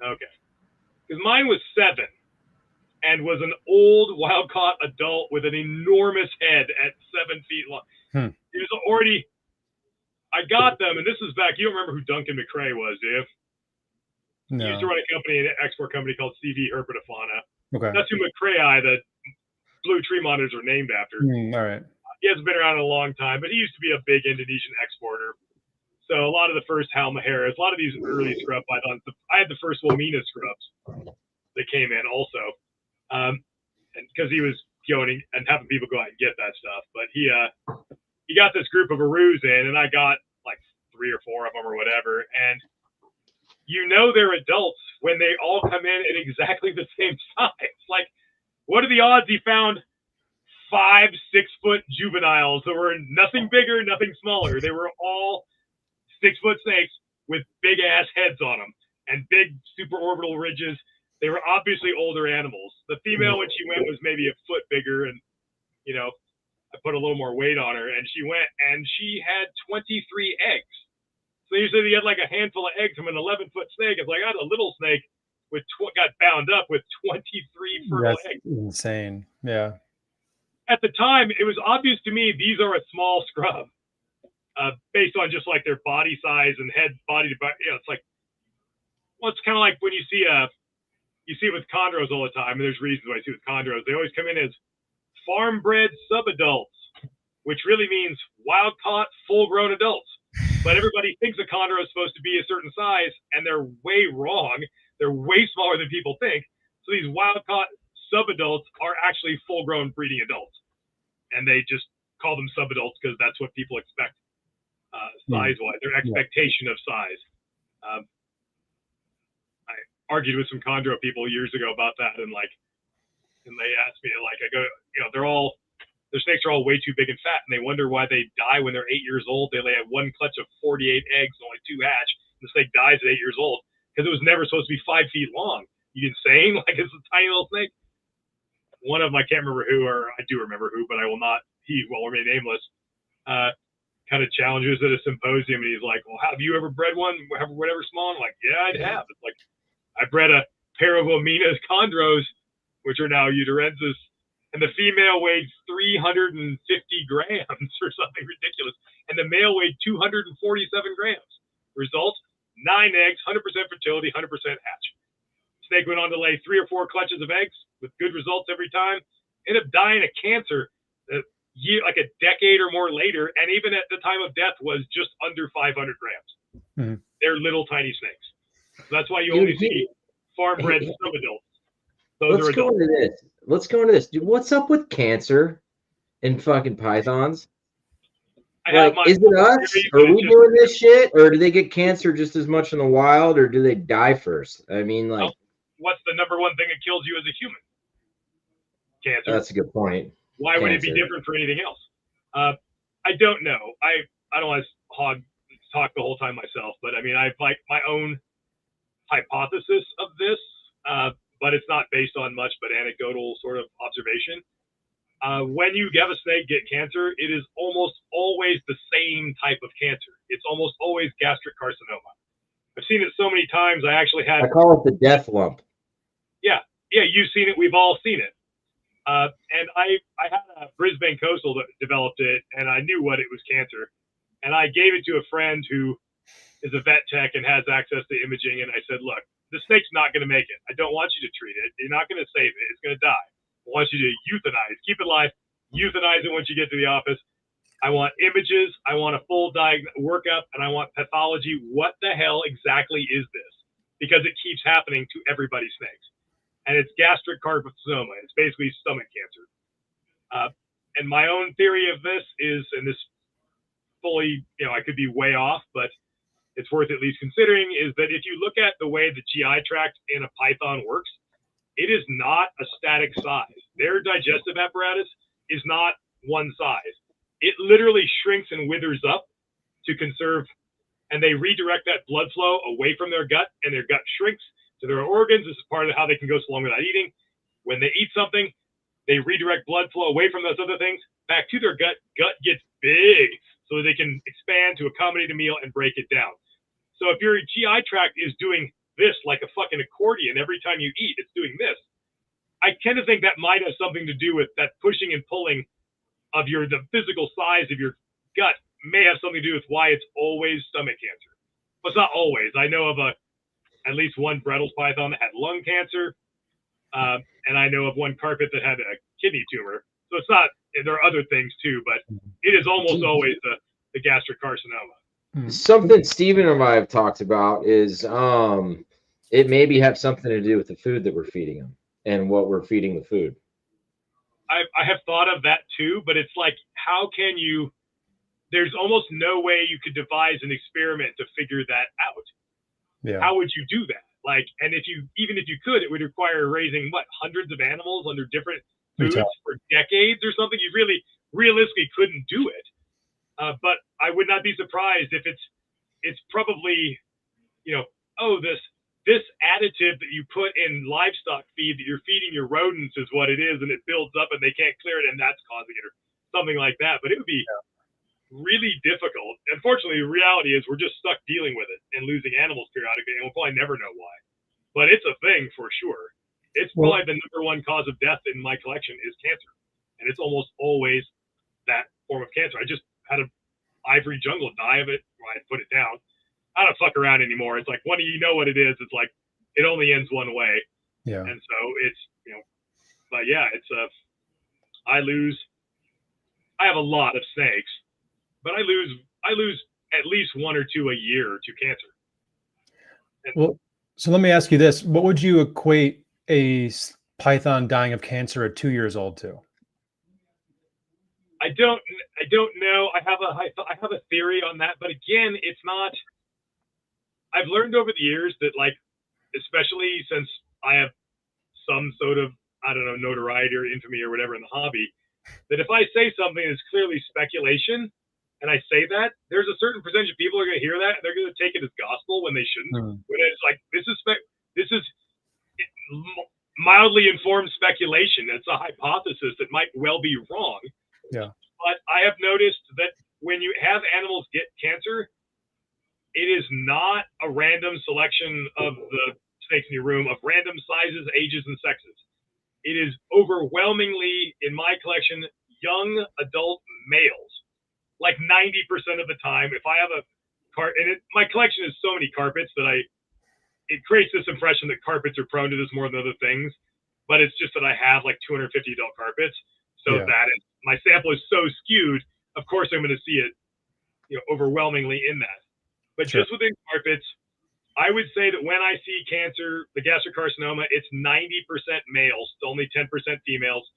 Okay. Because mine was 7 and was an old wild-caught adult with an enormous head at 7 feet long. It was already, I got them, and this is back, you don't remember who Duncan McCrae was, do you? No. He used to run a company, an export company called CV Herpetofauna. Okay. That's who McCrae, the blue tree monitors, are named after. All right. He hasn't been around in a long time, but he used to be a big Indonesian exporter. So a lot of the first Halmaheras, a lot of these early scrub pythons, I had the first Womena scrubs that came in also. And because he was going and having people go out and get that stuff. But he got this group of Arus in, and I got like 3 or 4 of them or whatever. And you know they're adults when they all come in at exactly the same size. Like, what are the odds he found 5 6-foot juveniles that were nothing bigger, nothing smaller? They were all 6-foot snakes with big ass heads on them and big supraorbital ridges. They were obviously older animals. The female, when she went, was maybe a foot bigger, and you know, I put a little more weight on her, and she went, and she had 23 eggs. So usually you had like a handful of eggs from an 11-foot snake. It's like I had a little snake with got bound up with 23 fertile eggs. Insane. Yeah. At the time, it was obvious to me these are a small scrub, based on just like their body size and head body to body. You know, it's like, well, it's kind of like when you see it with chondros all the time, and there's reasons why I see it with chondros. They always come in as farm-bred subadults, which really means wild-caught, full-grown adults. But everybody thinks a chondro is supposed to be a certain size, and they're way wrong. They're way smaller than people think. So these wild-caught subadults are actually full-grown breeding adults, and they just call them subadults because that's what people expect size-wise. Their expectation of size. I argued with some chondro people years ago about that, and they asked me, like, I go, you know, their snakes are all way too big and fat, and they wonder why they die when they're 8 years old. They lay 1 clutch of 48 eggs, and only 2 hatch, and the snake dies at 8 years old because it was never supposed to be 5 feet long. You insane? Like, it's a tiny little snake. One of them, I can't remember who, or I do remember who, but I will not, he will remain nameless, kind of challenges at a symposium, and he's like, well, have you ever bred one, whatever small? I'm like, yeah, I'd have. It's like, I bred a pair of Womena's chondros, which are now uterensis, and the female weighed 350 grams or something ridiculous, and the male weighed 247 grams. Result, 9 eggs, 100% fertility, 100% hatch. Snake went on to lay 3 or 4 clutches of eggs with good results every time. Ended up dying of cancer like a decade or more later, and even at the time of death was just under 500 grams. They're little tiny snakes. So that's why you only see farm-bred subadults. Let's go into this. Let's go into this. Dude, what's up with cancer and fucking pythons? Like, is it us? Are we doing this shit? Or do they get cancer just as much in the wild, or do they die first? I mean, like, what's the number one thing that kills you as a human? Cancer. That's a good point. Why would it be different for anything else? I don't know. I don't want to talk the whole time myself, but I mean, I've like my own hypothesis of this, but it's not based on much but anecdotal sort of observation. When you have a snake get cancer, it is almost always the same type of cancer. It's almost always gastric carcinoma. I've seen it so many times. I call it the death lump. Yeah, you've seen it. We've all seen it. And I had a Brisbane coastal that developed it, and I knew what it was cancer. And I gave it to a friend who is a vet tech and has access to imaging. And I said, look, the snake's not going to make it. I don't want you to treat it. You're not going to save it. It's going to die. I want you to euthanize, keep it alive, euthanize it once you get to the office. I want images. I want a full workup, and I want pathology. What the hell exactly is this? Because it keeps happening to everybody's snakes. And it's gastric carcinoma. It's basically stomach cancer. And my own theory of this is, and this fully, I could be way off, but it's worth at least considering, is that if you look at the way the GI tract in a python works, it is not a static size. Their digestive apparatus is not one size. It literally shrinks and withers up to conserve, and they redirect that blood flow away from their gut, and their gut shrinks to their organs. This is part of how they can go so long without eating. When they eat something, they redirect blood flow away from those other things back to their gut. Gut gets big. so that they can expand to accommodate a meal and break it down. So if your GI tract is doing this like a fucking accordion every time you eat, it's doing this. I tend to think that might have something to do with that pushing and pulling of the physical size of your gut may have something to do with why it's always stomach cancer. But it's not always. I know of at least one Bredl's python that had lung cancer, and I know of one carpet that had a kidney tumor. So it's not. There are other things too, but it is almost always the gastric carcinoma. Something Stephen and I have talked about is it maybe have something to do with the food that we're feeding them and what we're feeding the food. I have thought of that too, but it's like, how can you? There's almost no way you could devise an experiment to figure that out. Yeah. How would you do that? Like, and even if you could, it would require raising hundreds of animals under different foods for decades or something. You really realistically couldn't do it. But I would not be surprised if it's probably, this additive that you put in livestock feed that you're feeding your rodents is what it is, and it builds up and they can't clear it, and that's causing it, or something like that. But it would be really difficult. Unfortunately, the reality is we're just stuck dealing with it and losing animals periodically, and we'll probably never know why. But it's a thing for sure. It's probably the number one cause of death in my collection is cancer, and it's almost always that form of cancer. I just had an ivory jungle die of it. Well, I put it down. I don't fuck around anymore. It's like, when you know what it is, it's like it only ends one way. Yeah. And so it's, but yeah, it's I have a lot of snakes, but I lose at least one or two a year to cancer. And well, so let me ask you this: what would you equate a python dying of cancer at 2 years old to? I don't know. I have a theory on that, but again, it's not. I've learned over the years that, like, especially since I have some sort of, I don't know, notoriety or infamy or whatever in the hobby, that if I say something that's clearly speculation, and I say that, there's a certain percentage of people who are going to hear that and they're going to take it as gospel when they shouldn't. When it's like, this is mildly informed speculation. It's a hypothesis that might well be wrong. Yeah. But I have noticed that when you have animals get cancer, it is not a random selection of the snakes in your room of random sizes, ages, and sexes. It is overwhelmingly, in my collection, young adult males. Like 90% of the time, if I have a my collection is so many carpets that it creates this impression that carpets are prone to this more than other things. But it's just that I have like 250 adult carpets. So my sample is so skewed, of course I'm going to see it, overwhelmingly in that. But just within carpets, I would say that when I see cancer, the gastric carcinoma, it's 90% males, only 10% females.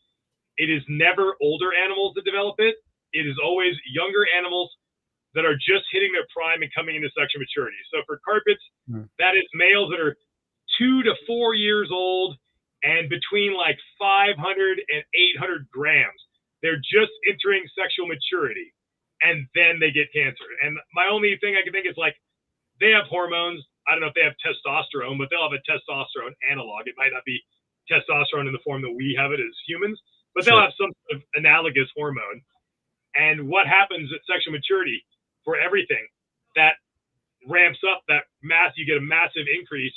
It is never older animals that develop it. It is always younger animals that are just hitting their prime and coming into sexual maturity. So for carpets, that is males that are 2 to 4 years old and between like 500 and 800 grams. They're just entering sexual maturity, and then they get cancer. And my only thing I can think is, like, they have hormones. I don't know if they have testosterone, but they'll have a testosterone analog. It might not be testosterone in the form that we have it as humans, but they'll have some sort of analogous hormone. And what happens at sexual maturity for everything that ramps up that mass, you get a massive increase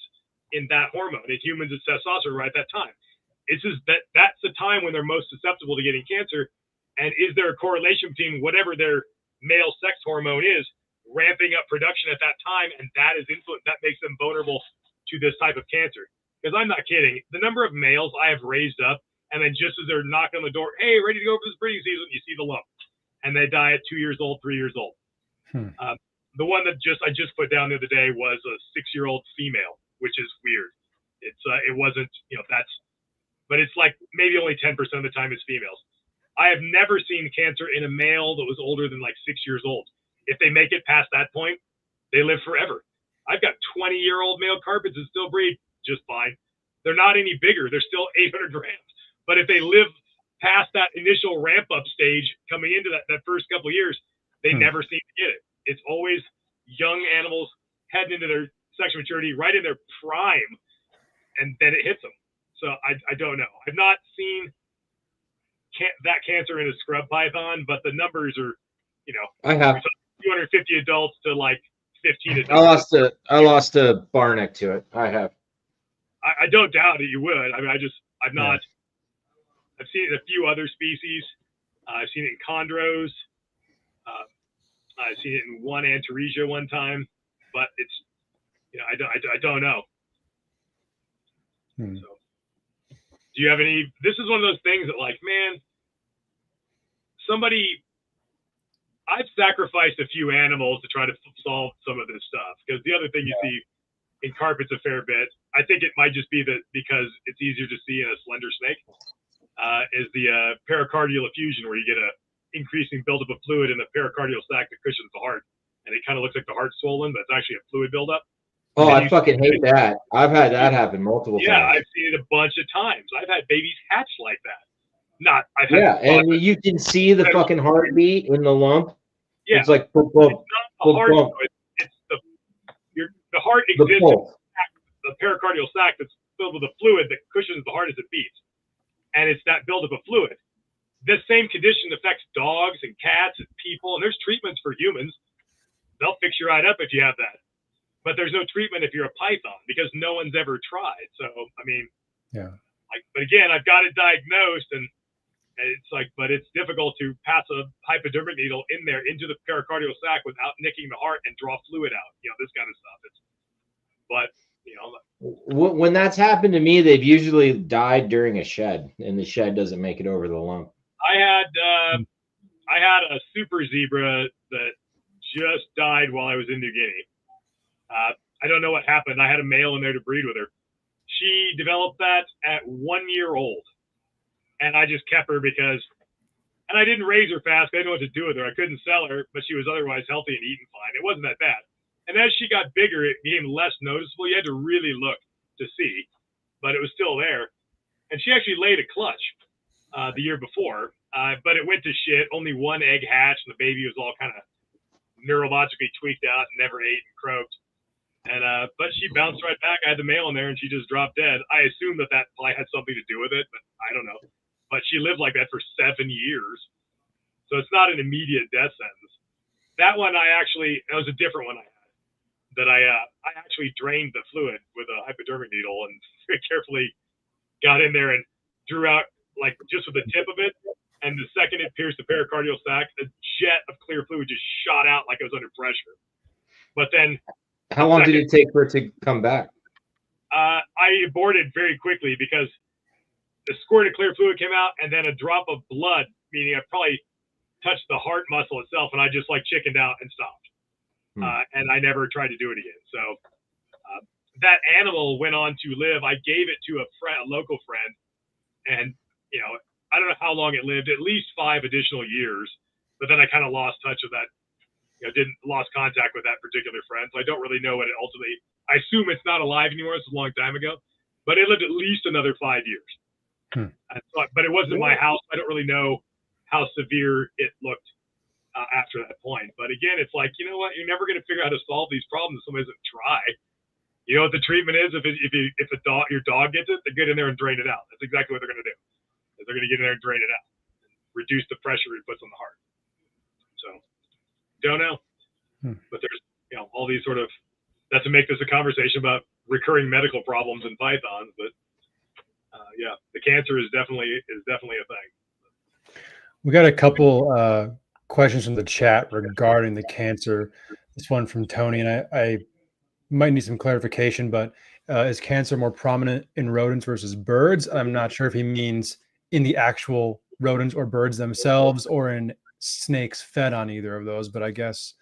in that hormone. In humans, it's testosterone right at that time. It's just that's the time when they're most susceptible to getting cancer. And is there a correlation between whatever their male sex hormone is ramping up production at that time, and that makes them vulnerable to this type of cancer? Because I'm not kidding. The number of males I have raised up, and then just as they're knocking on the door, hey, ready to go for this breeding season, you see the lump, and they die at 2 years old, 3 years old. The one that I just put down the other day was a 6-year-old female, which is weird. It wasn't, but it's like maybe only 10% of the time it's females. I have never seen cancer in a male that was older than like 6 years old. If they make it past that point, they live forever. I've got 20-year-old male carpets that still breed just fine. They're not any bigger. They're still 800 grams. But if they live past that initial ramp-up stage coming into that first couple of years, they never seem to get it. It's always young animals heading into their sexual maturity, right in their prime, and then it hits them. So I don't know. I've not seen that cancer in a scrub python, but the numbers are you know, I have. 250 adults to like 15 I adults. lost a bar neck to it. I have. I don't doubt that you would. I mean, I've not. I've seen it in a few other species. I've seen it in chondros. I've seen it in one Antaresia one time, but it's, you know, I don't know. So, do you have any? This is one of those things that, like, man, I've sacrificed a few animals to try to solve some of this stuff, because the other thing you see in carpets a fair bit, I think it might just be that because it's easier to see in a slender snake, is the pericardial effusion, where you get a increasing buildup of fluid in the pericardial sac that cushions the heart, and it kind of looks like the heart's swollen, but it's actually a fluid buildup. Oh, I fucking hate that. I've had that happen multiple times. Yeah, I've seen it a bunch of times. I've had babies hatch like that. And you can see the fucking heartbeat in the lump. Yeah, it's like boom, boom, it's not the heart. It's the heart exists in the pericardial sac that's filled with a fluid that cushions the heart as it beats, and it's that buildup of fluid. This same condition affects dogs and cats and people, and there's treatments for humans. They'll fix you right up if you have that. But there's no treatment if you're a python, because no one's ever tried. So, I mean, but again, I've got it diagnosed, and it's like, but it's difficult to pass a hypodermic needle in there into the pericardial sac without nicking the heart and draw fluid out. You know, this kind of stuff. But, you know, when that's happened to me, they've usually died during a shed, and the shed doesn't make it over the lump. I had a super zebra that just died while I was in New Guinea. I don't know what happened. I had a male in there to breed with her. She developed that at 1 year old, and I just kept her because, and I didn't raise her fast. I didn't know what to do with her. I couldn't sell her, but she was otherwise healthy and eating fine. It wasn't that bad. And as she got bigger, it became less noticeable. You had to really look to see, but it was still there. And she actually laid a clutch the year before, but it went to shit. Only one egg hatched, and the baby was all kind of neurologically tweaked out and never ate and croaked. And but she bounced right back. I had the male in there, and she just dropped dead. I assume that probably had something to do with it, but I don't know. But she lived like that for 7 years, so it's not an immediate death sentence. That one that was a different one I had. That I actually drained the fluid with a hypodermic needle and very carefully got in there and drew out, like, just with the tip of it. And the second it pierced the pericardial sac, a jet of clear fluid just shot out like it was under pressure. But then, how long did it take for it to come back? I aborted very quickly because the squirt of clear fluid came out, and then a drop of blood, meaning I probably touched the heart muscle itself, and I just like chickened out and stopped. And I never tried to do it again. So that animal went on to live. I gave it to a local friend, and, you know, I don't know how long it lived, at least 5 additional years. But then I kind of lost touch with that, you know, lost contact with that particular friend. So I don't really know what it ultimately, I assume it's not alive anymore. It's a long time ago, but it lived at least another 5 years. But it wasn't my house. I don't really know how severe it looked after that point. But again, it's like, you know what? You're never going to figure out how to solve these problems if somebody doesn't try. You know what the treatment is? If your dog gets it, they get in there and drain it out. That's exactly what they're going to do. They're going to get in there and drain it out, and reduce the pressure it puts on the heart. So, don't know. But there's, you know, all these sort of, not to make this a conversation about recurring medical problems in pythons, but yeah, the cancer is definitely a thing. We got a couple questions from the chat regarding the cancer. This one from Tony, and I might need some clarification, but is cancer more prominent in rodents versus birds? I'm not sure if he means in the actual rodents or birds themselves, or in snakes fed on either of those, but I guess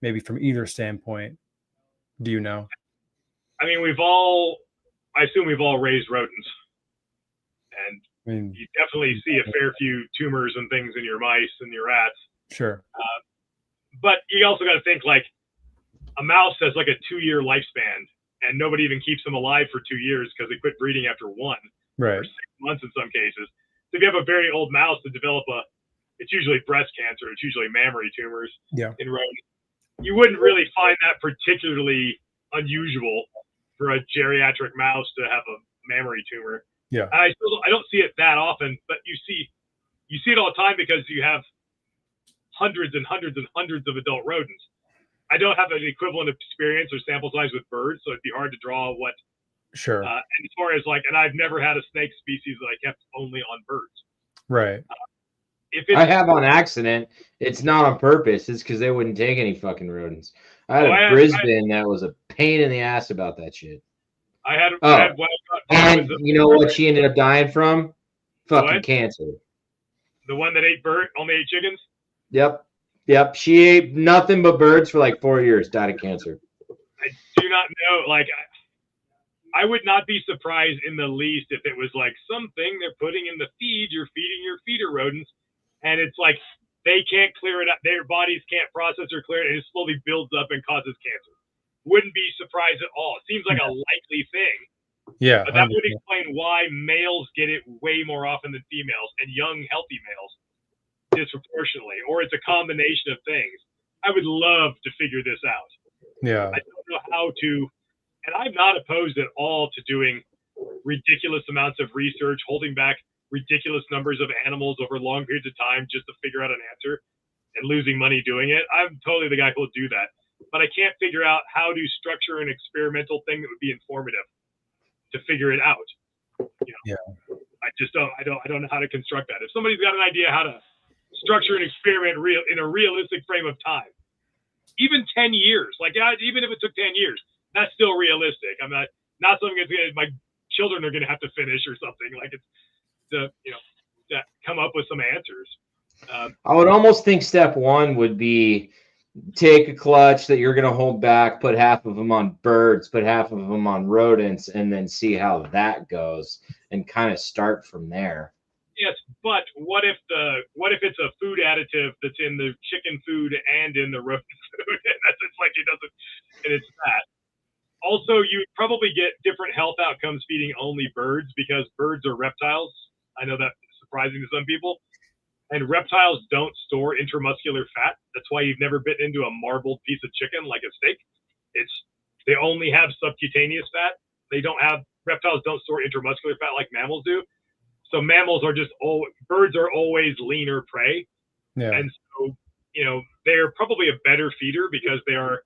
maybe from either standpoint. Do you know? I mean, I assume we've all raised rodents, and I mean, you definitely see a fair few tumors and things in your mice and your rats. Sure. But you also got to think, like, a mouse has like a 2-year lifespan, and nobody even keeps them alive for 2 years because they quit breeding after 1. Right. Or 6 months in some cases. So if you have a very old mouse to develop it's usually breast cancer, it's usually mammary tumors in rodents. You wouldn't really find that particularly unusual for a geriatric mouse to have a mammary tumor. Yeah. I don't see it that often, but you see it all the time because you have hundreds and hundreds and hundreds of adult rodents. I don't have an equivalent experience or sample size with birds, so it'd be hard to draw what. Sure. And as far as like, and I've never had a snake species that I kept only on birds. Right. If I have on accident, it's not on purpose. It's because they wouldn't take any fucking rodents. I had a Brisbane that was a pain in the ass about that shit. I had and you know what she ended up dying from? Fucking cancer. The one that only ate chickens? Yep. She ate nothing but birds for like 4 years, died of cancer. I do not know. Like, I would not be surprised in the least if it was like something they're putting in the feed, you're feeding your feeder rodents, and it's like they can't clear it up. Their bodies can't process or clear it, and it slowly builds up and causes cancer. Wouldn't be surprised at all. It seems like a likely thing. Yeah. But that would explain why males get it way more often than females, and young, healthy males disproportionately, or it's a combination of things. I would love to figure this out. Yeah. I don't know how to, and I'm not opposed at all to doing ridiculous amounts of research, holding back ridiculous numbers of animals over long periods of time just to figure out an answer and losing money doing it. I'm totally the guy who will do that. But I can't figure out how to structure an experimental thing that would be informative to figure it out. You know, yeah. I just don't. I don't know how to construct that. If somebody's got an idea how to structure an experiment in a realistic frame of time, even 10 years, like even if it took 10 years, that's still realistic. I'm not something that's my children are going to have to finish or something. Like it's to come up with some answers. I would almost think step one would be take a clutch that you're going to hold back, put half of them on birds, put half of them on rodents, and then see how that goes and kind of start from there. Yes, but what if it's a food additive that's in the chicken food and in the rodent food? It's like it doesn't, and it's that. Also, you probably get different health outcomes feeding only birds because birds are reptiles. I know that's surprising to some people. And reptiles don't store intramuscular fat. That's why you've never bitten into a marbled piece of chicken like a steak. They only have subcutaneous fat. Reptiles don't store intramuscular fat like mammals do. So mammals are birds are always leaner prey. Yeah. And so, they're probably a better feeder because they are,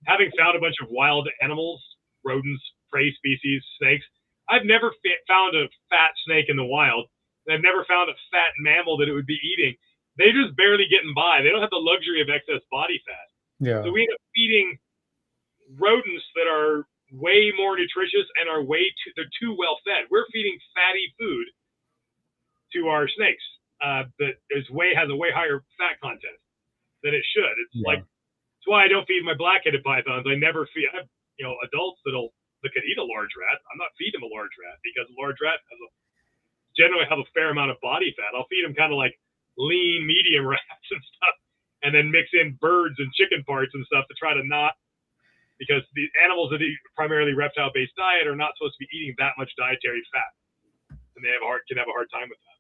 having found a bunch of wild animals, rodents, prey species, snakes, I've never found a fat snake in the wild. I've never found a fat mammal that it would be eating. They're just barely getting by. They don't have the luxury of excess body fat. Yeah. So we end up feeding rodents that are way more nutritious and they're too well fed. We're feeding fatty food to our snakes that has a way higher fat content than it should. It's it's why I don't feed my black-headed pythons. I never feed. I have adults that could eat a large rat. I'm not feeding them a large rat because a large rat generally have a fair amount of body fat. I'll feed them kind of like lean medium rats and stuff, and then mix in birds and chicken parts and stuff to try to not, because the animals that eat primarily reptile-based diet are not supposed to be eating that much dietary fat, and they can have a hard time with that.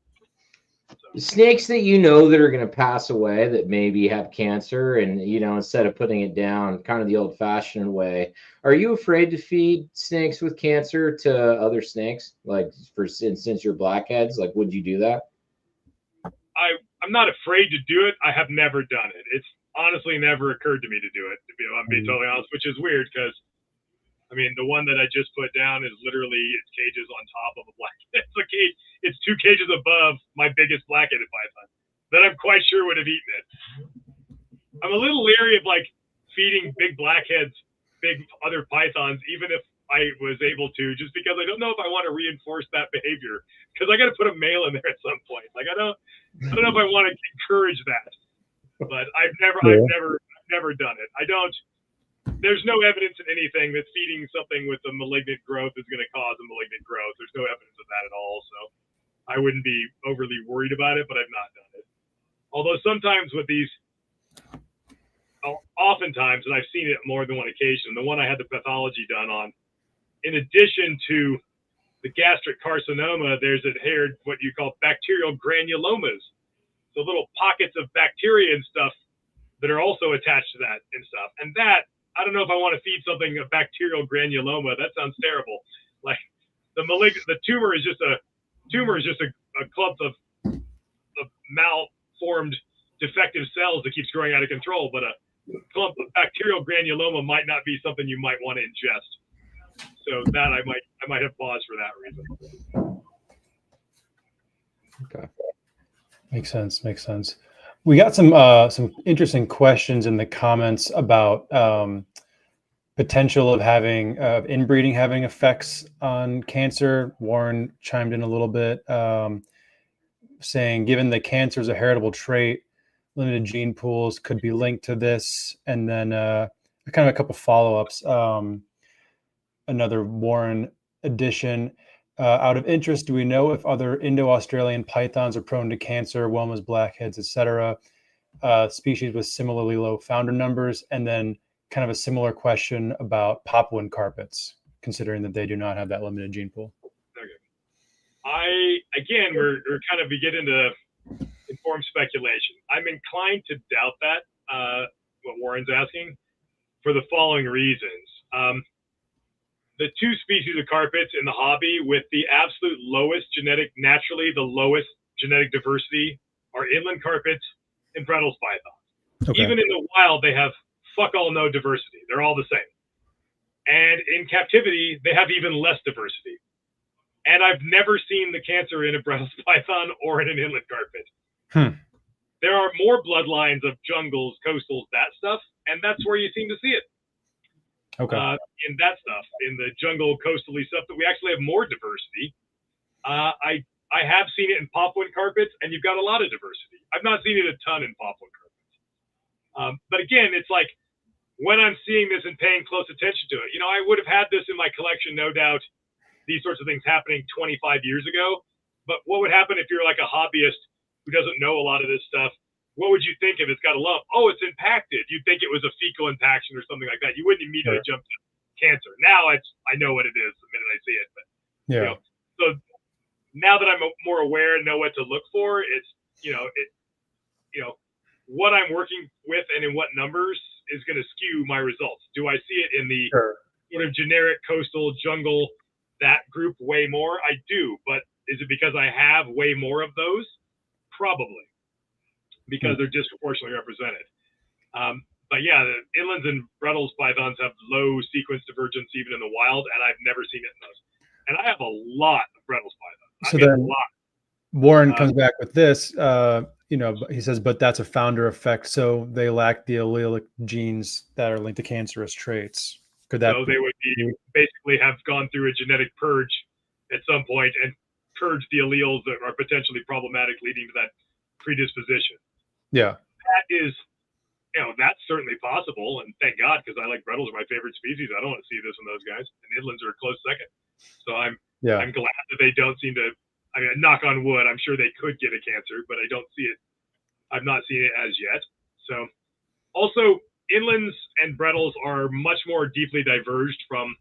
So. Snakes that that are going to pass away that maybe have cancer, and instead of putting it down kind of the old-fashioned way, are you afraid to feed snakes with cancer to other snakes? Like since you're blackheads, like would you do that? I'm not afraid to do it. I have never done it. It's honestly never occurred to me to do it. I'm being totally honest, which is weird because the one that I just put down is literally its cages on top of a blackhead. It's a cage. It's 2 cages above my biggest black-headed python that I'm quite sure would have eaten it. I'm a little leery of feeding big blackheads, big other pythons, even if I was able to, just because I don't know if I want to reinforce that behavior. Because I got to put a male in there at some point. I don't know if I want to encourage that. But I've never done it. There's no evidence in anything that feeding something with a malignant growth is going to cause a malignant growth. There's no evidence of that at all. So I wouldn't be overly worried about it, but I've not done it. Although sometimes with these, oftentimes, and I've seen it more than one occasion, the one I had the pathology done on, in addition to the gastric carcinoma, there's adhered what you call bacterial granulomas. So little pockets of bacteria and stuff that are also attached to that and stuff. And that, I don't know if I want to feed something a bacterial granuloma. That sounds terrible. Like the tumor is just a clump of malformed defective cells that keeps growing out of control, but a clump of bacterial granuloma might not be something you might want to ingest. So that I might have pause for that reason. Okay. Makes sense. Makes sense. We got some interesting questions in the comments about potential of having inbreeding having effects on cancer. Warren chimed in a little bit, saying given that cancer is a heritable trait, limited gene pools could be linked to this. And then kind of a couple follow-ups. Another Warren addition. Out of interest, do we know if other Indo-Australian pythons are prone to cancer, womas, blackheads, etc.? Species with similarly low founder numbers? And then kind of a similar question about Papuan carpets, considering that they do not have that limited gene pool. Okay. Again, we're kind of beginning to inform speculation. I'm inclined to doubt that, what Warren's asking, for the following reasons. The two species of carpets in the hobby with the absolute lowest naturally the lowest genetic diversity are inland carpets and Brettles pythons. Okay. Even in the wild, they have fuck all no diversity. They're all the same. And in captivity, they have even less diversity. And I've never seen the cancer in a Brettles python or in an inland carpet. There are more bloodlines of jungles, coastals, that stuff, and that's where you seem to see it. Okay. In that stuff, in the jungle, coastally stuff, that we actually have more diversity. I have seen it in Papuan carpets, and you've got a lot of diversity. I've not seen it a ton in Papuan carpets. But again, it's like when I'm seeing this and paying close attention to it, I would have had this in my collection, no doubt, these sorts of things happening 25 years ago. But what would happen if you're like a hobbyist who doesn't know a lot of this stuff? What would you think if it's got a lump? Oh, it's impacted. You'd think it was a fecal impaction or something like that. You wouldn't immediately jump to cancer. Now I know what it is the minute I see it. But so now that I'm more aware and know what to look for, it's what I'm working with and in what numbers is going to skew my results. Do I see it in the sort of generic coastal jungle, that group way more? I do, but is it because I have way more of those? Probably. Because they're disproportionately represented. But yeah, the inlands and Brettles pythons have low sequence divergence even in the wild, and I've never seen it in those. And I have a lot of Brettles pythons. So then Warren comes back with this, he says, but that's a founder effect, so they lack the allelic genes that are linked to cancerous traits. Could that? So they would basically have gone through a genetic purge at some point and purged the alleles that are potentially problematic, leading to that predisposition. Yeah, that is, that's certainly possible, and thank God, because I like Brettles are my favorite species. I don't want to see this in those guys, and inlands are a close second. So I'm glad that they don't seem to. I mean, knock on wood, I'm sure they could get a cancer, but I don't see it. I've not seen it as yet. So, also, inlands and Brettles are much more deeply diverged from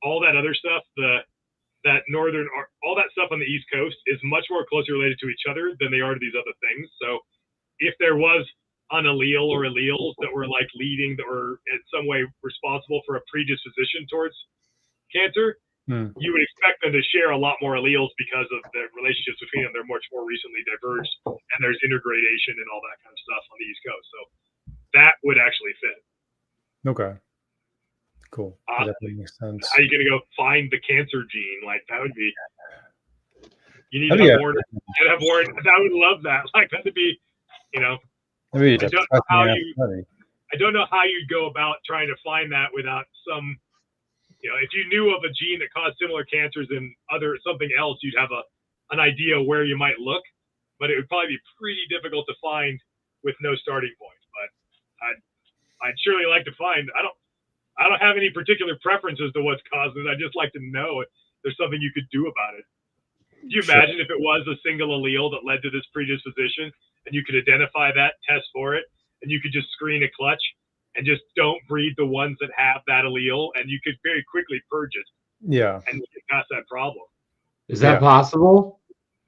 all that other stuff. That northern, all that stuff on the East Coast is much more closely related to each other than they are to these other things. So if there was an allele or alleles that were like leading, that were in some way responsible for a predisposition towards cancer, you would expect them to share a lot more alleles because of the relationships between them. They're much more recently diverged, and there's intergradation and all that kind of stuff on the East Coast. So that would actually fit. Okay. Cool. That definitely makes sense. How are you going to go find the cancer gene? Like that would be. You need to have Warren. I would love that. Like that would be, I don't know how you'd go about trying to find that without some. If you knew of a gene that caused similar cancers in something else, you'd have an idea where you might look, but it would probably be pretty difficult to find with no starting point. But I'd surely like to find. I don't have any particular preferences to what's caused it. I just like to know if there's something you could do about it. Do you imagine if it was a single allele that led to this predisposition, and you could identify that, test for it, and you could just screen a clutch and just don't breed the ones that have that allele, and you could very quickly purge it. Yeah. And you can pass that problem. Is that possible?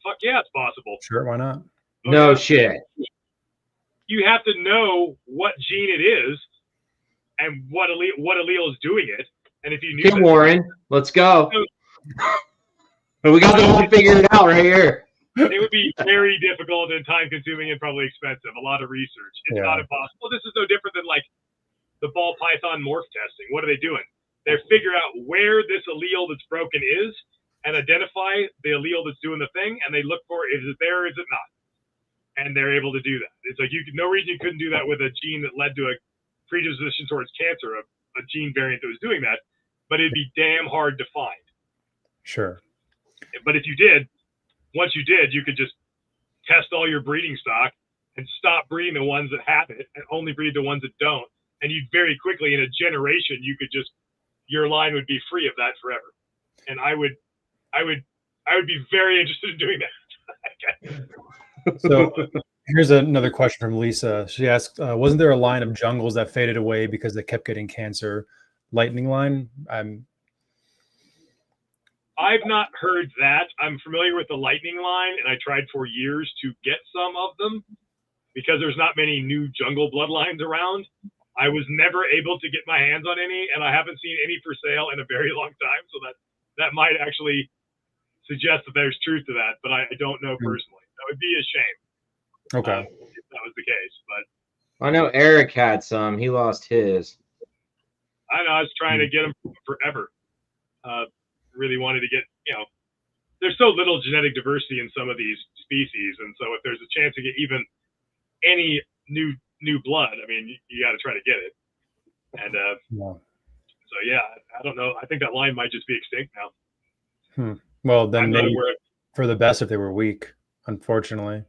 Fuck yeah, it's possible. Sure, why not? No shit. You have to know what gene it is and what allele is doing it. And if you knew Warren, let's go. We got the one figured out right here. It would be very difficult and time consuming and probably expensive. A lot of research. It's not impossible. This is no different than like the ball python morph testing. What are they doing? They're figuring out where this allele that's broken is and identify the allele that's doing the thing, and they look for, is it there or is it not? And they're able to do that. It's like no reason you couldn't do that with a gene that led to a predisposition towards cancer, a gene variant that was doing that, but it'd be damn hard to find. Sure. But if you did, once you did, you could just test all your breeding stock and stop breeding the ones that have it and only breed the ones that don't. And you'd very quickly, in a generation, you could just, your line would be free of that forever. And I would be very interested in doing that. So here's another question from Lisa. She asked, wasn't there a line of jungles that faded away because they kept getting cancer? Lightning line? I've not heard that. I'm familiar with the lightning line, and I tried for years to get some of them because there's not many new jungle bloodlines around. I was never able to get my hands on any, and I haven't seen any for sale in a very long time. So that might actually suggest that there's truth to that, but I don't know personally. That would be a shame. Okay. If that was the case, but I know Eric had some. He lost his. I know. I was trying to get them forever. Really wanted to get, there's so little genetic diversity in some of these species, and so if there's a chance to get even any new blood, I mean, you got to try to get it. And so yeah, I don't know. I think that line might just be extinct now. Well, then maybe for the best if they were weak, unfortunately.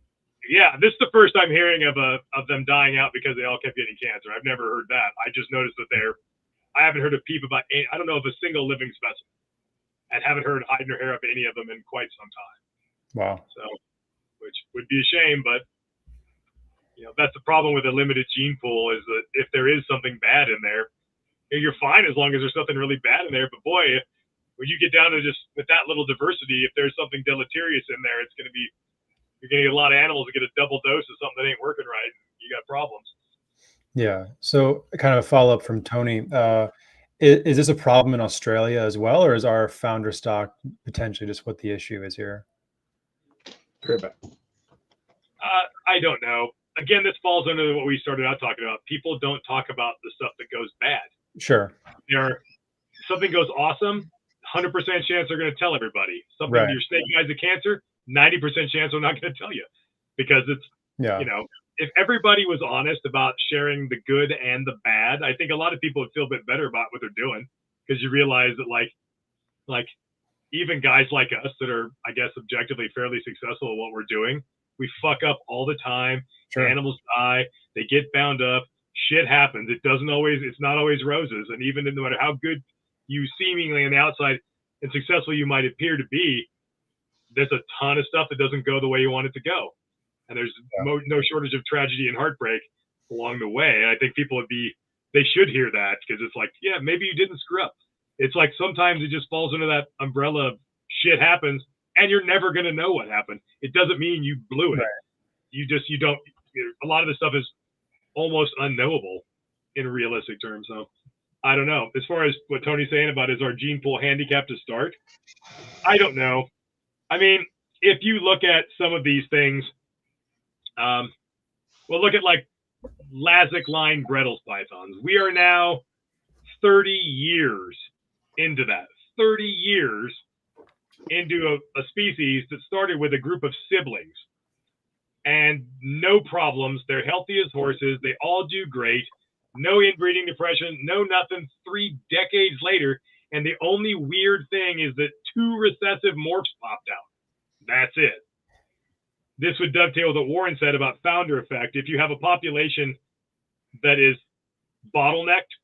Yeah, this is the first I'm hearing of them dying out because they all kept getting cancer. I've never heard that. I just noticed that I haven't heard a peep about any, I don't know of a single living specimen, and haven't heard hide nor hair of any of them in quite some time. Wow. So, which would be a shame, but that's the problem with a limited gene pool, is that if there is something bad in there, you're fine as long as there's nothing really bad in there. But boy, when you get down to just with that little diversity, if there's something deleterious in there, you're going to get a lot of animals that get a double dose of something that ain't working right. You got problems. Yeah. So kind of a follow up from Tony. Is this a problem in Australia as well, or is our founder stock potentially just what the issue is here? I don't know. Again, this falls under what we started out talking about. People don't talk about the stuff that goes bad. Sure. Something goes awesome, 100% chance they're going to tell everybody. Something your snake guy's a cancer, 90% chance they're not going to tell you, because it's, if everybody was honest about sharing the good and the bad, I think a lot of people would feel a bit better about what they're doing, because you realize that like even guys like us that are, I guess, objectively fairly successful at what we're doing, we fuck up all the time. Sure. Animals die, they get bound up, shit happens. It's not always roses. And even no matter how good you seemingly on the outside and successful you might appear to be, there's a ton of stuff that doesn't go the way you want it to go. And there's no shortage of tragedy and heartbreak along the way. And I think people they should hear that, because it's like, yeah, maybe you didn't screw up. It's like sometimes it just falls under that umbrella of shit happens, and you're never going to know what happened. It doesn't mean you blew it. Right. You don't, a lot of this stuff is almost unknowable in realistic terms. So I don't know. As far as what Tony's saying about is our gene pool handicapped to start, I don't know. I mean, if you look at some of these things, look at like Lazic line Brettles pythons. We are now 30 years into that. 30 years into a species that started with a group of siblings. And no problems. They're healthy as horses. They all do great. No inbreeding depression. No nothing. 3 decades later. And the only weird thing is that 2 recessive morphs popped out. That's it. This would dovetail with what Warren said about founder effect. If you have a population that is bottlenecked,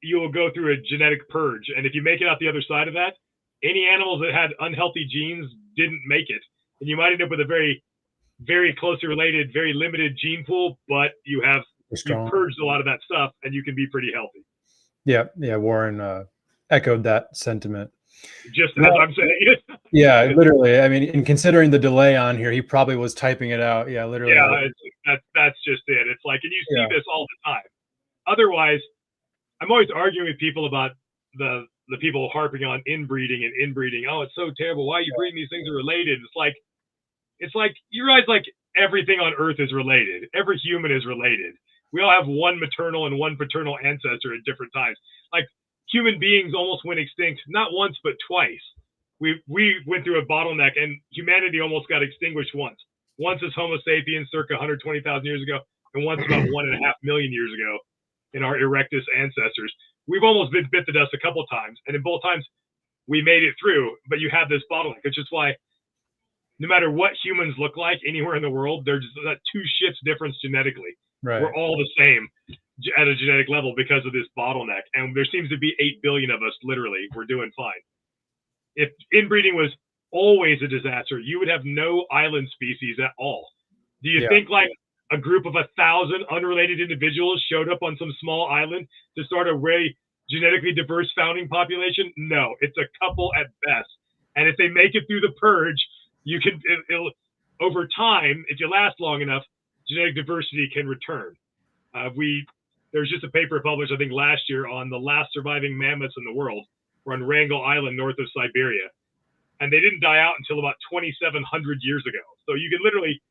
you will go through a genetic purge. And if you make it out the other side of that, any animals that had unhealthy genes didn't make it. And you might end up with a very, very closely related, very limited gene pool, but you purged a lot of that stuff, and you can be pretty healthy. Yeah. Warren echoed that sentiment. Just as I'm saying it. Yeah, literally. I mean, and considering the delay on here, he probably was typing it out. Yeah, literally. Yeah, that's just it. It's like, and you see this all the time. Otherwise, I'm always arguing with people about the people harping on inbreeding. Oh, it's so terrible. Why are you breeding these things are related? It's like, it's like you realize like everything on Earth is related. Every human is related. We all have one maternal and one paternal ancestor at different times. Like human beings almost went extinct, not once, but twice. We went through a bottleneck and humanity almost got extinguished once. Once as Homo sapiens circa 120,000 years ago, and once about 1.5 million years ago in our Erectus ancestors. We've almost been bit the dust a couple of times, and in both times we made it through, but you have this bottleneck. It's just why no matter what humans look like anywhere in the world, there's that 2 shits difference genetically. Right. We're all the same at a genetic level because of this bottleneck. And there seems to be 8 billion of us, literally. We're doing fine. If inbreeding was always a disaster, you would have no island species at all. Do you think like a group of 1,000 unrelated individuals showed up on some small island to start a very genetically diverse founding population? No, it's a couple at best. And if they make it through the purge, you can, over time, if you last long enough, genetic diversity can return. There's just a paper published, I think, last year on the last surviving mammoths in the world. We're on Wrangel Island, north of Siberia. And they didn't die out until about 2,700 years ago. So you can literally,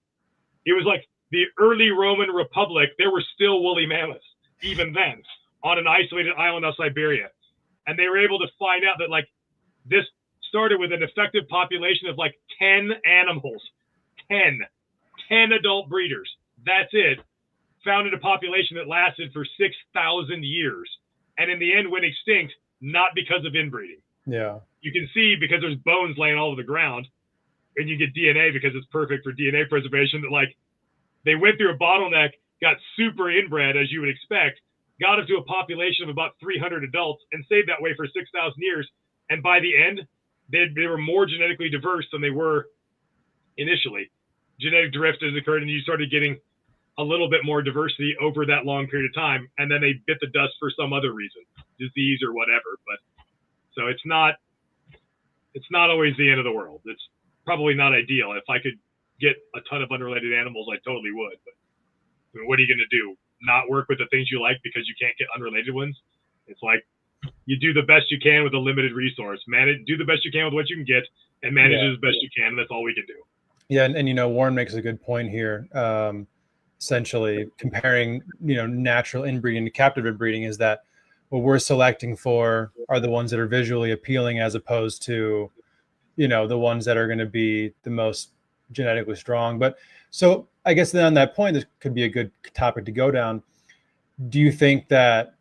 it was like the early Roman Republic, there were still woolly mammoths, even then, on an isolated island of Siberia. And they were able to find out that, like, this started with an effective population of like 10 animals. 10 adult breeders. That's it. Founded a population that lasted for 6,000 years. And in the end went extinct, not because of inbreeding. Yeah. You can see because there's bones laying all over the ground, and you get DNA because it's perfect for DNA preservation, that like they went through a bottleneck, got super inbred as you would expect, got up to a population of about 300 adults and stayed that way for 6,000 years. And by the end, they were more genetically diverse than they were initially. Genetic drift has occurred, and you started getting a little bit more diversity over that long period of time, and then they bit the dust for some other reason, disease or whatever. But so it's not always the end of the world. It's probably not ideal. If I could get a ton of unrelated animals, I totally would. But I mean, what are you going to do? Not work with the things you like because you can't get unrelated ones? It's like you do the best you can with a limited resource. Do the best you can with what you can get, and manage it as best you can. And that's all we can do. Yeah, and you know, Warren makes a good point here. Essentially, comparing natural inbreeding to captive inbreeding is that what we're selecting for are the ones that are visually appealing, as opposed to the ones that are going to be the most genetically strong. But so I guess then on that point, this could be a good topic to go down. Do you think that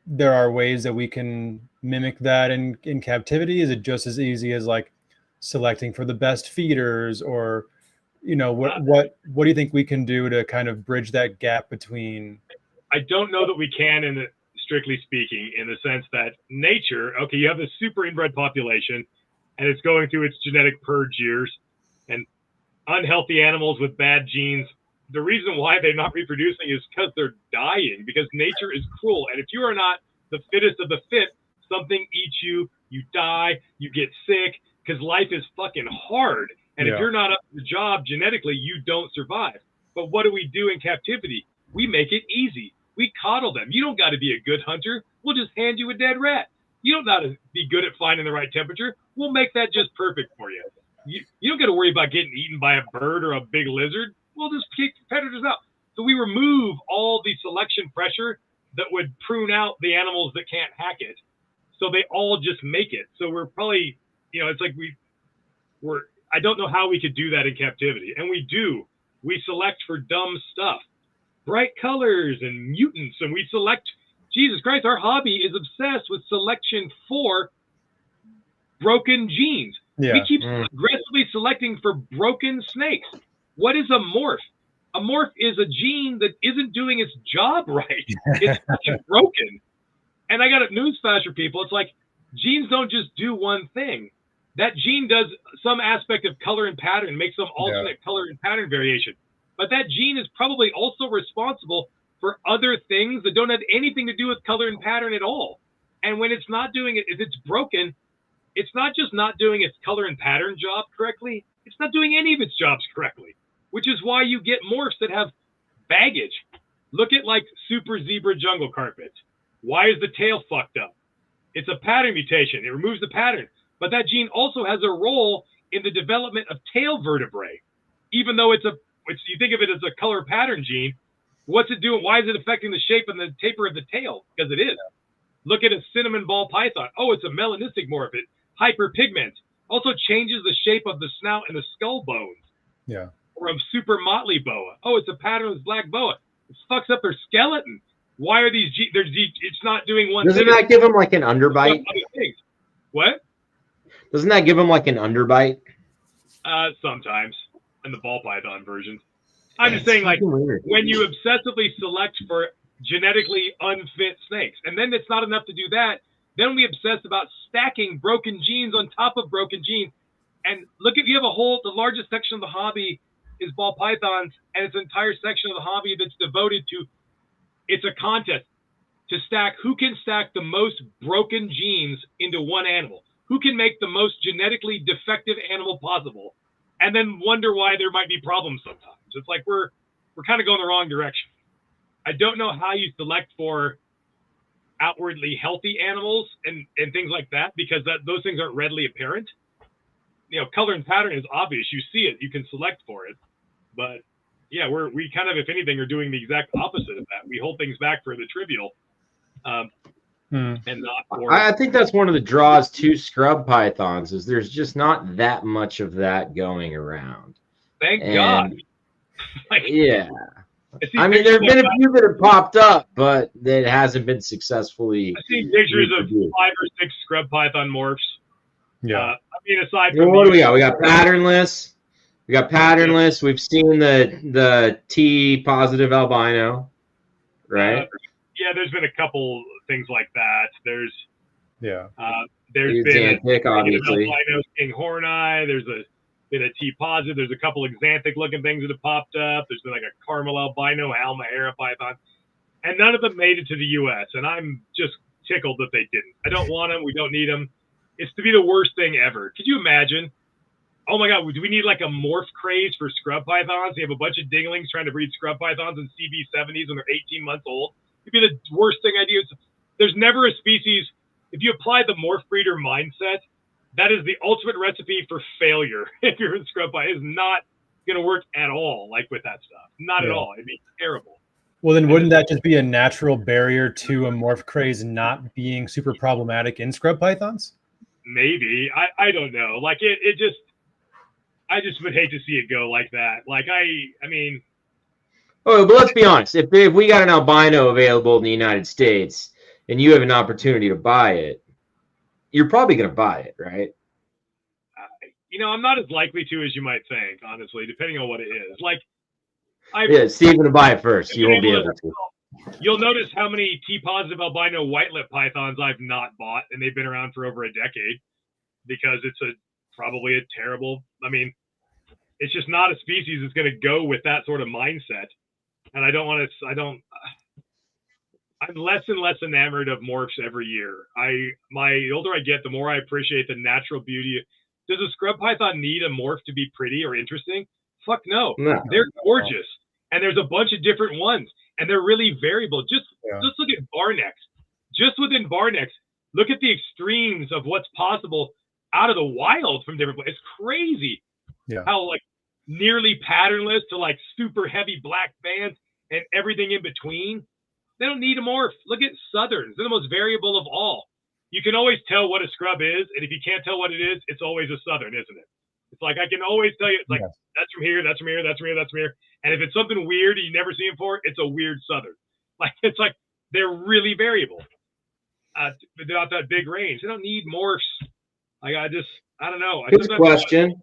there are ways that we can mimic that in captivity? Is it just as easy as like selecting for the best feeders, or what do you think we can do to kind of bridge that gap between? I don't know that we can, strictly speaking, in the sense that nature, okay, you have this super inbred population and it's going through its genetic purge years, and unhealthy animals with bad genes, the reason why they're not reproducing is because they're dying, because nature is cruel. And if you are not the fittest of the fit, something eats you, you die, you get sick, because life is fucking hard. And if you're not up to the job genetically, you don't survive. But what do we do in captivity? We make it easy. We coddle them. You don't got to be a good hunter. We'll just hand you a dead rat. You don't got to be good at finding the right temperature. We'll make that just perfect for you. You don't got to worry about getting eaten by a bird or a big lizard. We'll just kick predators out. So we remove all the selection pressure that would prune out the animals that can't hack it. So they all just make it. So we're probably, it's like I don't know how we could do that in captivity. And we do. We select for dumb stuff. Bright colors and mutants. And we select, Jesus Christ, our hobby is obsessed with selection for broken genes. Yeah. We keep aggressively selecting for broken snakes. What is a morph? A morph is a gene that isn't doing its job right. It's fucking broken. And I got a news flash for people. It's like genes don't just do one thing. That gene does some aspect of color and pattern, makes some alternate color and pattern variation. But that gene is probably also responsible for other things that don't have anything to do with color and pattern at all. And when it's not doing it, if it's broken, it's not just not doing its color and pattern job correctly. It's not doing any of its jobs correctly, which is why you get morphs that have baggage. Look at like super zebra jungle carpet. Why is the tail fucked up? It's a pattern mutation. It removes the pattern. But that gene also has a role in the development of tail vertebrae. even though you think of it as a color pattern gene, what's it doing? Why is it affecting the shape and the taper of the tail? Because it is. Look at a cinnamon ball python. Oh, it's a melanistic morph. It hyperpigments. Also changes the shape of the snout and the skull bones. Yeah. Or a super motley boa. Oh, it's a patternless black boa. It fucks up their skeleton. Why are these? It's not doing one. Doesn't that give them like an underbite? What? Doesn't that give them like an underbite? Sometimes in the ball python versions. I'm just saying, like, when you obsessively select for genetically unfit snakes, and then it's not enough to do that. Then we obsess about stacking broken genes on top of broken genes. And look, if you have the largest section of the hobby is ball pythons, and it's an entire section of the hobby that's devoted to, it's a contest to stack who can stack the most broken genes into one animal, who can make the most genetically defective animal possible, and then wonder why there might be problems sometimes. It's like we're kind of going the wrong direction. I don't know how you select for outwardly healthy animals and things like that, because those things aren't readily apparent. You know, color and pattern is obvious. You see it, you can select for it. But yeah, we kind of, if anything, are doing the exact opposite of that. We hold things back for the trivial, and not for. I think that's one of the draws to scrub pythons is there's just not that much of that going around. Thank God. Like, yeah. I mean, there have been a few that have popped up, but that hasn't been successfully. I see pictures of 5 or 6 scrub python morphs. Yeah. I mean, aside from what do we got? We got patternless. We've seen the T positive albino, right? Yeah, there's been a couple things like that. There's been Xanthic, obviously. Albino king horn eye. There's been a T positive. There's a couple Xanthic looking things that have popped up. There's been like a caramel albino Halmahera python, and none of them made it to the U.S. And I'm just tickled that they didn't. I don't want them. We don't need them. It's to be the worst thing ever. Could you imagine? Oh my God, do we need like a morph craze for scrub pythons? You have a bunch of dinglings trying to breed scrub pythons in CB70s when they're 18 months old. It'd be the worst thing I do. There's never a species, if you apply the morph breeder mindset, that is the ultimate recipe for failure. If you're in scrub python, it's not going to work at all, like with that stuff. Not at all. It'd be terrible. Well, then wouldn't that just be a natural barrier to a morph craze not being super problematic in scrub pythons? Maybe. I don't know. Like I just would hate to see it go like that. Like I mean. Oh, but let's be honest. If we got an albino available in the United States and you have an opportunity to buy it, you're probably going to buy it, right? I'm not as likely to as you might think, honestly, depending on what it is. Like, Stephen to buy it first. You won't be able to. You'll notice how many T-positive albino white-lip pythons I've not bought, and they've been around for over a decade, because it's probably a terrible. I mean, it's just not a species that's going to go with that sort of mindset, and I don't want to. I'm less and less enamored of morphs every year. The older I get, the more I appreciate the natural beauty. Does a scrub python need a morph to be pretty or interesting? Fuck no. They're gorgeous, and there's a bunch of different ones, and they're really variable. Just look at bar necks. Just within bar necks, look at the extremes of what's possible out of the wild from different places. It's crazy how like nearly patternless to like super heavy black bands and everything in between. They don't need a morph. Look at southerns. They're the most variable of all. You can always tell what a scrub is, and if you can't tell what it is, it's always a southern, isn't it? It's like I can always tell you, it's like that's from here, that's from here, that's from here, that's from here. And if it's something weird and you never see them for, it's a weird southern. Like it's like they're really variable. Without that big range, they don't need morphs. Like I don't know. Here's a question.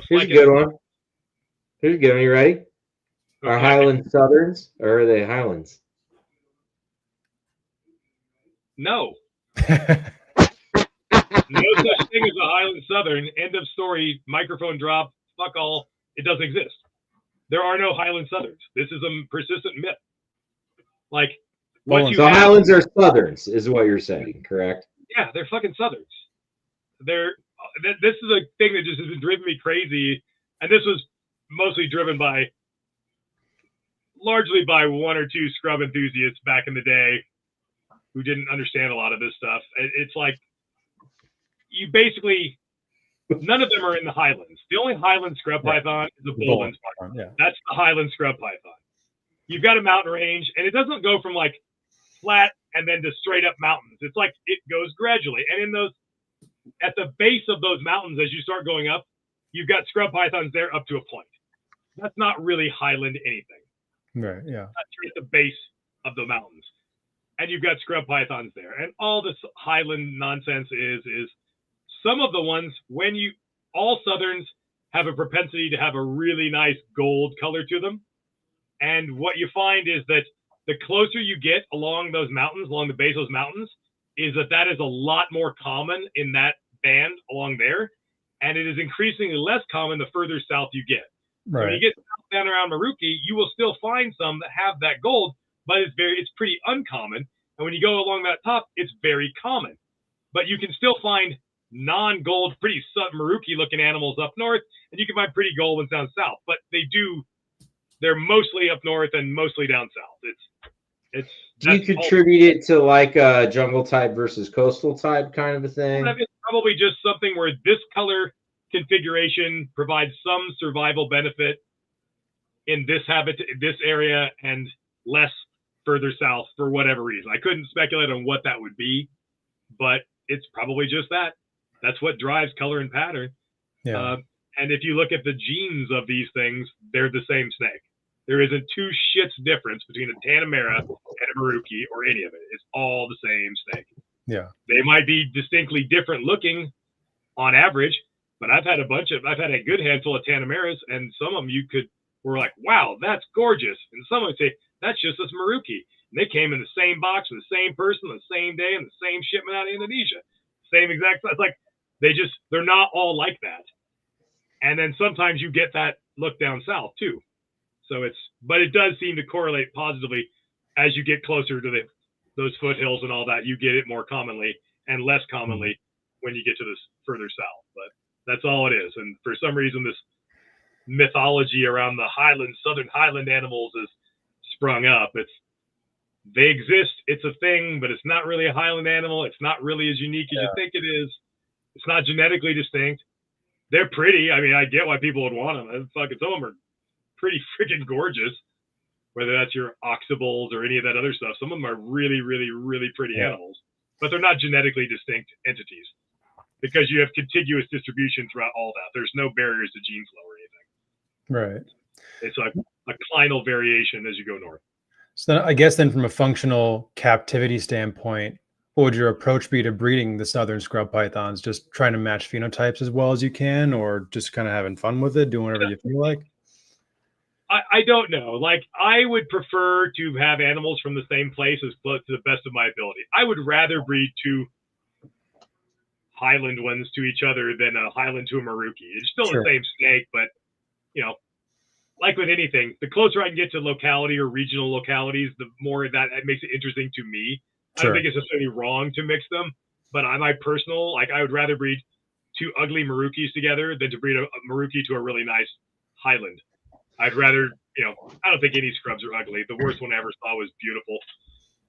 Here's a good one. Here's a good one. You ready? Are Highland Southerns or are they Highlands? No. No such thing as a Highland Southern. End of story. Microphone drop. Fuck all. It doesn't exist. There are no Highland Southerns. This is a persistent myth. Like, so Highlands are Southerns, is what you're saying, correct? Yeah, they're fucking Southerns. This is a thing that just has been driving me crazy, and this was mostly driven largely by 1 or 2 scrub enthusiasts back in the day who didn't understand a lot of this stuff. It's like you basically None of them are in the highlands. The only highland scrub python is the Bowman's python. Yeah. That's the highland scrub python. You've got a mountain range, and it doesn't go from like flat and then to straight up mountains. It's like it goes gradually. And in those, at the base of those mountains, as you start going up, you've got scrub pythons there up to a point. That's not really highland anything. Right. Yeah. That's at the base of the mountains. And you've got scrub pythons there. And all this highland nonsense is some of the ones, all southerns have a propensity to have a really nice gold color to them. And what you find is that the closer you get along those mountains, along the base of those mountains, is that is a lot more common in that band along there. And it is increasingly less common the further south you get. Right. When you get down around Maruki, you will still find some that have that gold, but it's pretty uncommon. And when you go along that top, it's very common. But you can still find non-gold, pretty Maruki looking animals up north, and you can find pretty gold ones down south. But they're mostly up north and mostly down south. Do you contribute it to like a jungle type versus coastal type kind of a thing? It's probably just something where this color configuration provides some survival benefit in this this area and less further south for whatever reason. I couldn't speculate on what that would be, but it's probably just that. That's what drives color and pattern. Yeah. And if you look at the genes of these things, they're the same snake. There isn't two shits difference between a Tanamera and a Maruki or any of it. It's all the same snake. Yeah. They might be distinctly different looking on average, but I've had a good handful of Tanameras, and some of them were like, wow, that's gorgeous. And some would say, that's just this Maruki. And they came in the same box with the same person, the same day, and the same shipment out of Indonesia. Same exact size. Like, they're not all like that. And then sometimes you get that look down south too. So but it does seem to correlate positively as you get closer to those foothills and all that. You get it more commonly and less commonly when you get to this further south. But that's all it is. And for some reason, this mythology around the southern highland animals is sprung up. They exist. It's a thing, but it's not really a highland animal. It's not really as unique as you think it is. It's not genetically distinct. They're pretty. I mean, I get why people would want them. Some of them are pretty freaking gorgeous, whether that's your oxables or any of that other stuff. Some of them are really, really, really pretty animals, but they're not genetically distinct entities because you have contiguous distribution throughout all that. There's no barriers to gene flow or anything. Right. It's like a clinal variation as you go north. So I guess then from a functional captivity standpoint, what would your approach be to breeding the southern scrub pythons? Just trying to match phenotypes as well as you can, or just kind of having fun with it, doing whatever you feel like? I don't know. Like, I would prefer to have animals from the same place as close to the best of my ability. I would rather breed two highland ones to each other than a highland to a Maruki. It's still the same snake, but, like with anything, the closer I can get to locality or regional localities, the more that makes it interesting to me. I don't think it's necessarily wrong to mix them, but I would rather breed two ugly Marukis together than to breed a Maruki to a really nice highland. I'd rather, I don't think any scrubs are ugly. The worst one I ever saw was beautiful.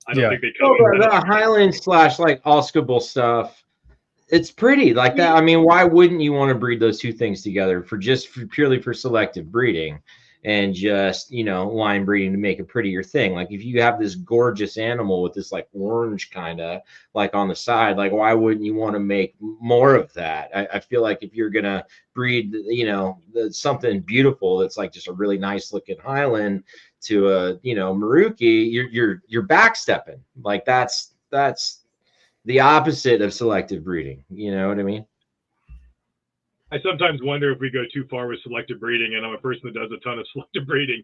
I don't think they come in the highland / like Oscable stuff. It's pretty like that. I mean, why wouldn't you want to breed those two things together purely for selective breeding and just, line breeding to make a prettier thing? Like, if you have this gorgeous animal with this like orange kind of like on the side, like, why wouldn't you want to make more of that? I feel like if you're going to breed, something beautiful, that's like just a really nice looking highland to a, Maruki, you're backstepping. Like, that's the opposite of selective breeding. You know what I mean? I sometimes wonder if we go too far with selective breeding, and I'm a person that does a ton of selective breeding.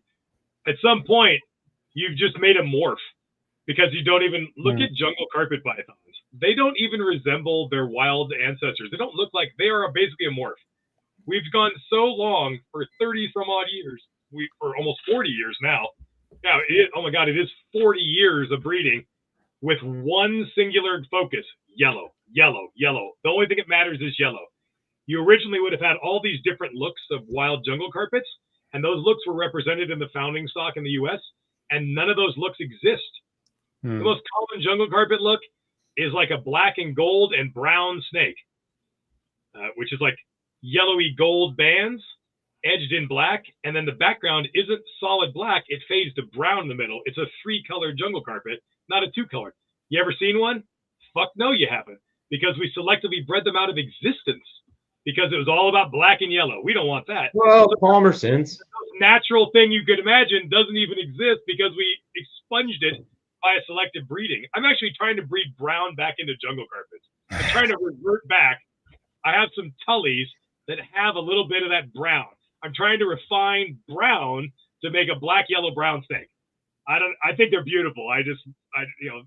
At some point, you've just made a morph, because you don't even look at jungle carpet pythons. They don't even resemble their wild ancestors. They don't look like they are basically a morph. We've gone so long for 30 some odd years, for almost 40 years now. Now, oh my God, it is 40 years of breeding with one singular focus: yellow, yellow, yellow. The only thing that matters is yellow. You originally would have had all these different looks of wild jungle carpets, and those looks were represented in the founding stock in the U.S., and none of those looks exist. The most common jungle carpet look is like a black and gold and brown snake, which is like yellowy gold bands edged in black, and then the background isn't solid black. It fades to brown in the middle. It's a 3-color jungle carpet, not a 2-color. You ever seen one? Fuck no, you haven't, because we selectively bred them out of existence because it was all about black and yellow. We don't want that. Well, Palmerston's. The natural thing you could imagine doesn't even exist because we expunged it by a selective breeding. I'm actually trying to breed brown back into jungle carpets. I'm trying to revert back. I have some tullies that have a little bit of that brown. I'm trying to refine brown to make a black, yellow, brown snake. I think they're beautiful. You know,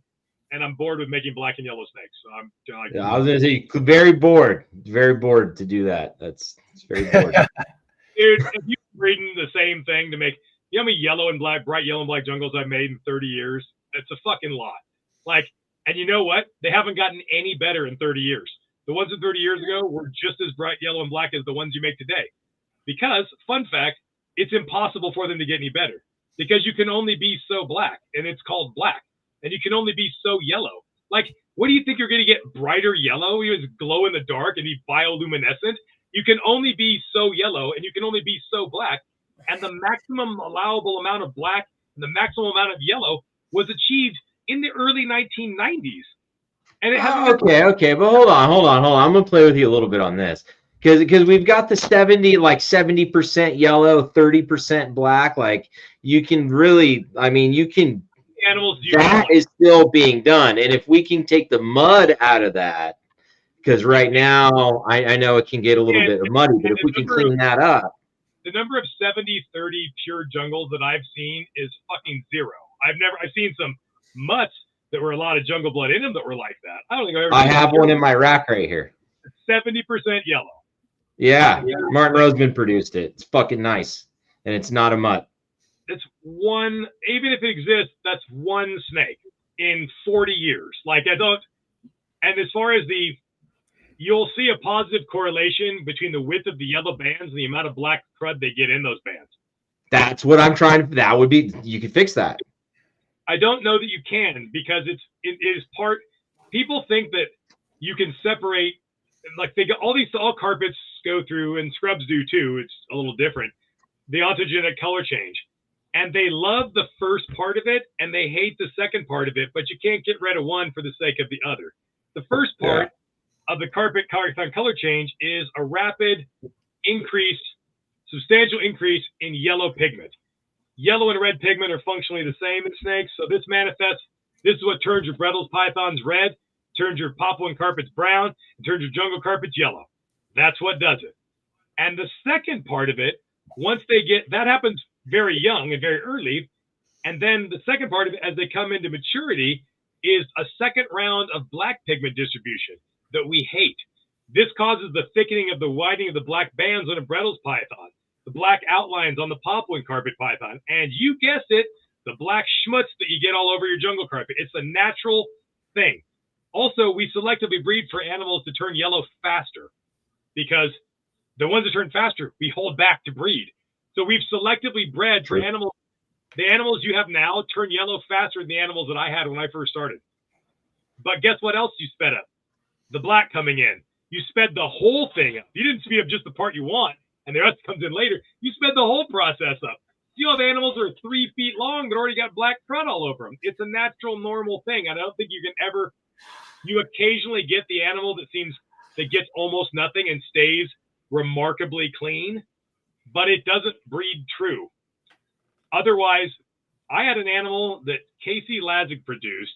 and I'm bored with making black and yellow snakes. So I'm like, yeah, I was gonna say, very bored to do that. It's very bored. Dude, if you're breeding the same thing to make, you know how many yellow and black, bright yellow and black jungles I've made in 30 years? It's a fucking lot. Like, and you know what? They haven't gotten any better in 30 years. The ones in 30 years ago were just as bright yellow and black as the ones you make today. Because, fun fact, it's impossible for them to get any better. Because you can only be so black, and it's called black. And you can only be so yellow. Like, what do you think you're going to get brighter yellow? You just glow in the dark and be bioluminescent. You can only be so yellow, and you can only be so black. And the maximum allowable amount of black and the maximum amount of yellow was achieved in the early 1990s. And it okay, but hold on. I'm gonna play with you a little bit on this because we've got the 70% yellow, 30% black. Like, you can really, I mean, you can. Animals that is still being done, and if we can take the mud out of that, because right now I know it can get a little bit muddy, but if we can clean that up. The number of 70-30 pure jungles that I've seen is fucking zero. I've seen some mutts that were a lot of jungle blood in them that were like that. I don't think I've ever. I have one in my rack right here. 70% yellow. Yeah, Martin Roseman produced it. It's fucking nice, and it's not a mutt. It's one, even if it exists, that's one snake in 40 years. Like, I don't, and as far as you'll see a positive correlation between the width of the yellow bands and the amount of black crud they get in those bands. That's what I'm trying to, that would be, you could fix that. I don't know that you can, because it is part, people think that you can separate, like all carpets go through, and scrubs do too, it's a little different, the ontogenic color change. And they love the first part of it, and they hate the second part of it, but you can't get rid of one for the sake of the other. The first part of the carpet color change is a rapid increase, substantial increase in yellow pigment. Yellow and red pigment are functionally the same in snakes, so this manifests, this is what turns your Bredl's pythons red, turns your Papuan carpets brown, and turns your jungle carpets yellow. That's what does it. And the second part of it, once they get, that happens very young and very early. And then the second part of it, as they come into maturity, is a second round of black pigment distribution that we hate. This causes the thickening of the widening of the black bands on a Bredl's python, the black outlines on the Papuan carpet python, and you guessed it, the black schmutz that you get all over your jungle carpet. It's a natural thing. Also, we selectively breed for animals to turn yellow faster, because the ones that turn faster, we hold back to breed. So we've selectively bred for animals. The animals you have now turn yellow faster than the animals that I had when I first started. But guess what else you sped up? The black coming in. You sped the whole thing up. You didn't speed up just the part you want, and the rest comes in later. You sped the whole process up. You have animals that are 3 feet long that already got black crud all over them. It's a natural, normal thing. I don't think you can ever, you occasionally get the animal that gets almost nothing and stays remarkably clean, but it doesn't breed true. Otherwise, I had an animal that Casey Ladzik produced,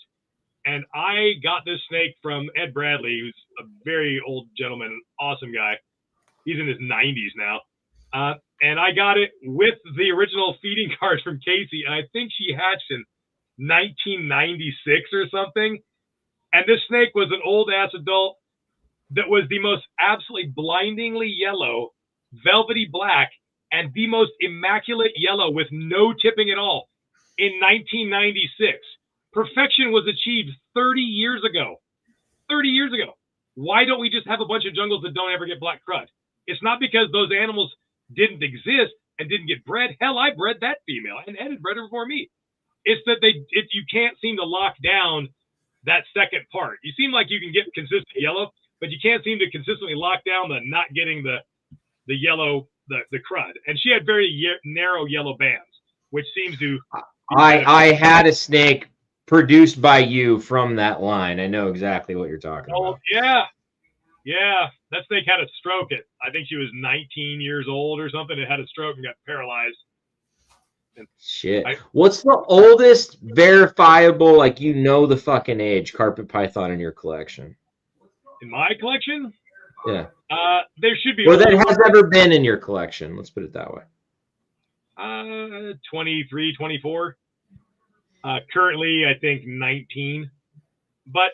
and I got this snake from Ed Bradley, who's a very old gentleman, awesome guy. He's in his 90s now. And I got it with the original feeding card from Casey, and I think she hatched in 1996 or something. And this snake was an old-ass adult that was the most absolutely blindingly yellow, velvety black, and the most immaculate yellow with no tipping at all in 1996. Perfection was achieved 30 years ago. 30 years ago. Why don't we just have a bunch of jungles that don't ever get black crud? It's not because those animals didn't exist and didn't get bred. Hell, I bred that female, and Ed had bred her before me. It's that you can't seem to lock down that second part. You seem like you can get consistent yellow, but you can't seem to consistently lock down the not getting the the yellow, the crud. And she had very narrow yellow bands, which seems to. I had a snake produced by you from that line. I know exactly what you're talking about. Yeah. Yeah. That snake had a stroke I think she was 19 years old or something. It had a stroke and got paralyzed. And shit. What's the oldest verifiable, like, you know, the fucking age carpet python in your collection? In my collection? Yeah. There should be. Or that has ever been in your collection. Let's put it that way. 23, 24. Currently, I think 19. But,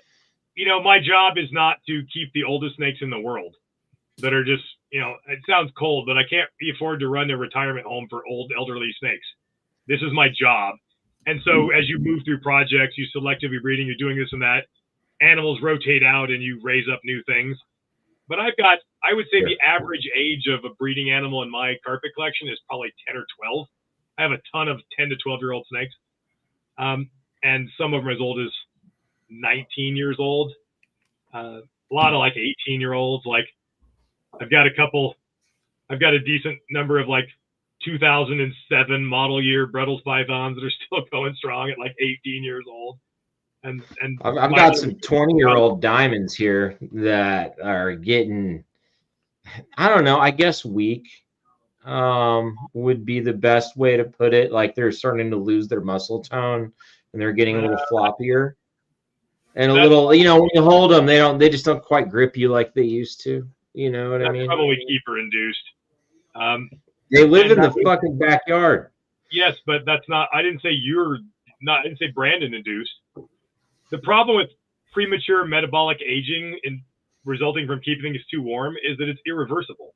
you know, my job is not to keep the oldest snakes in the world that are just, you know, it sounds cold, but I can't afford to run a retirement home for old elderly snakes. This is my job. And so as you move through projects, you selectively breeding, you're doing this and that, animals rotate out and you raise up new things. But I've got, I would say the average age of a breeding animal in my carpet collection is probably 10 or 12. I have a ton of 10 to 12-year-old snakes. And some of them as old as 19 years old. A lot of like 18-year-olds. Like I've got a decent number of like 2007 model year Brettles pythons that are still going strong at like 18 years old. And I've got some 20-year-old diamonds here that are getting, I don't know, I guess weak would be the best way to put it. Like they're starting to lose their muscle tone and they're getting a little floppier and a little, you know, when you hold them, they just don't quite grip you like they used to. You know what I mean? Probably keeper induced. They live in the fucking backyard. Yes, but that's not, I didn't say Brandon induced. The problem with premature metabolic aging and resulting from keeping things too warm is that it's irreversible.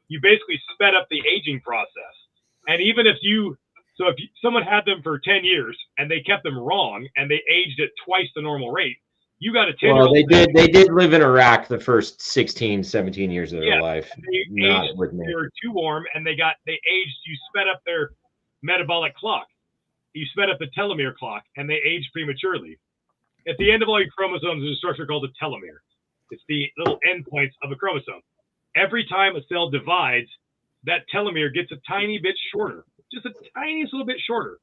You basically sped up the aging process. And even if someone had them for 10 years and they kept them wrong and they aged at twice the normal rate, you got a 10-year-old. Well, they did live in Iraq the first 16, 17 years of their life. They were too warm and they aged, you sped up their metabolic clock. You sped up the telomere clock and they aged prematurely. At the end of all your chromosomes, there's a structure called a telomere. It's the little endpoints of a chromosome. Every time a cell divides, that telomere gets a tiny bit shorter, just a tiniest little bit shorter.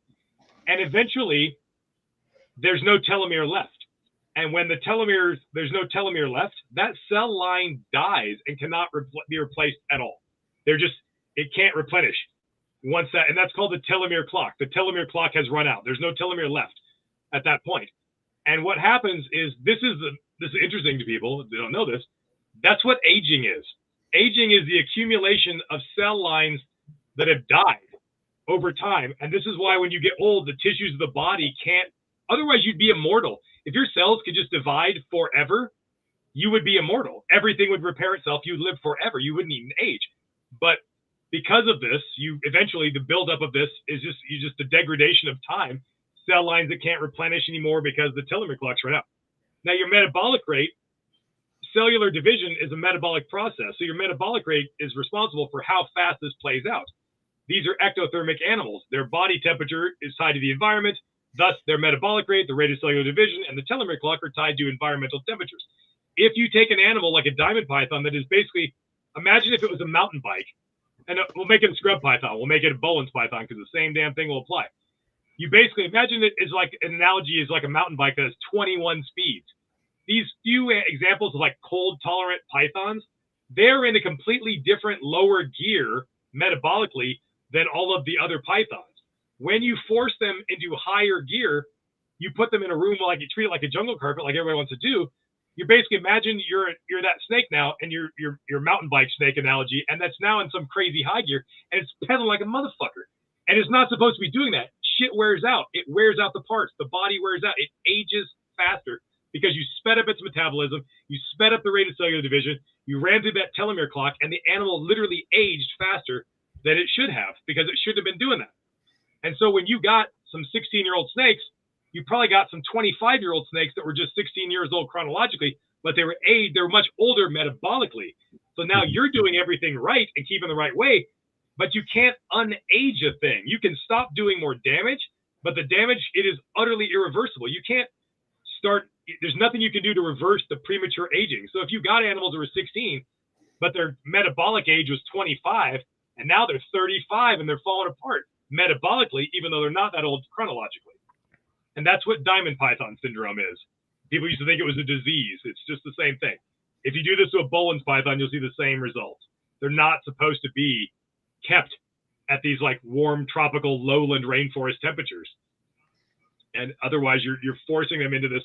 And eventually, there's no telomere left. And when there's no telomere left, that cell line dies and cannot be replaced at all. It can't replenish once and that's called the telomere clock. The telomere clock has run out. There's no telomere left at that point. And what happens is, this is interesting to people that don't know this. That's what aging is. Aging is the accumulation of cell lines that have died over time. And this is why when you get old, the tissues of the body can't, otherwise you'd be immortal. If your cells could just divide forever, you would be immortal. Everything would repair itself. You'd live forever. You wouldn't even age. But because of this, eventually the buildup of this is just the degradation of time. Cell lines that can't replenish anymore because the telomere clock's run out. Now your metabolic rate, cellular division is a metabolic process. So your metabolic rate is responsible for how fast this plays out. These are ectothermic animals. Their body temperature is tied to the environment. Thus their metabolic rate, the rate of cellular division, and the telomere clock are tied to environmental temperatures. If you take an animal like a diamond python that is basically, imagine if it was a mountain bike, and we'll make it a scrub python. We'll make it a Bowen's python because the same damn thing will apply. You basically imagine it as like an analogy is like a mountain bike that has 21 speeds. These few examples of like cold tolerant pythons, they're in a completely different lower gear metabolically than all of the other pythons. When you force them into higher gear, you put them in a room like you treat it like a jungle carpet, like everybody wants to do. You basically imagine you're that snake now, and your mountain bike snake analogy, and that's now in some crazy high gear, and it's pedaling like a motherfucker. And it's not supposed to be doing that. Shit wears out. It wears out the parts. The body wears out. It ages faster because you sped up its metabolism. You sped up the rate of cellular division. You ran through that telomere clock, and the animal literally aged faster than it should have because it shouldn't have been doing that. And so when you got some 16-year-old snakes, you probably got some 25-year-old snakes that were just 16 years old chronologically, but they were much older metabolically. So now you're doing everything right and keeping the right way, but you can't unage a thing. You can stop doing more damage, but the damage, it is utterly irreversible. You can't there's nothing you can do to reverse the premature aging. So if you got animals that were 16 but their metabolic age was 25, and now they're 35 and they're falling apart metabolically, even though they're not that old chronologically. And that's what diamond python syndrome is. People used to think it was a disease. It's just the same thing. If you do this to a Boelen's python, you'll see the same results. They're not supposed to be kept at these like warm tropical lowland rainforest temperatures. And otherwise you're forcing them into this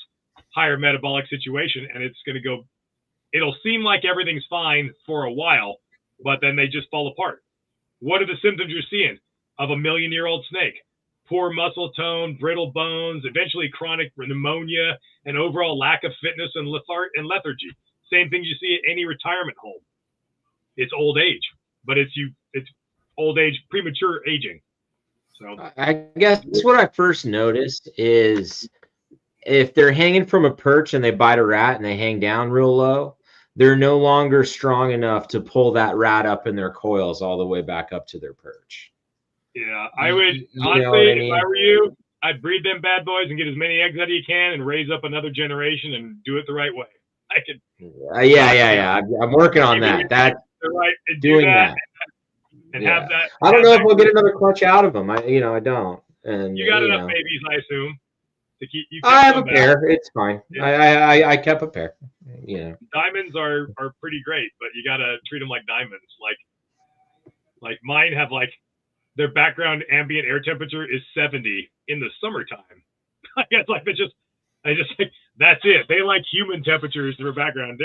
higher metabolic situation, and it's going to go, it'll seem like everything's fine for a while, but then they just fall apart. What are the symptoms you're seeing of a million-year-old snake? Poor muscle tone, brittle bones, eventually chronic pneumonia, and overall lack of fitness and lethargy. Same thing you see at any retirement home. It's old age, but it's old age, premature aging. So I guess what I first noticed is if they're hanging from a perch and they bite a rat and they hang down real low, they're no longer strong enough to pull that rat up in their coils all the way back up to their perch. Yeah, I would, honestly, if I were you, I'd breed them bad boys and get as many eggs out of you can and raise up another generation and do it the right way. I could. Yeah. I'm working on that. That's right. Doing that. And have that. I don't know if we'll get another clutch out of them. I don't. And you got enough babies, I assume, to keep you. I have a pair. It's fine. Yeah. I kept a pair. Diamonds are pretty great, but you got to treat them like diamonds. Like mine have like their background ambient air temperature is 70 in the summertime. I guess like that's it. They like human temperatures for background.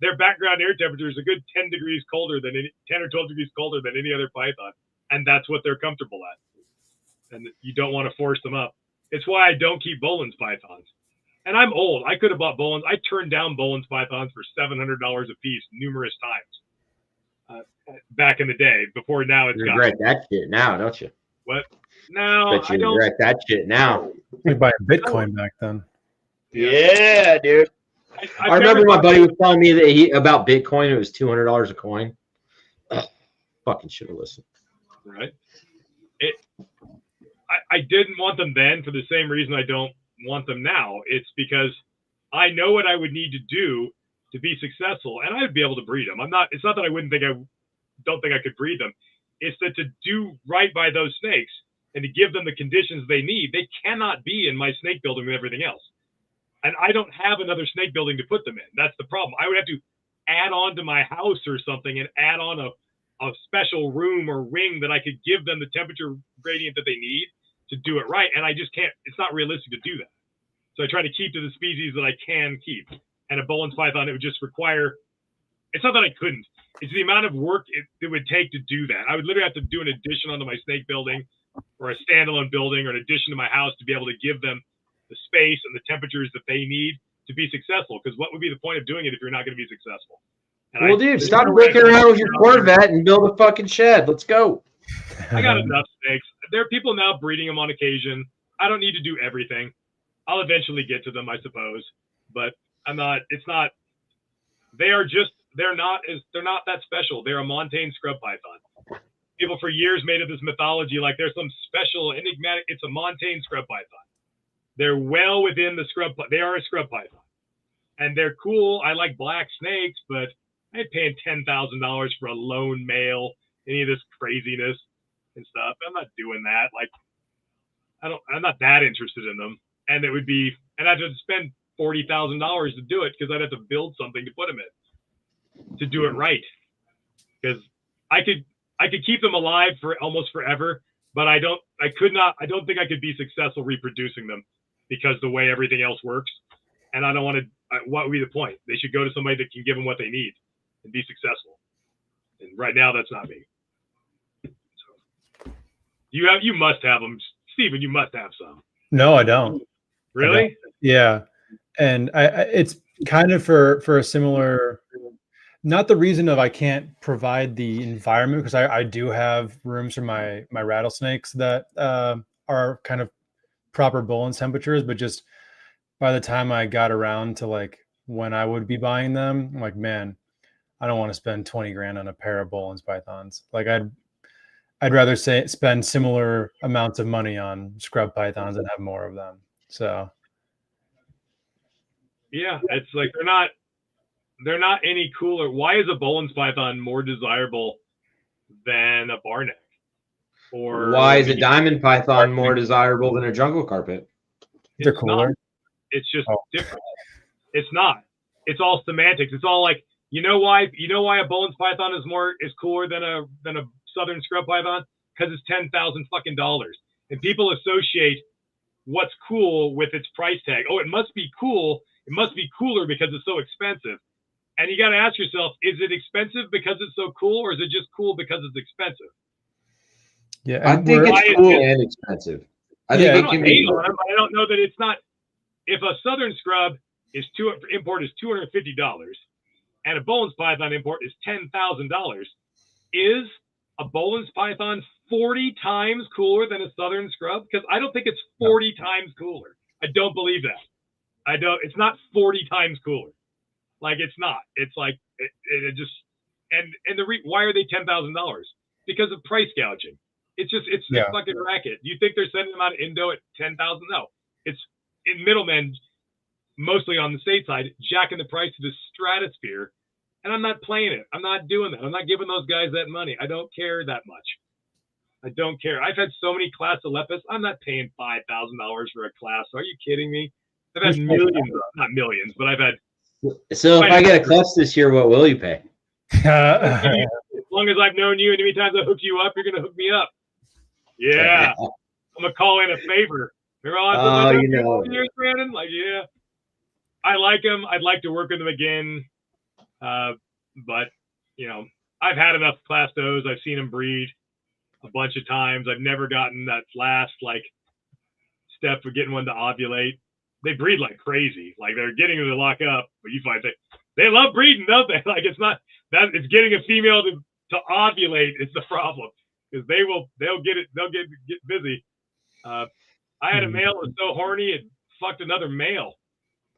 Their background air temperature is a good 10 degrees colder than 10 or 12 degrees colder than any other python, and that's what they're comfortable at. And you don't want to force them up. It's why I don't keep Boelen's pythons. And I'm old. I could have bought Boelen's. I turned down Boelen's pythons for $700 a piece numerous times back in the day. Before now, it's you regret that shit now, don't you? What? No, but you regret that shit now. We buy Bitcoin back then. Yeah, dude. I remember my buddy was telling me that about Bitcoin. It was $200 a coin. Fucking should have listened. Right. I didn't want them then for the same reason I don't want them now. It's because I know what I would need to do to be successful, and I'd be able to breed them. It's not that I don't think I could breed them. It's that to do right by those snakes and to give them the conditions they need, they cannot be in my snake building with everything else. And I don't have another snake building to put them in. That's the problem. I would have to add on to my house or something and add on a special room or wing that I could give them the temperature gradient that they need to do it right. And I just can't, it's not realistic to do that. So I try to keep to the species that I can keep. And a Boelen's python, it would just require, it's not that I couldn't, it's the amount of work it would take to do that. I would literally have to do an addition onto my snake building or a standalone building or an addition to my house to be able to give them the space and the temperatures that they need to be successful. Because what would be the point of doing it if you're not going to be successful? And well, dude, stop breaking around with your Corvette and build a fucking shed. Let's go. I got enough snakes. There are people now breeding them on occasion. I don't need to do everything. I'll eventually get to them, I suppose. But I'm not. It's not. They're not that special. They're a montane scrub python. People for years made of this mythology like there's some special enigmatic. It's a montane scrub python. They're well within the scrub. They are a scrub python, and they're cool. I like black snakes, but I ain't paying $10,000 for a lone male. Any of this craziness and stuff. I'm not doing that. Like, I'm not that interested in them, and I'd have to spend $40,000 to do it because I'd have to build something to put them in to do it right. Because I could keep them alive for almost forever, but I don't think I could be successful reproducing them because the way everything else works. And I don't want to, what would be the point? They should go to somebody that can give them what they need and be successful. And right now, that's not me. So, you must have them. Steven, you must have some. No, I don't. Really? I don't. Yeah. And it's kind of for a similar, not the reason of I can't provide the environment, because I do have rooms for my rattlesnakes that are kind of proper Boelen's temperatures, but just by the time I got around to like when I would be buying them, I'm like, man, I don't want to spend 20 grand on a pair of Boelen's pythons. Like I'd rather spend similar amounts of money on scrub pythons and have more of them. So yeah, it's like they're not. they're not any cooler. Why is a Bolin's python more desirable than a barneck? Or why is a diamond python more desirable than a jungle carpet? They're cooler. Not. It's just different. It's not. It's all semantics. It's all like, you know why a Bolin's python is cooler than a southern scrub python? Because it's $10,000 fucking dollars. And people associate what's cool with its price tag. Oh, it must be cool. It must be cooler because it's so expensive. And you got to ask yourself, is it expensive because it's so cool, or is it just cool because it's expensive? Yeah, I think it's cool and expensive. I think it can be. I don't know that it's not. If a southern scrub import is $250 and a Bolin's python import is $10,000, is a Bolin's python 40 times cooler than a southern scrub? Because I don't think it's 40 times cooler. I don't believe that. It's not 40 times cooler. Like, it's not. It's like it just why are they $10,000? Because of price gouging. It's a fucking racket. Do you think they're sending them out of Indo at $10,000? No. It's in middlemen, mostly on the state side, jacking the price to the stratosphere. And I'm not playing it. I'm not doing that. I'm not giving those guys that money. I don't care that much. I don't care. I've had so many class Alepas. I'm not paying $5,000 for a class. Are you kidding me? I've had millions, not millions, but I've had. So if I get a clutch this year, what will you pay? As long as I've known you, and any times I hook you up, you're going to hook me up. Yeah. I'm going to call in a favor. Years, Brandon? Like, yeah. I like them. I'd like to work with them again. But, I've had enough class does. I've seen them breed a bunch of times. I've never gotten that last, step for getting one to ovulate. They breed like crazy. Like, they're getting them to lock up, but you find they love breeding, don't they? Like, it's not that it's getting a female to ovulate is the problem, because they'll get busy. I had a male that was so horny it fucked another male.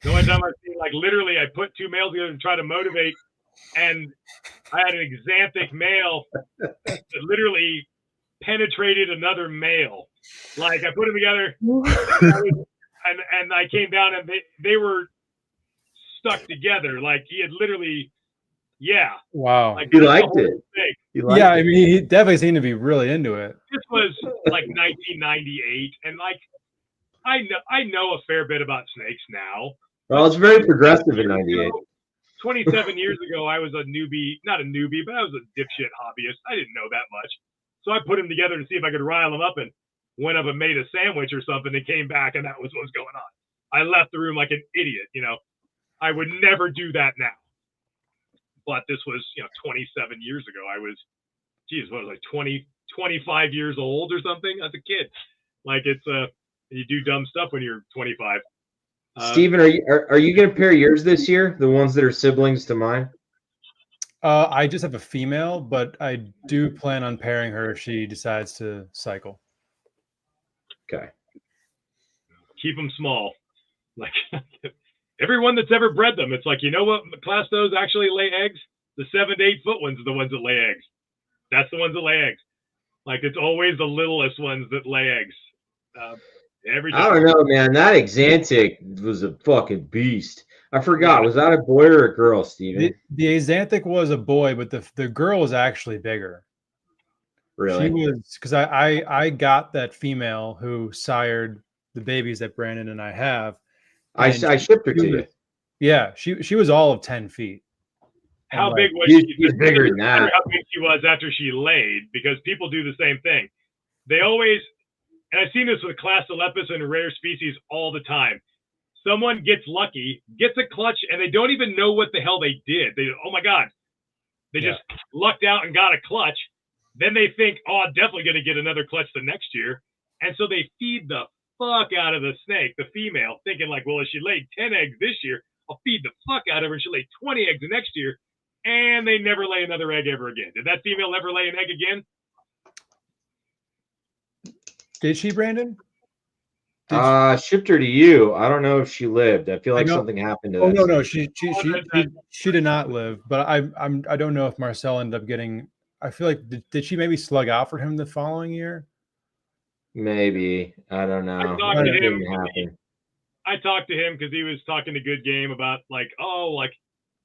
The only time I've seen, literally, I put two males together to try to motivate, and I had an exanthic male that literally penetrated another male. Like, I put them together, and I came down, and they were stuck together. Like, he had literally, Wow. Like, he liked it. I mean, he definitely seemed to be really into it. This was 1998, and I know a fair bit about snakes now. Well, it's very progressive in 98. 27 years ago, I was not a newbie, but I was a dipshit hobbyist. I didn't know that much. So I put them together to see if I could rile them up, and one of them made a sandwich or something and came back, and that was what was going on. I left the room like an idiot, I would never do that now. But this was, 27 years ago. I was, 25 years old or something as a kid. Like, it's, you do dumb stuff when you're 25. Steven, are you going to pair yours this year? The ones that are siblings to mine? I just have a female, but I do plan on pairing her if she decides to cycle. Okay. Keep them small. Like, everyone that's ever bred them, it's like, you know what class those actually lay eggs? The 7 to 8 foot ones are the ones that lay eggs. That's the ones that lay eggs. Like, it's always the littlest ones that lay eggs. Every time. I don't know, man. That Exantic was a fucking beast. I forgot. Was that a boy or a girl, Steven? The Exanthic was a boy, but the girl was actually bigger. Really? She was, because I got that female who sired the babies that Brandon and I have. I shipped her to you. Yeah, she was all of 10 feet. How big was she? She's bigger than that. How big she was after she laid, because people do the same thing. They always, and I've seen this with class Alepas and rare species all the time. Someone gets lucky, gets a clutch, and they don't even know what the hell they did. They, oh my God, they just lucked out and got a clutch. Then they think, oh, I'm definitely going to get another clutch the next year. And so they feed the fuck out of the snake, the female, thinking like, well, if she laid 10 eggs this year, I'll feed the fuck out of her and she'll lay 20 eggs the next year. And they never lay another egg ever again. Did that female ever lay an egg again? Did she, Brandon? Shipped her to you. I don't know if she lived. I feel like something happened to that. No, she did not live. But I don't know if Marcel ended up getting. I feel like did she maybe slug out for him the following year? Maybe. I don't know. I talked to him because he was talking to Good Game about like, oh, like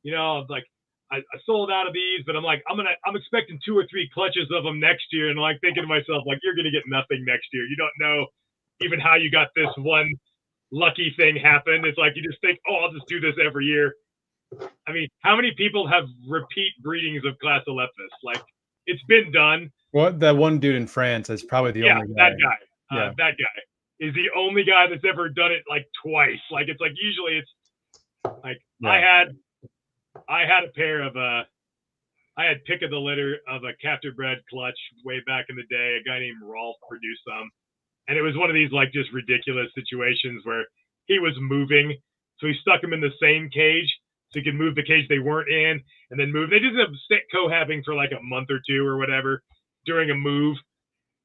you know, like I sold out of these, but I'm like, I'm expecting 2 or 3 clutches of them next year. And I'm like thinking to myself, like, you're going to get nothing next year. You don't know even how you got this one lucky thing happen. It's like, you just think, oh, I'll just do this every year. I mean, how many people have repeat breedings of Classolepis? Like, it's been done. Well, that one dude in France is probably the only guy. That guy. That guy is the only guy that's ever done it like twice. Like, it's like, usually it's like, I had a pair of I had pick of the litter of a captive bred clutch way back in the day. A guy named Rolf produced some, and it was one of these like just ridiculous situations where he was moving, so he stuck them in the same cage so he could move the cage they weren't in, and then move. They just ended up cohabiting for like a month or 2 or whatever during a move,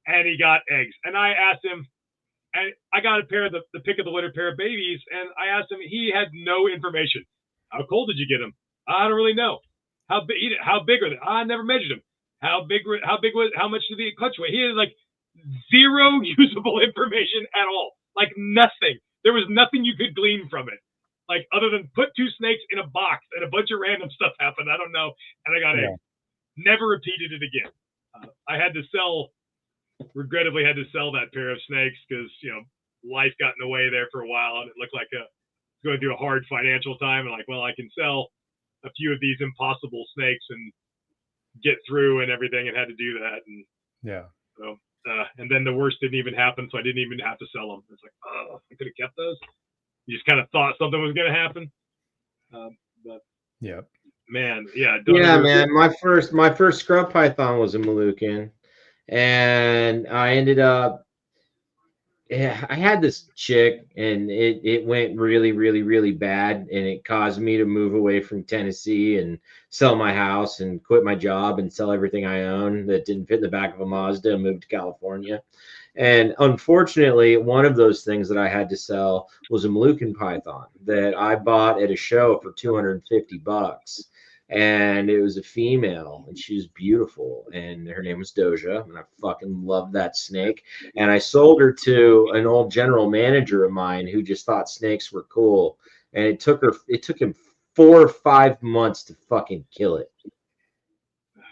and he got eggs. And I asked him, and I got a pair of the pick of the litter pair of babies, and I asked him, he had no information. How cold did you get them? I don't really know. How big are they? I never measured them. How much did the clutch weigh? He had like 0 usable information at all. Like nothing. There was nothing you could glean from it. Like other than put 2 snakes in a box and a bunch of random stuff happened. I don't know. And I got eggs. Never repeated it again. I had to regrettably had to sell that pair of snakes because, you know, life got in the way there for a while and it looked like going through a hard financial time. And like, well, I can sell a few of these impossible snakes and get through and everything, and had to do that. And so and then the worst didn't even happen, so I didn't even have to sell them. It's like, oh, I could have kept those. You just kind of thought something was going to happen. But man, man. My first scrub python was a Moluccan, and I ended up. I had this chick, and it went really, really, really bad, and it caused me to move away from Tennessee and sell my house and quit my job and sell everything I own that didn't fit in the back of a Mazda and move to California. And unfortunately, one of those things that I had to sell was a Moluccan python that I bought at a show for $250. And it was a female, and she was beautiful, and her name was Doja, and I fucking loved that snake. And I sold her to an old general manager of mine who just thought snakes were cool, and it took him 4 or 5 months to fucking kill it.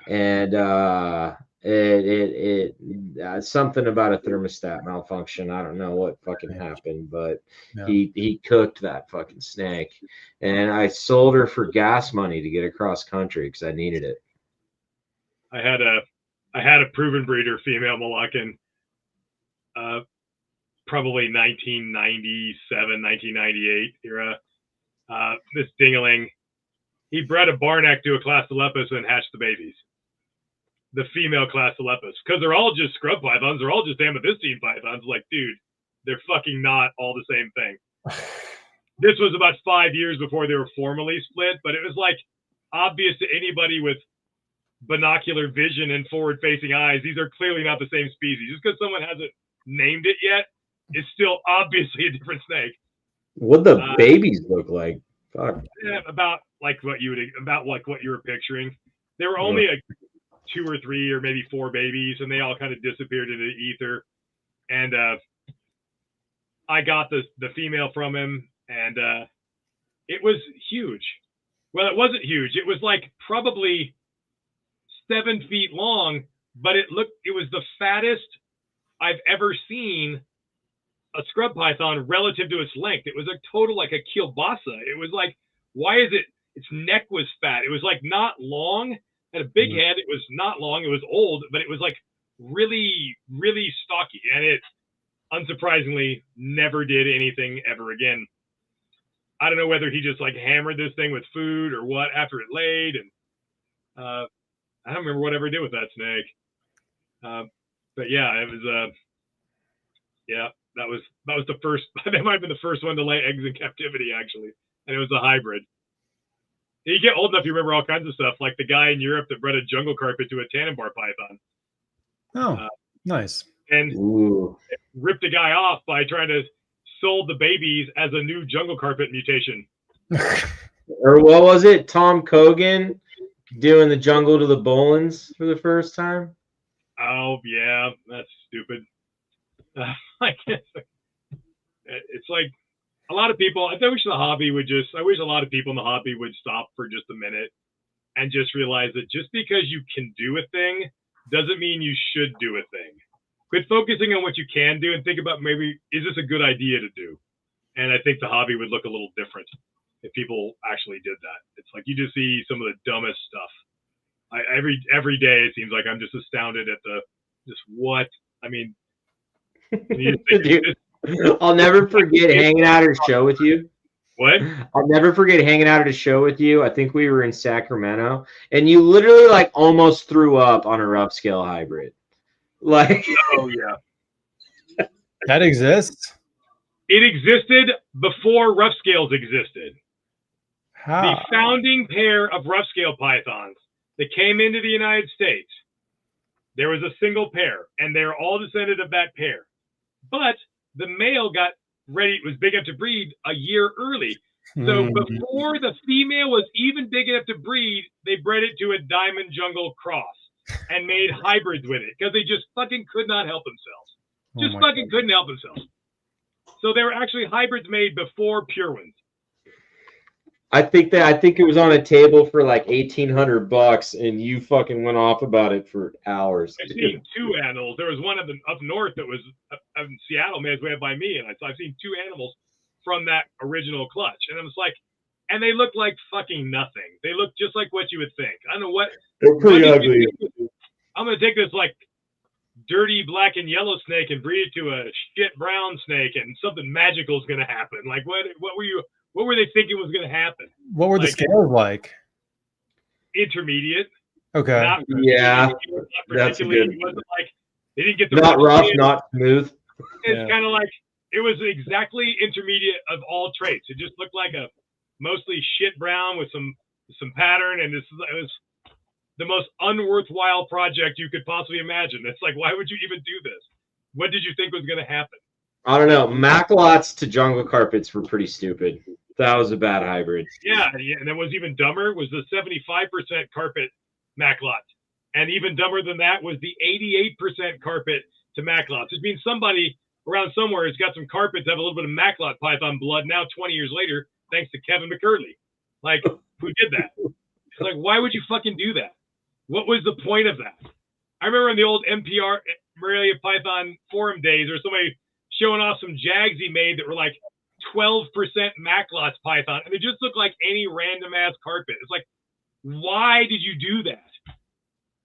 And something about a thermostat malfunction. I don't know what fucking happened, but he cooked that fucking snake, and I sold her for gas money to get across country because I needed it. I had a proven breeder female Moluccan, probably 1997, 1998 era. This dingaling, he bred a barnack to a Classolepis and hatched the babies. The female Classolepis, because they're all just scrub pythons, they're all just amethystine pythons. Like, dude, they're fucking not all the same thing. This was about 5 years before they were formally split, but it was like obvious to anybody with binocular vision and forward-facing eyes, these are clearly not the same species. Just because someone hasn't named it yet, it's still obviously a different snake. What the babies look like? Fuck. Yeah, about what you were picturing. They were only like 2 or 3 or maybe 4 babies, and they all kind of disappeared into the ether. And I got the female from him, and it was huge. Well, it wasn't huge. It was like probably 7 feet long, but it was the fattest I've ever seen a scrub python relative to its length. It was a total like a kielbasa. It was like, why is it? Its neck was fat. It was like not long. Had a big head. It was not long. It was old, but it was like really, really stocky. And it, unsurprisingly, never did anything ever again. I don't know whether he just like hammered this thing with food or what after it laid. And I don't remember what I ever did with that snake. But yeah, it was, that was the first, that might have been the first one to lay eggs in captivity, actually. And it was a hybrid. You get old enough, you remember all kinds of stuff, like the guy in Europe that bred a jungle carpet to a Tannenbar python. Oh, nice. And ripped a guy off by trying to sold the babies as a new jungle carpet mutation. Or what was it? Tom Kogan doing the jungle to the Bolins for the first time? Oh, yeah. That's stupid. It's like a lot of people, I wish the hobby would I wish a lot of people in the hobby would stop for just a minute and just realize that just because you can do a thing doesn't mean you should do a thing. Quit focusing on what you can do and think about maybe, is this a good idea to do? And I think the hobby would look a little different if people actually did that. It's like you just see some of the dumbest stuff. Every day it seems like I'm just astounded at what. I mean, Dude, I'll never forget hanging out at a show with you. What? I'll never forget hanging out at a show with you. I think we were in Sacramento, and you literally like almost threw up on a rough scale hybrid. Like, oh yeah, that exists. It existed before rough scales existed. How? The founding pair of rough scale pythons that came into the United States, there was a single pair, and they're all descended of that pair. But the male got ready, was big enough to breed a year early. So before the female was even big enough to breed, they bred it to a diamond jungle cross and made hybrids with it because they just fucking could not help themselves. Just fucking couldn't help themselves. So there were actually hybrids made before pure ones. I think it was on a table for like $1,800, and you fucking went off about it for hours. I've seen two animals. There was one up north that was in Seattle, man, way up by me, and I've seen two animals from that original clutch, and I was like, and they look like fucking nothing. They look just like what you would think. I don't know what. They're pretty ugly. I'm gonna take this like dirty black and yellow snake and breed it to a shit brown snake, and something magical is gonna happen. Like what were they thinking was gonna happen? What were the scales like? Intermediate. Okay. Yeah, that's good. It wasn't like they didn't get the not rough, not smooth. It's kind of like it was exactly intermediate of all traits. It just looked like a mostly shit brown with some pattern, and it was the most unworthwhile project you could possibly imagine. It's like, why would you even do this? What did you think was going to happen? I don't know. Maclots to jungle carpets were pretty stupid. That was a bad hybrid. Yeah, and then was even dumber was the 75% carpet Maclot. And even dumber than that was the 88% carpet to Maclots. Which means somebody around somewhere has got some carpets that have a little bit of Maclot python blood now 20 years later, thanks to Kevin McCurley. Like, who did that? It's like, why would you fucking do that? What was the point of that? I remember in the old NPR Morelia Python forum days, there was somebody showing off some jags he made that were like 12% Maclots python, and they just look like any random ass carpet. It's like, why did you do that?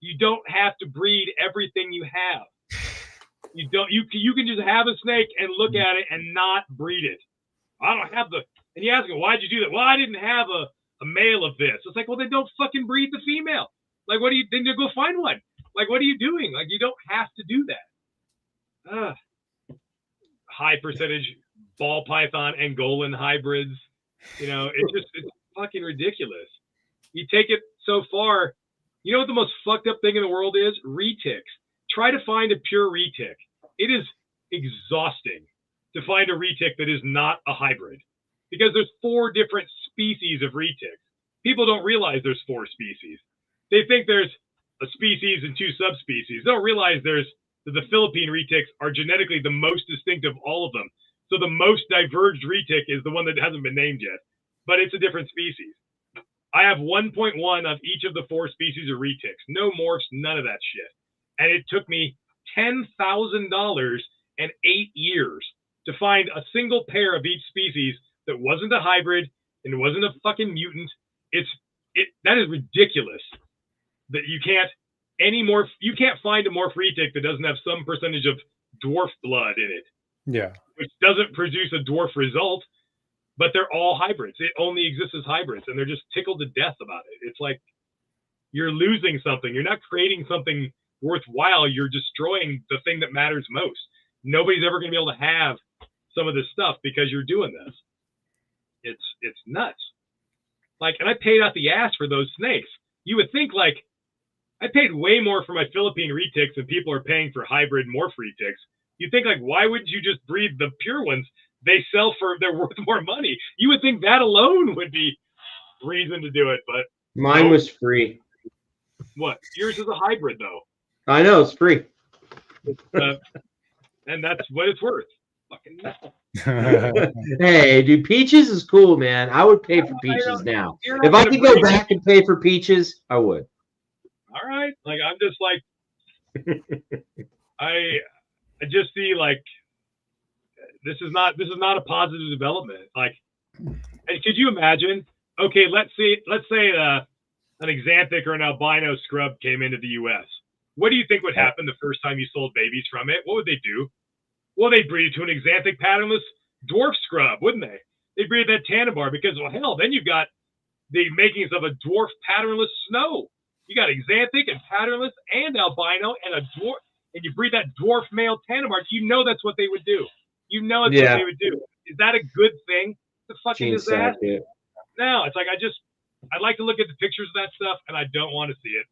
You don't have to breed everything you have. You don't. You can just have a snake and look at it and not breed it. I don't have the. And you ask them, why'd you do that? Well, I didn't have a male of this. It's like, well, then don't fucking breed the female. Like, what do you? Then you go find one. Like, what are you doing? Like, you don't have to do that. High percentage ball python Angolan hybrids. You know, it's fucking ridiculous. You take it so far. You know what the most fucked up thing in the world is? Retics. Try to find a pure retic. It is exhausting to find a retic that is not a hybrid, because there's 4 different species of retics. People don't realize there's 4 species. They think there's a species and 2 subspecies. They don't realize that the Philippine retics are genetically the most distinct of all of them. So the most diverged retic is the one that hasn't been named yet, but it's a different species. I have 1.1 of each of the 4 species of retics. No morphs, none of that shit. And it took me $10,000 and 8 years to find a single pair of each species that wasn't a hybrid and wasn't a fucking mutant. That is ridiculous. That you can't find a morph retic that doesn't have some percentage of dwarf blood in it. Yeah. Which doesn't produce a dwarf result, but they're all hybrids. It only exists as hybrids, and they're just tickled to death about it. It's like you're losing something. You're not creating something worthwhile. You're destroying the thing that matters most. Nobody's ever going to be able to have some of this stuff because you're doing this. It's nuts. Like, and I paid out the ass for those snakes. You would think, like, I paid way more for my Philippine retics than people are paying for hybrid morph retics. You think, like, why wouldn't you just breed the pure ones? They're worth more money. You would think that alone would be reason to do it, but mine was free. What? Yours is a hybrid, though. I know, it's free. And that's what it's worth. fucking know. Hey, dude, peaches is cool, man. I would pay for peaches now. If I could go back and pay for peaches, I would. All right, like I'm just like, I just see like this is not a positive development. Like, could you imagine? Okay, let's say an axanthic or an albino scrub came into the U.S. What do you think would happen the first time you sold babies from it? What would they do? Well, they'd breed it to an axanthic patternless dwarf scrub, wouldn't they? They'd breed that Tanibar because, well, hell, then you've got the makings of a dwarf patternless snow. You got axanthic and patternless and albino and a dwarf, and you breed that dwarf male Tanibar. You know that's what they would do. You know it's what they would do. Is that a good thing? It's a fucking disaster. No, it's like I'd like to look at the pictures of that stuff, and I don't want to see it.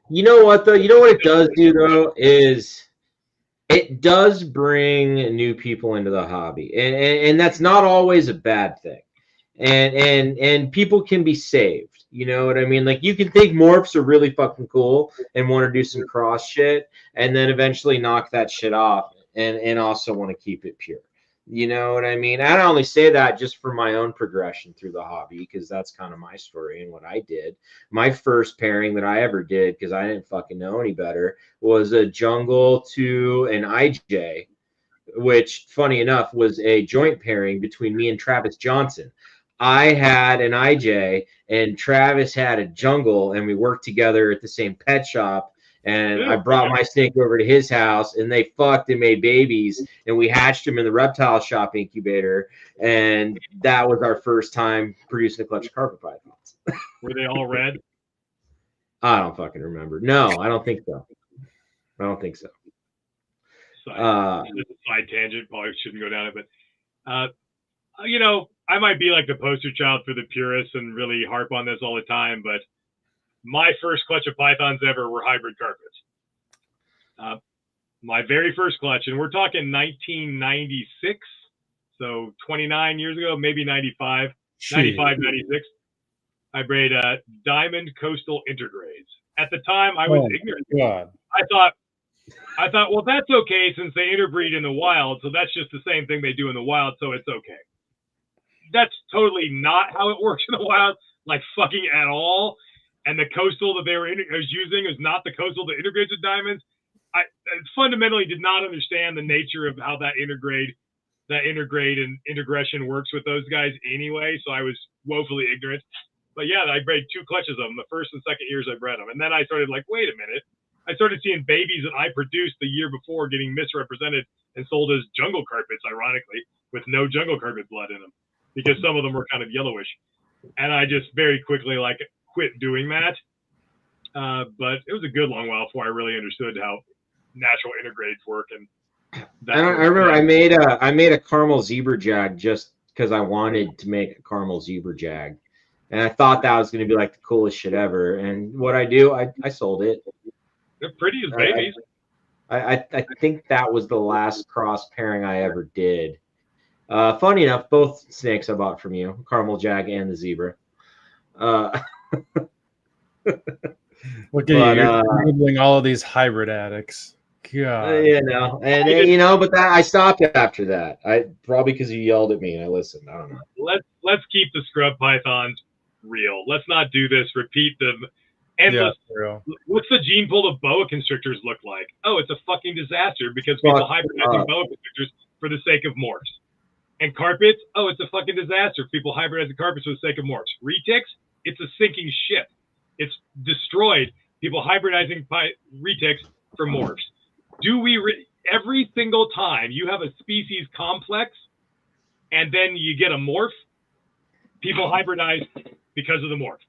You know what though? You know what it does do though is it does bring new people into the hobby, and that's not always a bad thing. And people can be saved. You know what I mean? Like you can think morphs are really fucking cool and want to do some cross shit, and then eventually knock that shit off, and also want to keep it pure. You know what I mean? I only say that just for my own progression through the hobby, because that's kind of my story and what I did. My first pairing that I ever did, because I didn't fucking know any better, was a jungle to an IJ, which, funny enough, was a joint pairing between me and Travis Johnson. I had an IJ and Travis had a jungle, and we worked together at the same pet shop. And I brought my snake over to his house, and they fucked and made babies, and we hatched them in the reptile shop incubator. And that was our first time producing a clutch of carpet pythons. Were they all red? I don't fucking remember. No, I don't think so. I don't think so. Side tangent, probably shouldn't go down it, but you know, I might be like the poster child for the purists and really harp on this all the time, but my first clutch of pythons ever were hybrid carpets. My very first clutch, and we're talking 1996, so 29 years ago, maybe 95, 95, 96. I bred diamond coastal intergrades. At the time, I was ignorant. God. I thought, well, that's okay since they interbreed in the wild, so that's just the same thing they do in the wild, so it's okay. That's totally not how it works in the wild, like fucking at all. And the coastal that they were using is not the coastal that integrates with diamonds. I fundamentally did not understand the nature of how that integrate and integration works with those guys anyway, so I was woefully ignorant. But yeah, I bred 2 clutches of them the first and second years I bred them. And then I started like, wait a minute. I started seeing babies that I produced the year before getting misrepresented and sold as jungle carpets, ironically, with no jungle carpet blood in them, because some of them were kind of yellowish. And I just very quickly quit doing that. But it was a good long while before I really understood how natural integrades work. And I remember I made a caramel zebra jag just because I wanted to make a caramel zebra jag. And I thought that was going to be like the coolest shit ever. And what I do, I sold it. They're pretty as babies. I think that was the last cross pairing I ever did. Funny enough, both snakes I bought from you, caramel jag and the zebra. Look at you, doing all of these hybrid addicts. God. You know, and you know, but I stopped after that. Probably because you yelled at me and I listened. I don't know. Let's keep the scrub pythons real. Let's not do this. Repeat them. Endless. Yeah, what's the gene pool of boa constrictors look like? Oh, it's a fucking disaster because people hybridizing boa constrictors for the sake of morphs. And carpets, oh, it's a fucking disaster. People hybridizing carpets for the sake of morphs. Retics, it's a sinking ship. It's destroyed. People hybridizing retics for morphs. Do we every single time you have a species complex and then you get a morph, people hybridize because of the morph.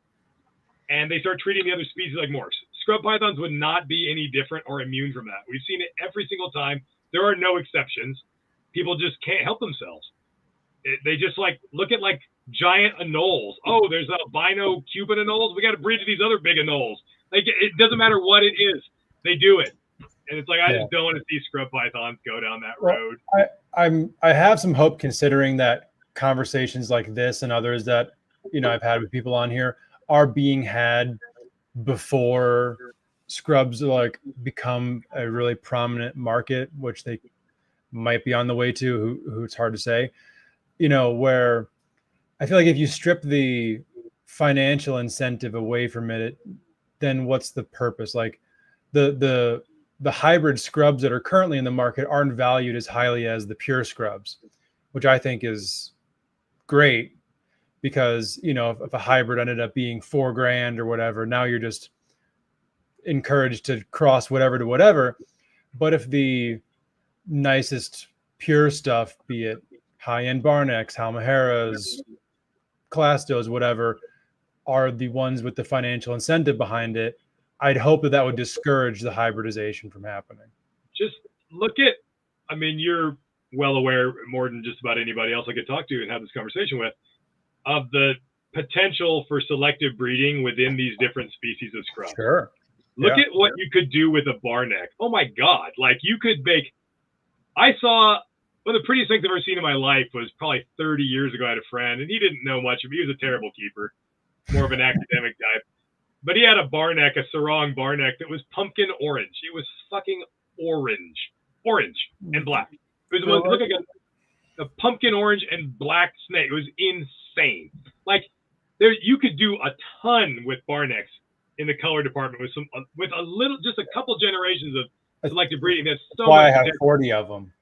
And they start treating the other species like morphs. Scrub pythons would not be any different or immune from that. We've seen it every single time. There are no exceptions. People just can't help themselves. They just look at giant anoles. Oh, there's albino Cuban anoles. We got to breed to these other big anoles. It doesn't matter what it is. They do it. And it's I just don't want to see scrub pythons go down that road. I have some hope considering that conversations like this and others that I've had with people on here are being had before scrubs become a really prominent market, which might be on the way to, who it's hard to say, you know, where I feel like if you strip the financial incentive away from it, then what's the purpose? Like the hybrid scrubs that are currently in the market aren't valued as highly as the pure scrubs, which I think is great, because, you know, if a hybrid ended up being $4,000 or whatever, now you're just encouraged to cross whatever to whatever. But if the nicest pure stuff, be it high-end Barnecks, Halmaheras, Clastos, whatever, are the ones with the financial incentive behind it, I'd hope that that would discourage the hybridization from happening. Just look at, I mean, you're well aware, more than just about anybody else I could talk to and have this conversation with, of the potential for selective breeding within these different species of scrub. Sure. Look at what you could do with a barneck. Oh my God. Like, you could make, I saw one of the prettiest things I've ever seen in my life was probably 30 years ago. I had a friend, and he didn't know much of it. He was a terrible keeper, more of an academic type. But he had a barneck, a sarong barneck that was pumpkin orange. It was fucking orange and black. It was the most, look like a pumpkin orange and black snake. It was insane. Like, there, you could do a ton with barnecks in the color department with a little, just a couple generations of selective breeding. That's so why I much have potential. 40 of them.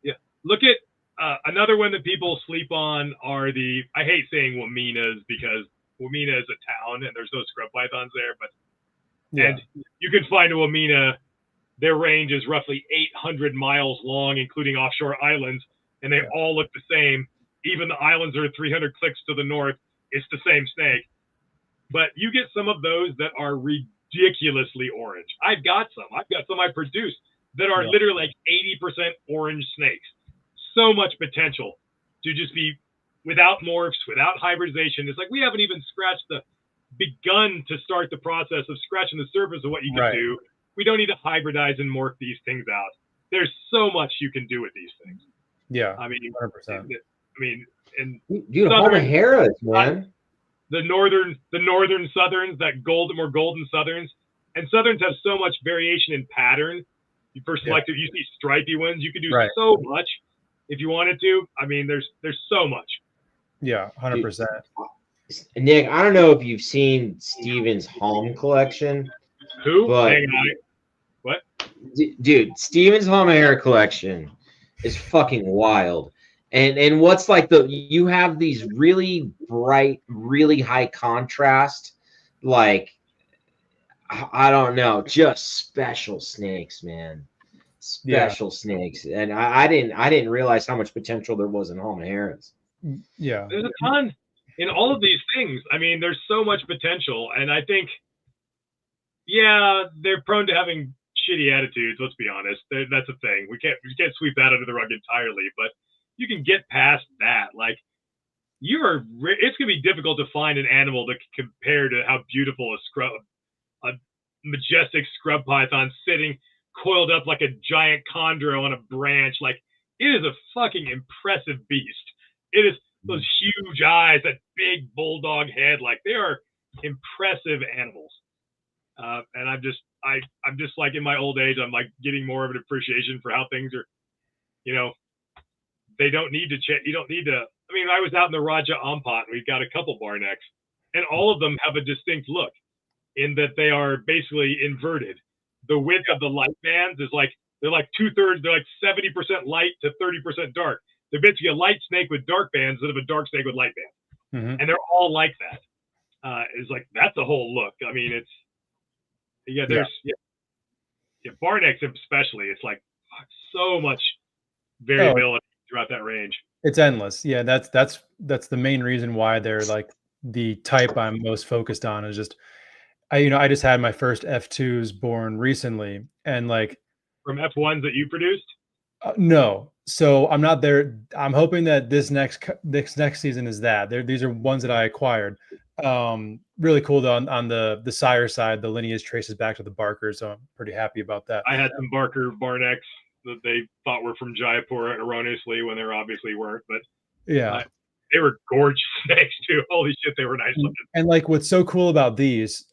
Yeah. Look at another one that people sleep on are the, I hate saying Waminas, because Wamina is a town and there's no scrub pythons there, but and you can find a Wamina, their range is roughly 800 miles long, including offshore islands, and they all look the same. Even the islands are 300 clicks to the north. It's the same snake. But you get some of those that are ridiculously orange. I've got some I produced that are literally like 80% orange snakes. So much potential to just be without morphs, without hybridization. It's like we haven't even begun to start the process of scratching the surface of what you can do. We don't need to hybridize and morph these things out. There's so much you can do with these things. Yeah, I mean, 100%. I mean, and dude, Halmaheras, man. The northern southerns, that more golden southerns, and southerns have so much variation in pattern. For selective, you see stripy ones. You can do so much if you wanted to. I mean, there's so much. Yeah, 100%. Nick, I don't know if you've seen Steven's home collection. Who? But, hang on. What? Dude, Steven's Halmahera collection is fucking wild. And what's like you have these really bright, really high contrast, like, I don't know, just special snakes, man. Special snakes. And I didn't realize how much potential there was in Halmaheras. Yeah. There's a ton in all of these things. I mean, there's so much potential. And I think, they're prone to having shitty attitudes. Let's be honest. That's a thing. We can't sweep that under the rug entirely, but you can get past that. Like, it's going to be difficult to find an animal that can compare to how beautiful a majestic scrub python sitting coiled up like a giant chondro on a branch. Like, it is a fucking impressive beast. It is those huge eyes, that big bulldog head. Like, they are impressive animals. And I'm just like, in my old age, I'm like getting more of an appreciation for how things are, they don't need to you don't need to. I mean, I was out in the Raja Ampat, and we've got a couple barnecks, and all of them have a distinct look in that they are basically inverted. The width of the light bands is like, they're like 2/3, they're like 70% light to 30% dark. They're basically a light snake with dark bands instead of a dark snake with light bands. Mm-hmm. And they're all like that. It's like, that's a whole look. I mean, it's, barnecks especially, it's like so much variability throughout that range. It's endless. Yeah, that's the main reason why they're like the type I'm most focused on. Is just I just had my first F2s born recently, and like from F1s that you produced. No, so I'm not there. I'm hoping that this next season is that. These are ones that I acquired. Really cool though, on the sire side, the lineage traces back to the Barkers, so I'm pretty happy about that. I had some Barker barnecks that they thought were from Jaipur erroneously when they obviously weren't, but they were gorgeous snakes too. Holy shit, they were nice looking. And like, what's so cool about these,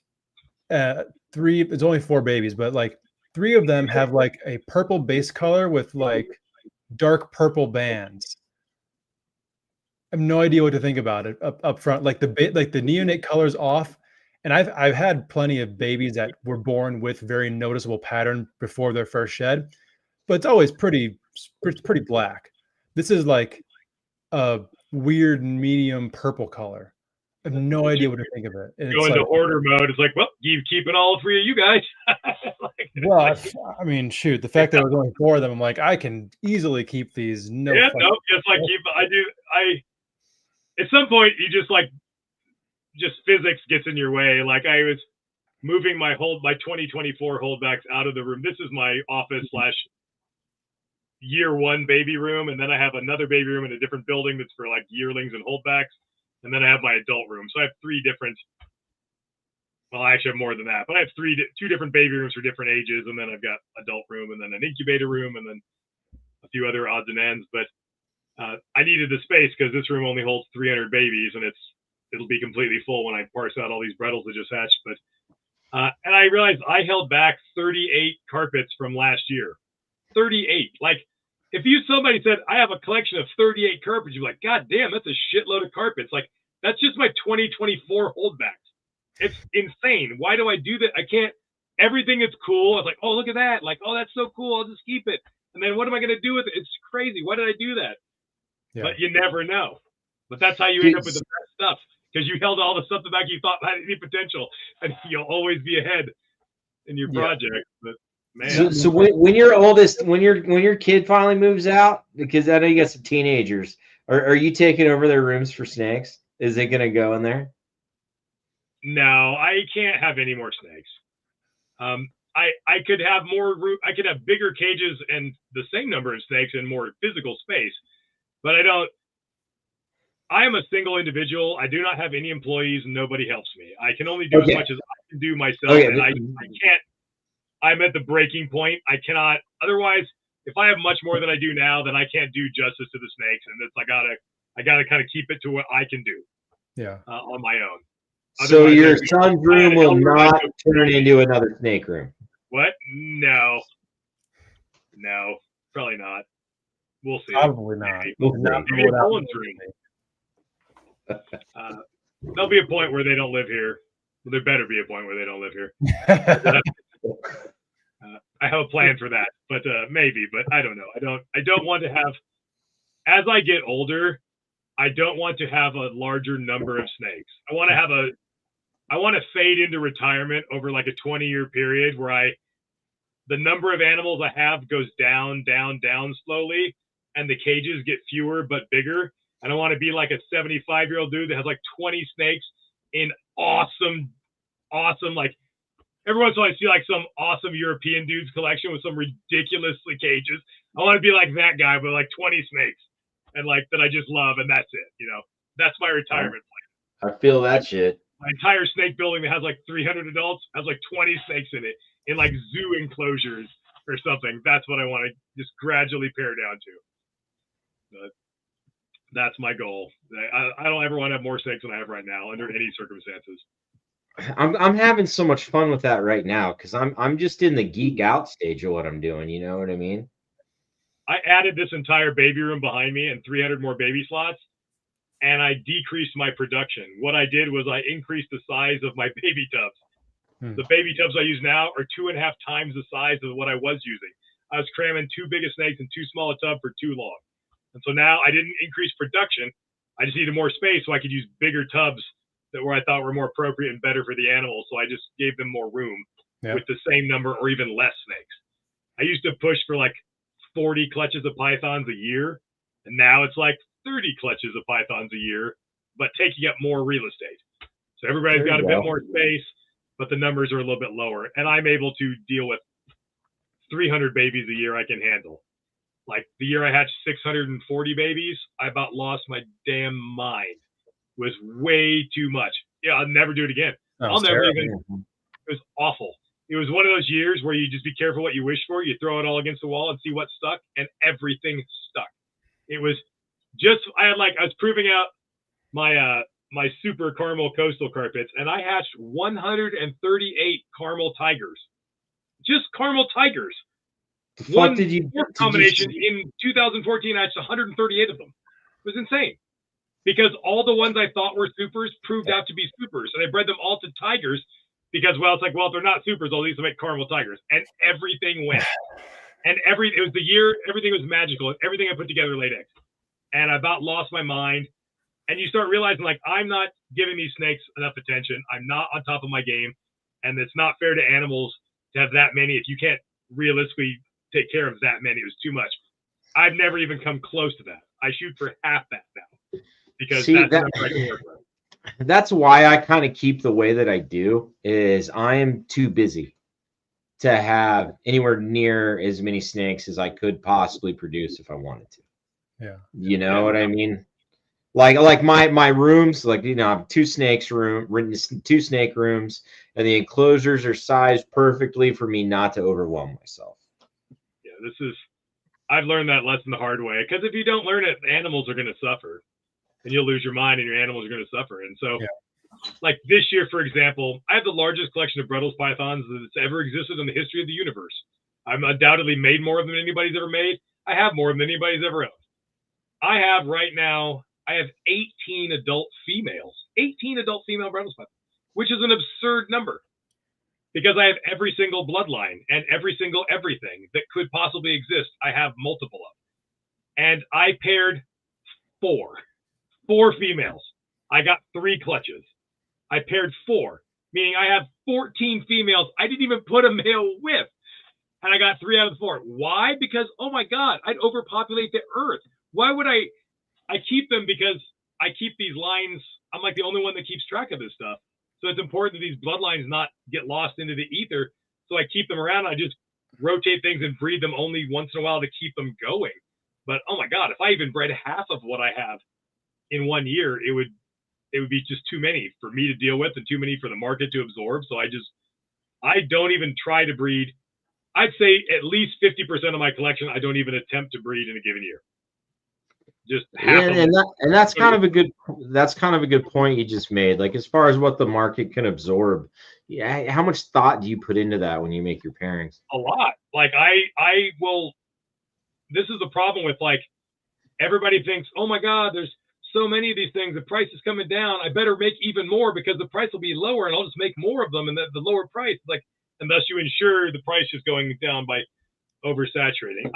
it's only 4 babies, but like 3 of them have like a purple base color with like dark purple bands. I have no idea what to think about it up front. Like the neonate colors off, and I've had plenty of babies that were born with very noticeable pattern before their first shed, but it's always pretty black. This is like a weird medium purple color. I have no idea what to think of it. Go into hoarder mode. It's like, well, you keeping all 3 of you guys. Well, I mean, shoot, the fact that we're going 4 of them, I'm like, I can easily keep these. Just like at some point, you just physics gets in your way. Like I was moving my 2024 holdbacks out of the room. This is my office / year 1 baby room, and then I have another baby room in a different building that's for like yearlings and holdbacks. And then I have my adult room. So I have 3 different, well, I actually have more than that, but I have 2 different baby rooms for different ages. And then I've got adult room and then an incubator room and then a few other odds and ends. But I needed the space because this room only holds 300 babies and it'll be completely full when I parse out all these Brettles that just hatched. But, and I realized I held back 38 carpets from last year. 38. Like, if somebody said, I have a collection of 38 carpets, you're like, God damn, that's a shitload of carpets. Like, that's just my 2024 holdbacks. It's insane. Why do I do that? I can't, everything is cool. I was like, oh, look at that. Like, oh, that's so cool. I'll just keep it. And then what am I going to do with it? It's crazy. Why did I do that? Yeah. But you never know. But that's how you end up with the best stuff. Because you held all the stuff back you thought had any potential. And you'll always be ahead in your project. But man. So when your kid finally moves out, because I know you got some teenagers, are you taking over their rooms for snakes? Is it going to go in there? No, I can't have any more snakes. I could have more room. I could have bigger cages and the same number of snakes and more physical space, but I don't. I am a single individual. I do not have any employees and nobody helps me. I can only do as much as I can do myself, and I can't. I'm at the breaking point. I cannot. Otherwise, if I have much more than I do now, then I can't do justice to the snakes, and it's I gotta kind of keep it to what I can do. Yeah. On my own. So your son's room will not turn into another snake room. What? No, probably not. We'll see. Probably not. Maybe Colin's room. There'll be a point where they don't live here. Well, there better be a point where they don't live here. I have a plan for that, but maybe. But I don't know. I don't want to have. As I get older, I don't want to have a larger number of snakes. I want to fade into retirement over like a 20-year period where the number of animals I have goes down slowly, and the cages get fewer but bigger. And I want to be like a 75-year-old dude that has like 20 snakes in awesome, like every once in a while I see like some awesome European dude's collection with some ridiculously cages. I want to be like that guy with like 20 snakes and like that I just love, and that's it. You know, that's my retirement plan. I feel that shit. My entire snake building that has like 300 adults has like 20 snakes in it in like zoo enclosures or something. That's what I want to just gradually pare down to. But that's my goal. I don't ever want to have more snakes than I have right now under any circumstances. I'm having so much fun with that right now because I'm just in the geek out stage of what I'm doing. You know what I mean? I added this entire baby room behind me and 300 more baby slots, and I decreased my production. What I did was I increased the size of my baby tubs. The baby tubs I use now are 2.5 times the size of what I was using. I was cramming too big a snakes in too small a tub for too long. And so now I didn't increase production. I just needed more space so I could use bigger tubs where I thought were more appropriate and better for the animals. So I just gave them more room with the same number or even less snakes. I used to push for like 40 clutches of pythons a year. And now it's like 30 clutches of pythons a year, but taking up more real estate. So everybody's got a bit more space, but the numbers are a little bit lower. And I'm able to deal with 300 babies a year I can handle. Like the year I hatched 640 babies, I about lost my damn mind. It was way too much. Yeah, I'll never do it again. I'll never even. It was awful. It was one of those years where you just be careful what you wish for. You throw it all against the wall and see what stuck, and everything stuck. It was just I was proving out my my super caramel coastal carpets, and I hatched 138 caramel tigers. just caramel tigers. The fuck did you combination in 2014? I hatched 138 of them. It was insane because all the ones I thought were supers proved out to be supers, and I bred them all to tigers because, well, it's like, well, if they're not supers, I'll at least make caramel tigers, and everything went. And it was the year, everything was magical. Everything I put together laid eggs. And I about lost my mind. And you start realizing, like, I'm not giving these snakes enough attention. I'm not on top of my game. And it's not fair to animals to have that many. If you can't realistically take care of that many, it was too much. I've never even come close to that. I shoot for half that now. Because that's why I kind of keep the way that I do, is I am too busy to have anywhere near as many snakes as I could possibly produce if I wanted to. Yeah. You know what I mean? Like my rooms, like, you know, I have two snake rooms, and the enclosures are sized perfectly for me not to overwhelm myself. Yeah, I've learned that lesson the hard way, because if you don't learn it, animals are going to suffer, and you'll lose your mind, and your animals are going to suffer. And so, like this year, for example, I have the largest collection of Bredl's pythons that's ever existed in the history of the universe. I've undoubtedly made more of them than anybody's ever made. I have more of them than anybody's ever owned. I have right now, I have 18 adult females, 18 adult female Bredl's pythons, which is an absurd number because I have every single bloodline and every single everything that could possibly exist. I have multiple of. And I paired four females. I got 3 clutches. I paired 4, meaning I have 14 females I didn't even put a male with. And I got 3 out of the 4. Why? Because, oh my God, I'd overpopulate the earth. Why would I keep them? Because I keep these lines. I'm like the only one that keeps track of this stuff. So it's important that these bloodlines not get lost into the ether. So I keep them around. I just rotate things and breed them only once in a while to keep them going. But oh my God, if I even bred half of what I have in 1 year, it would be just too many for me to deal with and too many for the market to absorb. So I don't even try to breed. I'd say at least 50% of my collection, I don't even attempt to breed in a given year. Just half that's kind of a good point you just made. Like, as far as what the market can absorb, how much thought do you put into that when you make your pairings? A lot. Like I will. This is the problem with, like, everybody thinks, oh my God, there's so many of these things. The price is coming down. I better make even more because the price will be lower, and I'll just make more of them. And the lower price, like, and thus you ensure the price is going down by oversaturating.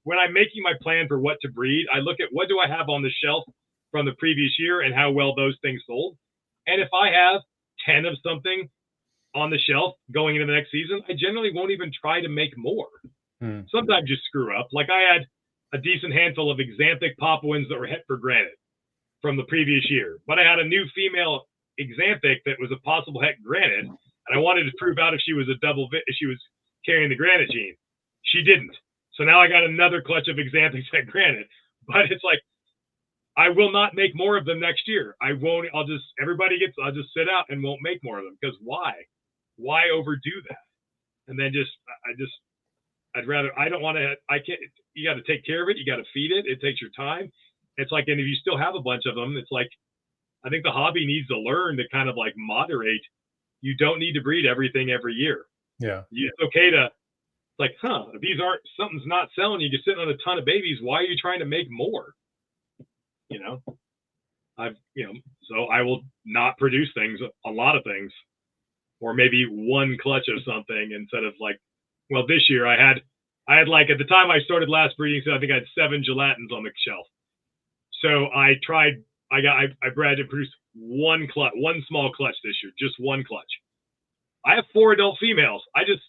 When I'm making my plan for what to breed, I look at what do I have on the shelf from the previous year and how well those things sold. And if I have 10 of something on the shelf going into the next season, I generally won't even try to make more. Sometimes just screw up. Like, I had a decent handful of exanthic Papuans that were het for granite from the previous year, but I had a new female exanthic that was a possible het granite, and I wanted to prove out if she was if she was carrying the granite gene. She didn't. So now I got another clutch of exanthics at granite. But it's like, I will not make more of them next year. I won't. I'll just sit out and won't make more of them. Because why? Why overdo that? And then I don't want to. I can't. You got to take care of it. You got to feed it. It takes your time. It's like, and if you still have a bunch of them, it's like, I think the hobby needs to learn to kind of like moderate. You don't need to breed everything every year. Yeah. It's okay to, like, if something's not selling, you're sitting on a ton of babies. Why are you trying to make more? You know, so I will not produce a lot of things, or maybe one clutch of something instead of, like, well, this year I had like, at the time I started last breeding, so I think I had 7 gelatins on the shelf. So I bred and produced one small clutch this year, just one clutch. I have 4 adult females. I just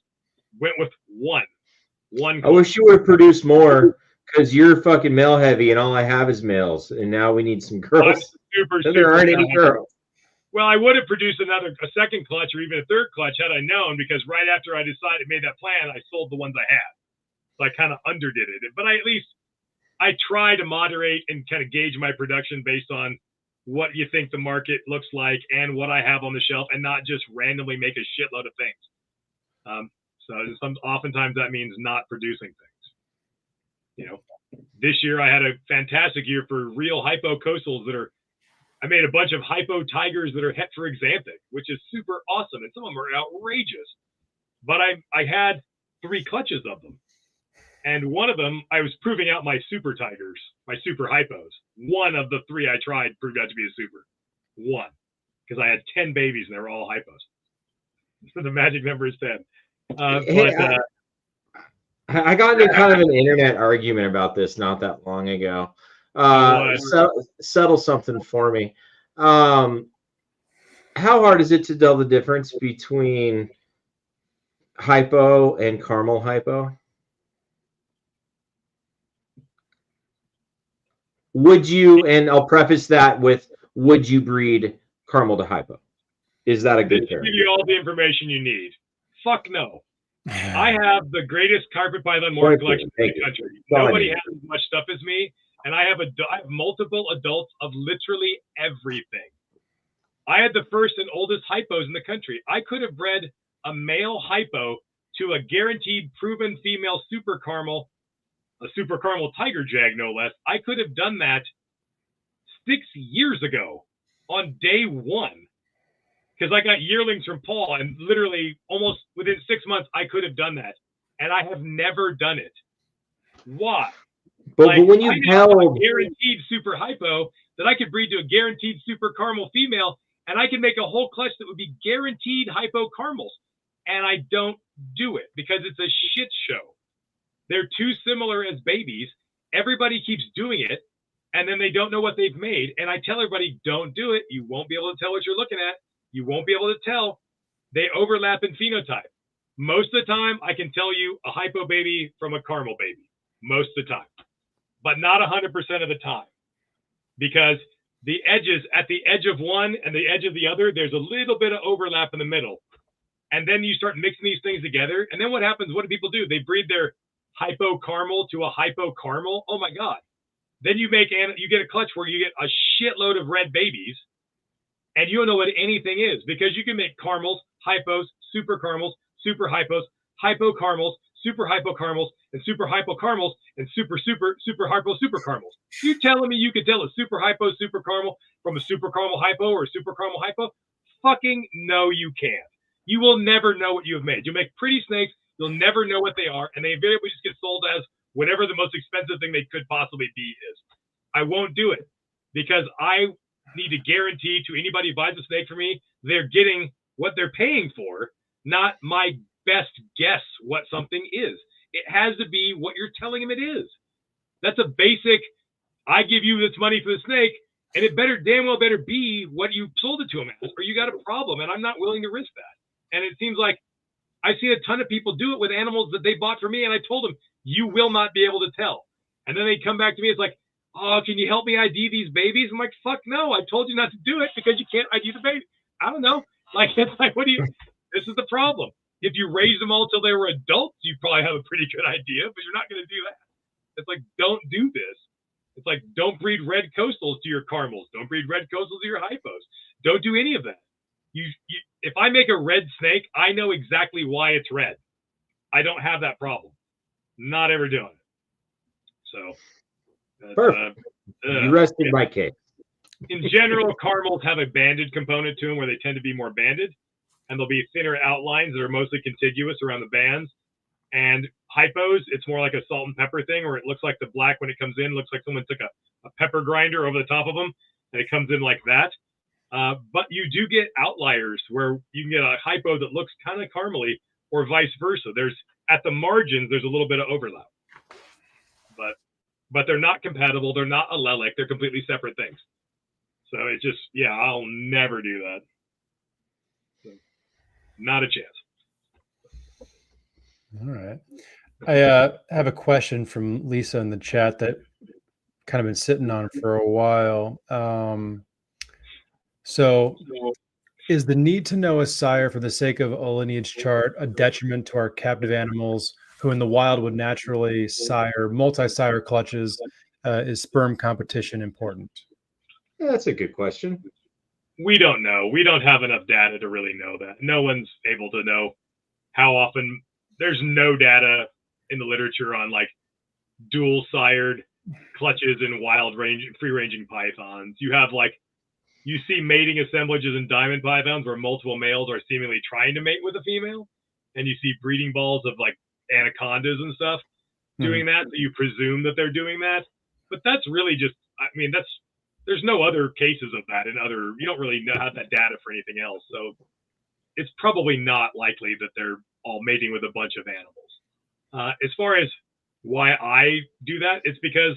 went with one. I wish you would have produced more, because you're fucking male heavy and all I have is males, and now we need some girls. There aren't any girls. Well, I would have produced a second clutch or even a third clutch had I known, because right after I made that plan, I sold the ones I had. So I kind of underdid it. But I try to moderate and kind of gauge my production based on what you think the market looks like and what I have on the shelf, and not just randomly make a shitload of things. So oftentimes that means not producing things. You know, this year I had a fantastic year for real hypocoastals I made a bunch of hypo tigers that are het for exanthic, which is super awesome. And some of them are outrageous. but I had 3 clutches of them. And one of them, I was proving out my super tigers, my super hypos. One of the 3 I tried proved out to be a super. One. Because I had 10 babies and they were all hypos. So the magic number is 10. I got into kind of an internet argument about this not that long ago. Settle something for me. How hard is it to tell the difference between hypo and caramel hypo? Would you, and I'll preface that with, would you breed caramel to hypo? Is that a good term? Give you all the information you need. Fuck no. I have the greatest carpet python morph collection in the country. Nobody has as much stuff as me, and I have multiple adults of literally everything. I had the first and oldest hypos in the country. I could have bred a male hypo to a guaranteed proven female super caramel, a super caramel tiger jag, no less. I could have done that 6 years ago on day 1. Because I got yearlings from Paul, and literally almost within 6 months, I could have done that. And I have never done it. Why? But when you have a guaranteed super hypo that I could breed to a guaranteed super caramel female, and I can make a whole clutch that would be guaranteed hypo caramels. And I don't do it because it's a shit show. They're too similar as babies. Everybody keeps doing it, and then they don't know what they've made. And I tell everybody, don't do it. You won't be able to tell what you're looking at. You won't be able to tell. They overlap in phenotype. Most of the time, I can tell you a hypo baby from a caramel baby. Most of the time. But not 100% of the time. Because the edges, at the edge of one and the edge of the other, there's a little bit of overlap in the middle. And then you start mixing these things together. And then what happens? What do people do? They breed their hypo caramel to a hypo caramel. Oh my God. Then you get a clutch where you get a shitload of red babies. And you don't know what anything is, because you can make caramels, hypos, super caramels, super hypos, hypo caramels, super hypo caramels, and super hypo caramels, and super hypo super caramels. You telling me you could tell a super hypo super caramel from a super caramel hypo or a super caramel hypo? Fucking no, you can't. You will never know what you have made. You'll make pretty snakes. You'll never know what they are, and they invariably just get sold as whatever the most expensive thing they could possibly be is. I won't do it because I need to guarantee to anybody who buys a snake from me, they're getting what they're paying for, not my best guess what something is. It has to be what you're telling them it is. That's a basic, I give you this money for the snake, and it damn well better be what you sold it to them as, or you got a problem, and I'm not willing to risk that. And it seems like I see a ton of people do it with animals that they bought from me, and I told them, you will not be able to tell. And then they come back to me, it's like, oh, can you help me ID these babies? I'm like, fuck no, I told you not to do it because you can't ID the baby. I don't know. Like, it's like, this is the problem. If you raise them all till they were adults, you probably have a pretty good idea, but you're not going to do that. It's like, don't do this. It's like, don't breed red coastals to your caramels. Don't breed red coastals to your hypos. Don't do any of that. If I make a red snake, I know exactly why it's red. I don't have that problem. Not ever doing it. So. Perfect. You rested my case. In general, caramels have a banded component to them where they tend to be more banded, and there'll be thinner outlines that are mostly contiguous around the bands. And hypos, it's more like a salt and pepper thing, where it looks like the black when it comes in, looks like someone took a pepper grinder over the top of them, and it comes in like that. But you do get outliers where you can get a hypo that looks kind of caramely, or vice versa. At the margins, there's a little bit of overlap. But they're not compatible. They're not allelic. They're completely separate things. So it's just, yeah, I'll never do that. So, not a chance. All right. I have a question from Lisa in the chat that kind of been sitting on for a while. So is the need to know a sire for the sake of a lineage chart a detriment to our captive animals who in the wild would naturally sire multi-sire clutches? Is sperm competition important? Yeah, that's a good question. We don't know. We don't have enough data to really know that. No one's able to know how often. There's no data in the literature on like dual sired clutches in free ranging pythons. You see mating assemblages in diamond pythons where multiple males are seemingly trying to mate with a female. and you see breeding balls of like anacondas and stuff doing that. So you presume that they're doing that, but that's really just, I mean, there's no other cases of that you don't really have that data for anything else. So it's probably not likely that they're all mating with a bunch of animals. As far as why I do that, it's because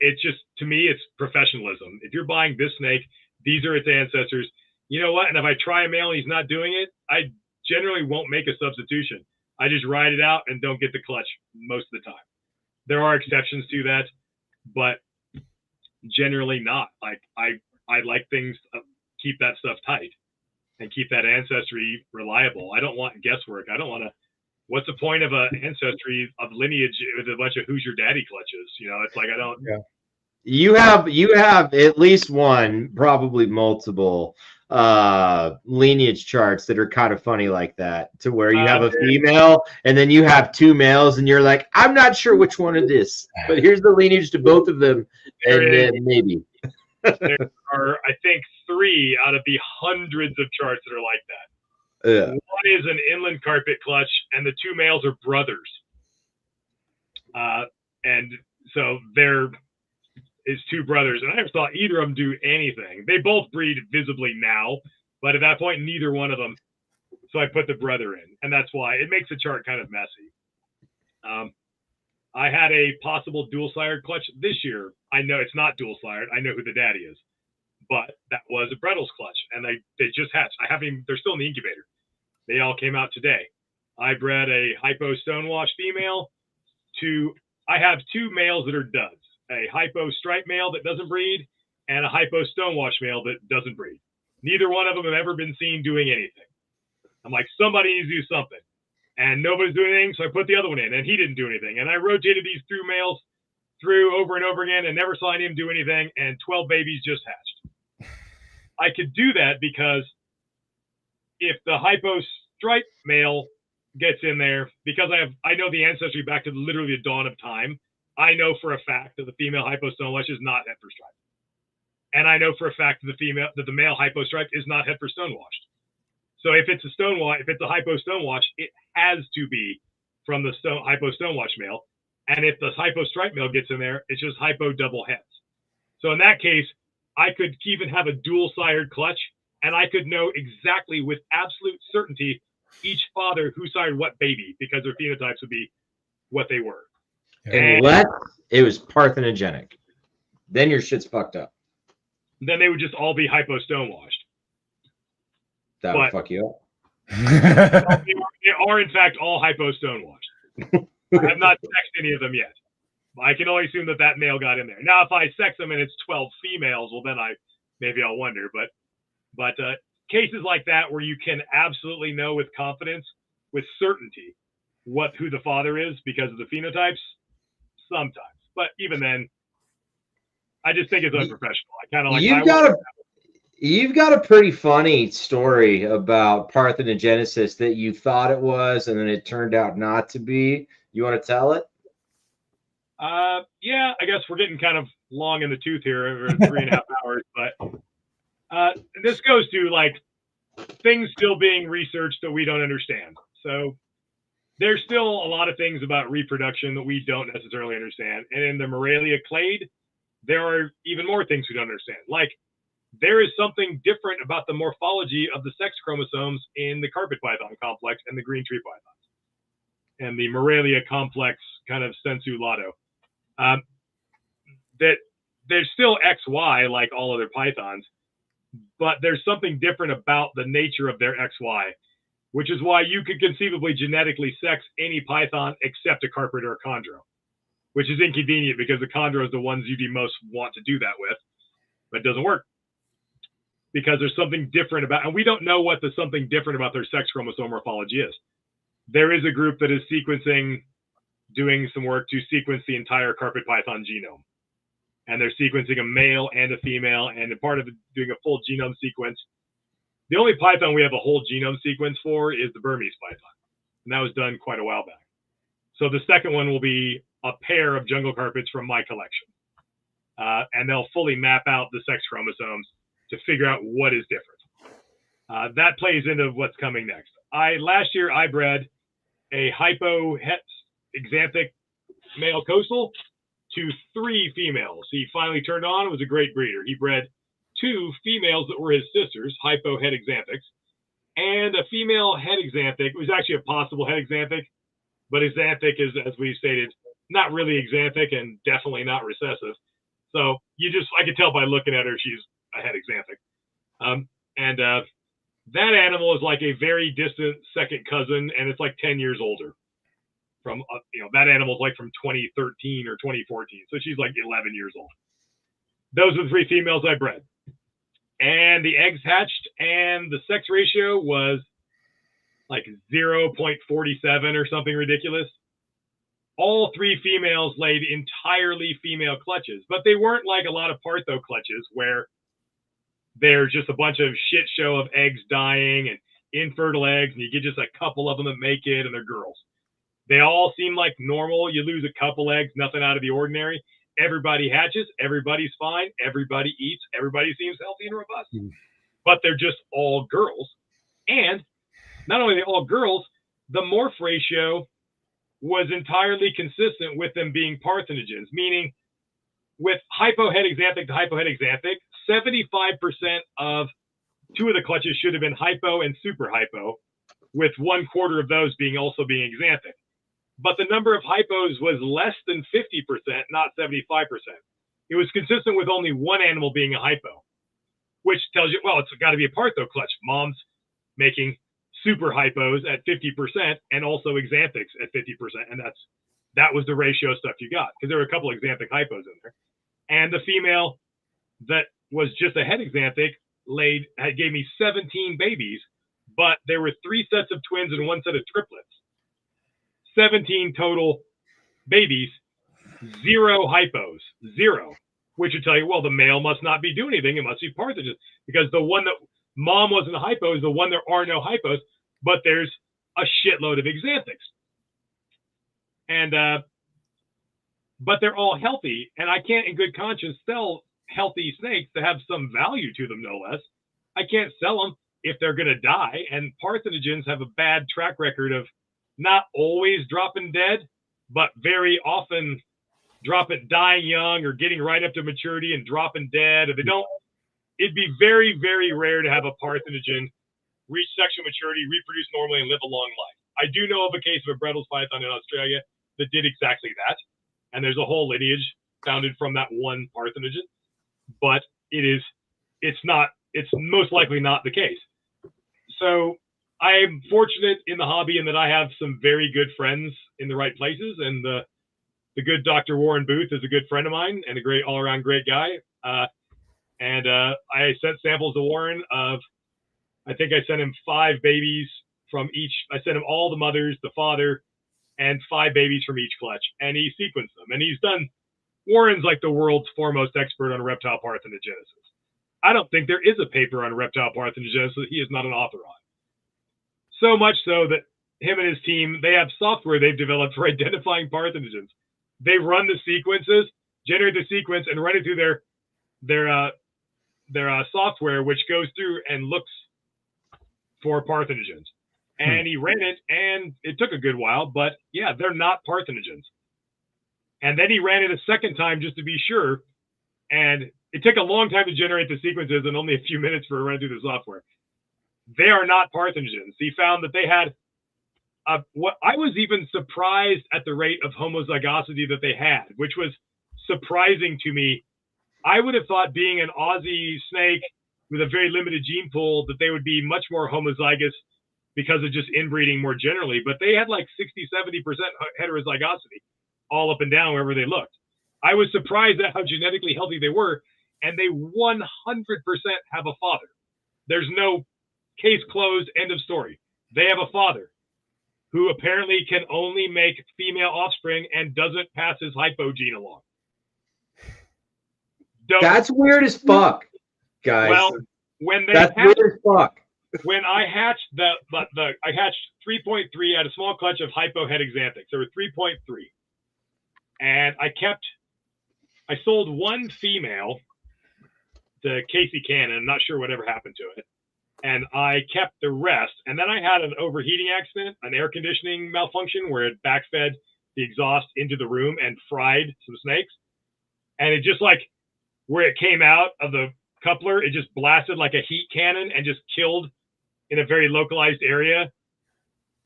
it's just, to me, it's professionalism. If you're buying this snake, these are its ancestors. You know what? And if I try a male and he's not doing it, I generally won't make a substitution. I just ride it out and don't get the clutch most of the time. There are exceptions to that, but generally not. Like I like things, keep that stuff tight and keep that ancestry reliable. I don't want guesswork. I don't want to. What's the point of an ancestry of lineage with a bunch of who's your daddy clutches? You know, it's like I don't. Yeah. You have at least one, probably multiple lineage charts that are kind of funny like that, to where you have a female and then you have two males and you're like, I'm not sure which one it is, but here's the lineage to both of them, and then maybe. There are, I think, 3 out of the hundreds of charts that are like that. Yeah. One is an inland carpet clutch, and the 2 males are brothers. And so there is 2 brothers, and I never saw either of them do anything. They both breed visibly now, but at that point, neither one of them. So I put the brother in, and that's why it makes the chart kind of messy. I had a possible dual-sired clutch this year. I know it's not dual-sired. I know who the daddy is, but that was a Brettles clutch, and they just hatched. They're still in the incubator. They all came out today. I bred a hypo stonewash female I have 2 males that are duds, a hypo stripe male that doesn't breed and a hypo stonewash male that doesn't breed. Neither one of them have ever been seen doing anything. I'm like, somebody needs to do something. And nobody's doing anything, so I put the other one in, and he didn't do anything. And I rotated these 2 males through over and over again and never saw him do anything, and 12 babies just hatched. I could do that because if the hypo stripe male gets in there, because I know the ancestry back to literally the dawn of time, I know for a fact that the female hypo stonewash is not het for stripe. And I know for a fact that the male hypo stripe is not het for stonewashed. So if it's a hypo stonewash, it has to be from the hypo stonewash male. And if the hypo stripe male gets in there, it's just hypo double hets. So in that case, I could even have a dual sired clutch, and I could know exactly with absolute certainty each father who sired what baby, because their phenotypes would be what they were. Unless it was parthenogenic. Then your shit's fucked up. Then they would just all be hypo stonewashed. That would fuck you up. They are, in fact, all hypo stonewashed. I have not sexed any of them yet. I can only assume that male got in there. Now, if I sex them and it's 12 females, well, then I'll wonder. But cases like that where you can absolutely know with confidence, with certainty, who the father is because of the phenotypes, sometimes. But even then, I just think it's unprofessional. I kind of like. You've got a pretty funny story about parthenogenesis that you thought it was, and then it turned out not to be. You want to tell it? Yeah, I guess we're getting kind of long in the tooth here over 3.5 hours, but this goes to like things still being researched that we don't understand. So there's still a lot of things about reproduction that we don't necessarily understand. And in the Morelia clade, there are even more things we don't understand. Like there is something different about the morphology of the sex chromosomes in the carpet python complex and the green tree pythons and the Morelia complex kind of sensu lato. That there's still XY like all other pythons, but there's something different about the nature of their XY, which is why you could conceivably genetically sex any python except a carpet or a chondro, which is inconvenient because the chondro is the ones you'd most want to do that with, but it doesn't work because there's something different about, and we don't know what the something different about their sex chromosome morphology is. There is a group that is doing some work to sequence the entire carpet python genome. And they're sequencing a male and a female, and a part of doing a full genome sequence. The only python we have a whole genome sequence for is the Burmese python. And that was done quite a while back. So the second one will be a pair of jungle carpets from my collection. And they'll fully map out the sex chromosomes to figure out what is different. That plays into what's coming next. last year I bred a hypo-exanthic male coastal to 3 females. He finally turned on and was a great breeder. He bred 2 females that were his sisters, hypo-head-exanthics, and a female head-exanthic. It was actually a possible head-exanthic, but exanthic is, as we stated, not really exanthic and definitely not recessive. So I could tell by looking at her, she's a head-exanthic. That animal is like a very distant second cousin, and it's like 10 years older. From that animal's like from 2013 or 2014, so she's like 11 years old. Those are the 3 females I bred, and the eggs hatched, and the sex ratio was like 0.47 or something ridiculous. All 3 females laid entirely female clutches, but they weren't like a lot of partho clutches where they're just a bunch of shit show of eggs dying and infertile eggs, and you get just a couple of them that make it, and they're girls. They all seem like normal. You lose a couple eggs, nothing out of the ordinary. Everybody hatches, everybody's fine, everybody eats, everybody seems healthy and robust. But they're just all girls. And not only are they all girls, the morph ratio was entirely consistent with them being parthenogens, meaning with hypo-head-exanthic to hypo-head-exanthic, 75% of 2 of the clutches should have been hypo and super hypo, with 1/4 of those being exanthic. But the number of hypos was less than 50%, not 75%. It was consistent with only 1 animal being a hypo, which tells you, well, it's got to be a partho clutch. Mom's making super hypos at 50% and also exanthics at 50%. And that was the ratio stuff you got, because there were a couple exanthic hypos in there. And the female that was just a head exanthic gave me 17 babies, but there were 3 sets of twins and 1 set of triplets. 17 total babies, 0 hypos, 0, which would tell you, well, the male must not be doing anything. It must be parthogens, because the one that mom wasn't a hypo is the one there are no hypos, but there's a shitload of exanthics. And, but they're all healthy, and I can't in good conscience sell healthy snakes that have some value to them, no less. I can't sell them if they're going to die, and parthenogens have a bad track record of not always dropping dead, but very often dying young or getting right up to maturity and dropping dead. If they don't, it'd be very, very rare to have a parthenogen reach sexual maturity, reproduce normally, and live a long life. I do know of a case of a Bredl's python in Australia that did exactly that. And there's a whole lineage founded from that one parthenogen, but it's most likely not the case. So I'm fortunate in the hobby in that I have some very good friends in the right places, and the good Dr. Warren Booth is a good friend of mine and a great all-around great guy. I sent samples to Warren of, I think I sent him 5 babies from each. I sent him all the mothers, the father, and 5 babies from each clutch, and he sequenced them. And Warren's like the world's foremost expert on reptile parthenogenesis. I don't think there is a paper on reptile parthenogenesis that he is not an author on. So much so that him and his team, they have software they've developed for identifying parthenogens. They run the sequences, generate the sequence, and run it through their software, which goes through and looks for parthenogens. And he ran it, and it took a good while, but yeah, they're not parthenogens. And then he ran it a second time just to be sure, and it took a long time to generate the sequences and only a few minutes for a run through the software. They are not parthenogens. He found that they had what I was even surprised at the rate of homozygosity that they had, which was surprising to me. I would have thought, being an Aussie snake with a very limited gene pool, that they would be much more homozygous because of just inbreeding more generally. But they had like 60-70% heterozygosity all up and down wherever they looked. I was surprised at how genetically healthy they were, and they 100% have a father. There's no case closed, end of story. They have a father who apparently can only make female offspring and doesn't pass his hypo gene along. That's weird as fuck, guys. Well, when they that's weird as fuck. When I hatched I hatched 3.3 at a small clutch of hypo head exanthics. There were 3.3, and I sold one female to Casey Cannon. I'm not sure whatever happened to it. and I kept the rest. And then I had an overheating accident, an air conditioning malfunction where it backfed the exhaust into the room and fried some snakes. And it just like where it came out of the coupler, it just blasted like a heat cannon and just killed in a very localized area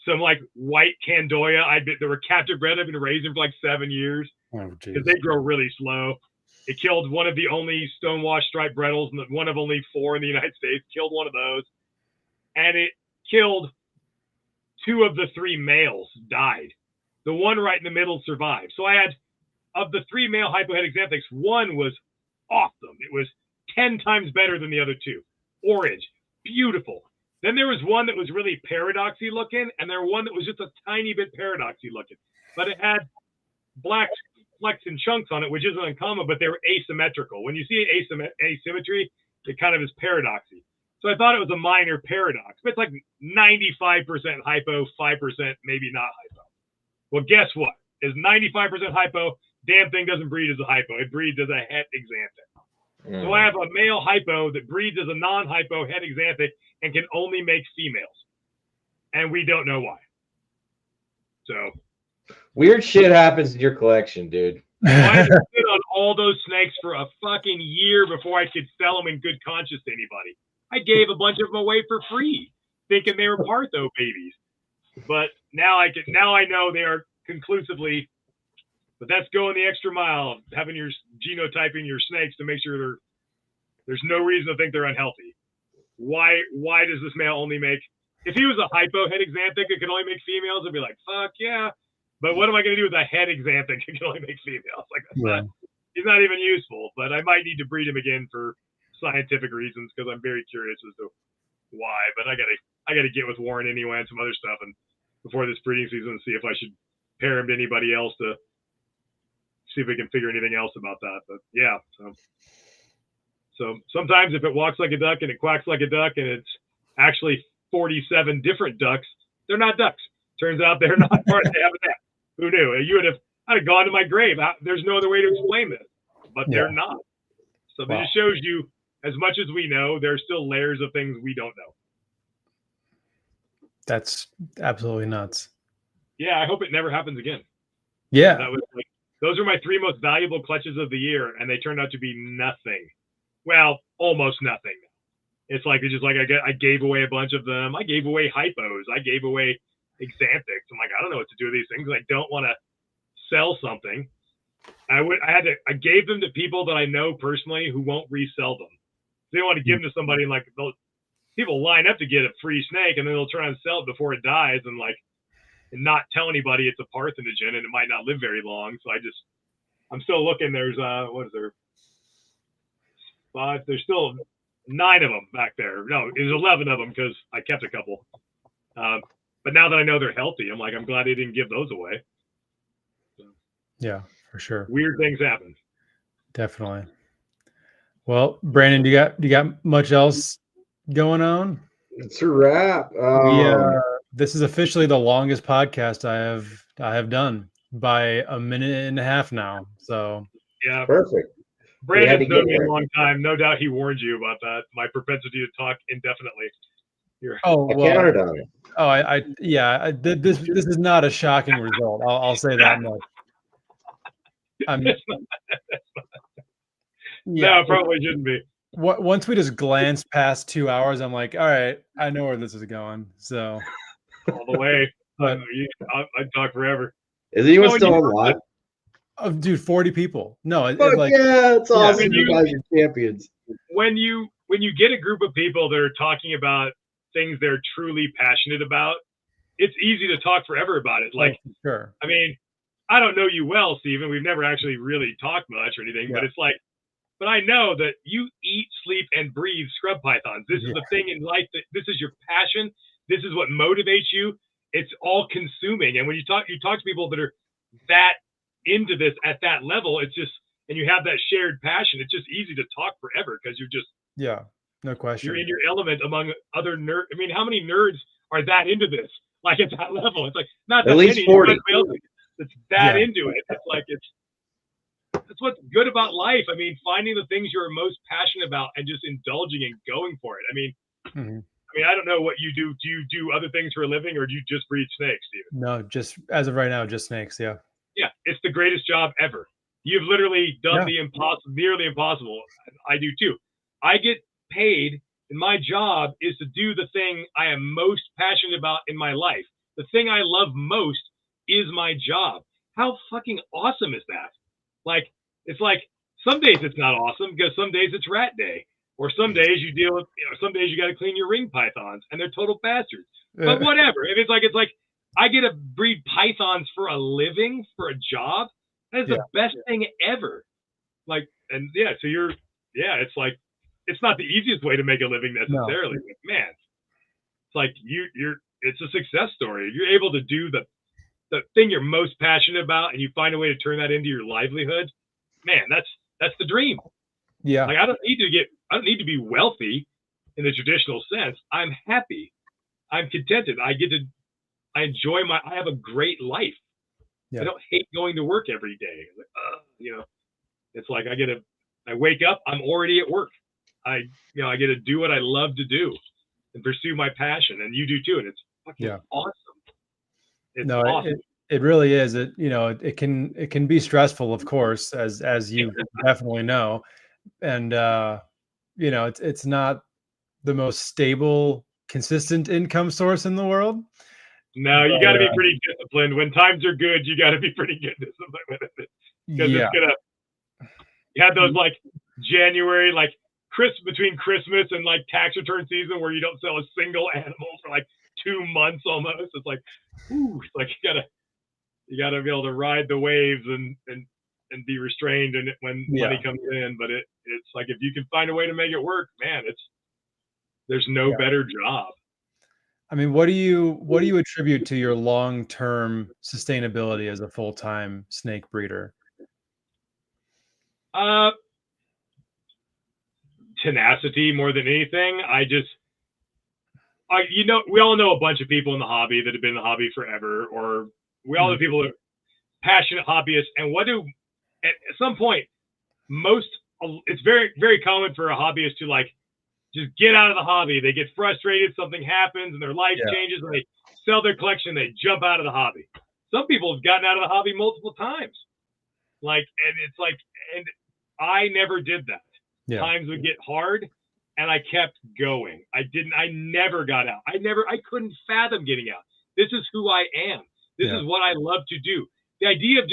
some like white Candoya. They were captive bred. I've been raising for like 7 years because they grow really slow. It killed one of the only stonewash striped Brettles, and one of only 4 in the United States. Killed one of those, and it killed 2 of the 3 males. Died. The one right in the middle survived. So I had, of the 3 male hypohead xanthics, one was awesome. It was 10 times better than the other 2. Orange, beautiful. Then there was one that was really paradoxy looking, and there was one that was just a tiny bit paradoxy looking, but it had black flecks and chunks on it, which isn't uncommon, but they were asymmetrical. When you see asymmetry, it kind of is paradoxy. So I thought it was a minor paradox, but it's like 95% hypo, 5% maybe not hypo. Well, guess what? Is 95% hypo, damn thing doesn't breed as a hypo. It breeds as a het xanthic. So I have a male hypo that breeds as a non-hypo het xanthic and can only make females. And we don't know why. So weird shit happens in your collection, dude. I had to sit on all those snakes for a fucking year before I could sell them in good conscience to anybody. I gave a bunch of them away for free, thinking they were Partho babies. But now I know they are conclusively. But that's going the extra mile, having your genotyping your snakes to make sure there's no reason to think they're unhealthy. Why does this male only make? If he was a hypo het xanthic that could only make females, I'd be like, fuck yeah. But what am I going to do with a het xanthic that can only make females? Like he's not even useful. But I might need to breed him again for scientific reasons because I'm very curious as to why. But I gotta get with Warren anyway and some other stuff and before this breeding season and see if I should pair him to anybody else to see if we can figure anything else about that. But yeah, so sometimes if it walks like a duck and it quacks like a duck and it's actually 47 different ducks, they're not ducks. Turns out they're not part of the habitat. Who knew? I'd have gone to my grave. There's no other way to explain this, but they're not. So that just shows you, as much as we know, there's still layers of things we don't know. That's absolutely nuts. Yeah, I hope it never happens again. Yeah. That was like, those are my 3 most valuable clutches of the year, and they turned out to be nothing. Well, almost nothing. It's like I gave away a bunch of them. I gave away hypos. I gave away xanthics. I'm like, I don't know what to do with these things. I don't want to sell something. I gave them to people that I know personally who won't resell them. They want to give them to somebody, and like people line up to get a free snake, and then they'll try and sell it before it dies, and not tell anybody it's a parthenogen and it might not live very long. So I'm still looking. There's what is there? 5. There's still 9 of them back there. No, there's 11 of them because I kept a couple. But now that I know they're healthy, I'm like, I'm glad they didn't give those away. So, yeah, for sure. Weird things happen. Definitely. Well, Brandon, do you got much else going on? It's a wrap. This is officially the longest podcast I have done by a minute and a half now. So yeah, perfect. Brandon's known me a long time. No doubt he warned you about that. My propensity to talk indefinitely. This is not a shocking result. I'll say that much. No, it probably shouldn't be. Once we just glance past 2 hours, I'm like, all right, I know where this is going. So all the way. But I'd talk forever. Is anyone still alive? Oh, dude, 40 people. No, yeah, it's awesome. You guys are champions. When you get a group of people that are talking about things they're truly passionate about, it's easy to talk forever about it. Like, sure. I mean, I don't know you well, Stephen. We've never actually really talked much or anything, but it's like, but I know that you eat, sleep, and breathe scrub pythons. This is the thing in life that this is your passion. This is what motivates you. It's all consuming. And when you talk to people that are that into this at that level, it's just, and you have that shared passion, it's just easy to talk forever because you're just, no question. You're in your element among other nerds. I mean, how many nerds are that into this? Like at that level, it's like not that at least many. 40. It's that into it. It's like that's what's good about life. I mean, finding the things you're most passionate about and just indulging and going for it. I mean, I mean, I don't know what you do. Do you do other things for a living, or do you just breed snakes, Steven? No, just as of right now, just snakes. Yeah. Yeah, it's the greatest job ever. You've literally done the impossible, nearly impossible. I do too. I get paid, and my job is to do the thing I am most passionate about in my life. The thing I love most is my job. How fucking awesome is that? Like, it's like some days it's not awesome because some days it's rat day, or some days you deal with, some days you got to clean your ring pythons and they're total bastards. But whatever. If it's like I get to breed pythons for a living, for a job. That is the best thing ever. Like, and yeah, so it's like, it's not the easiest way to make a living necessarily, but man, it's like it's a success story. You're able to do the thing you're most passionate about, and you find a way to turn that into your livelihood. Man, that's the dream. Yeah. Like, I don't need to be wealthy in the traditional sense. I'm happy. I'm contented. I enjoy I have a great life. Yeah. I don't hate going to work every day. It's like I wake up, I'm already at work. I get to do what I love to do and pursue my passion, and you do too. And it's fucking awesome. It's awesome. It really is. It can be stressful, of course, as you definitely know. And it's not the most stable, consistent income source in the world. No, you got to be pretty disciplined. When times are good, you got to be pretty good disciplined with it. Because you had those like January, like between Christmas and like tax return season where you don't sell a single animal for like 2 months almost. It's like, it's like you gotta be able to ride the waves and be restrained and when money comes in. But it's like, if you can find a way to make it work, man, there's no better job. I mean, what do you attribute to your long-term sustainability as a full-time snake breeder? Tenacity more than anything. We all know a bunch of people in the hobby that have been in the hobby forever, or we all know people that are passionate hobbyists. And at some point, it's very, very common for a hobbyist to like just get out of the hobby. They get frustrated, something happens, and their life changes, and they sell their collection, they jump out of the hobby. Some people have gotten out of the hobby multiple times. And I never did that. Yeah. Times would get hard, and I kept going. I never got out. I couldn't fathom getting out. This is who I am. This is what I love to do. The idea of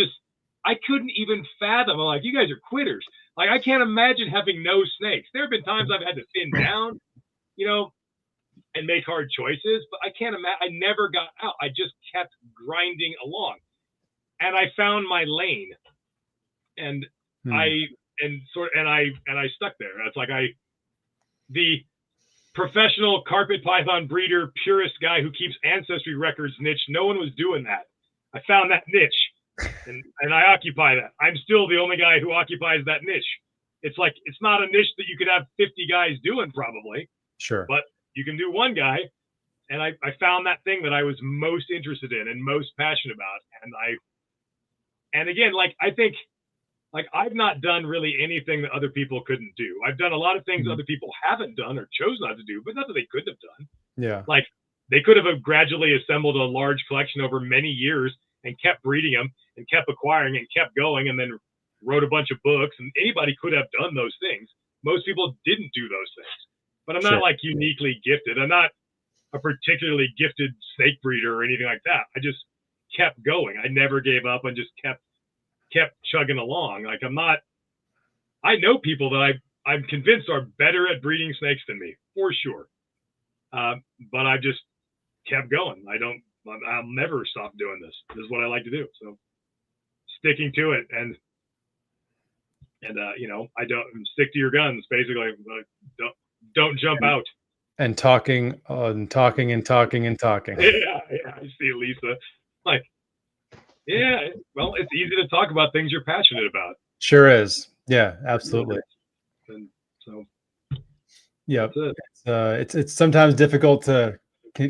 I couldn't even fathom. I'm like, you guys are quitters. Like, I can't imagine having no snakes. There have been times I've had to thin down, and make hard choices, but I can't imagine. I never got out. I just kept grinding along, and I found my lane, and I stuck there. It's like the professional carpet python breeder, purist guy who keeps ancestry records niche. No one was doing that. I found that niche. And I occupy that. I'm still the only guy who occupies that niche. It's like, it's not a niche that you could have 50 guys doing probably. Sure. But you can do one guy. And I found that thing that I was most interested in and most passionate about. And again, like, I think, like, I've not done really anything that other people couldn't do. I've done a lot of things other people haven't done or chose not to do, but not that they couldn't have done. Yeah. Like, they could have gradually assembled a large collection over many years and kept breeding them and kept acquiring and kept going, and then wrote a bunch of books. And anybody could have done those things. Most people didn't do those things. But I'm not like uniquely gifted. I'm not a particularly gifted snake breeder or anything like that. I just kept going. I never gave up and just kept chugging along. Like, I know people that I'm convinced are better at breeding snakes than me, for sure. But I just kept going. I'll never stop doing this. This is what I like to do. So sticking to it and I don't stick to your guns, basically. Don't jump out. And talking. Yeah. I see Lisa. Like, yeah, well, it's easy to talk about things you're passionate about. Sure is. Yeah, absolutely. And so, yeah, it's sometimes difficult to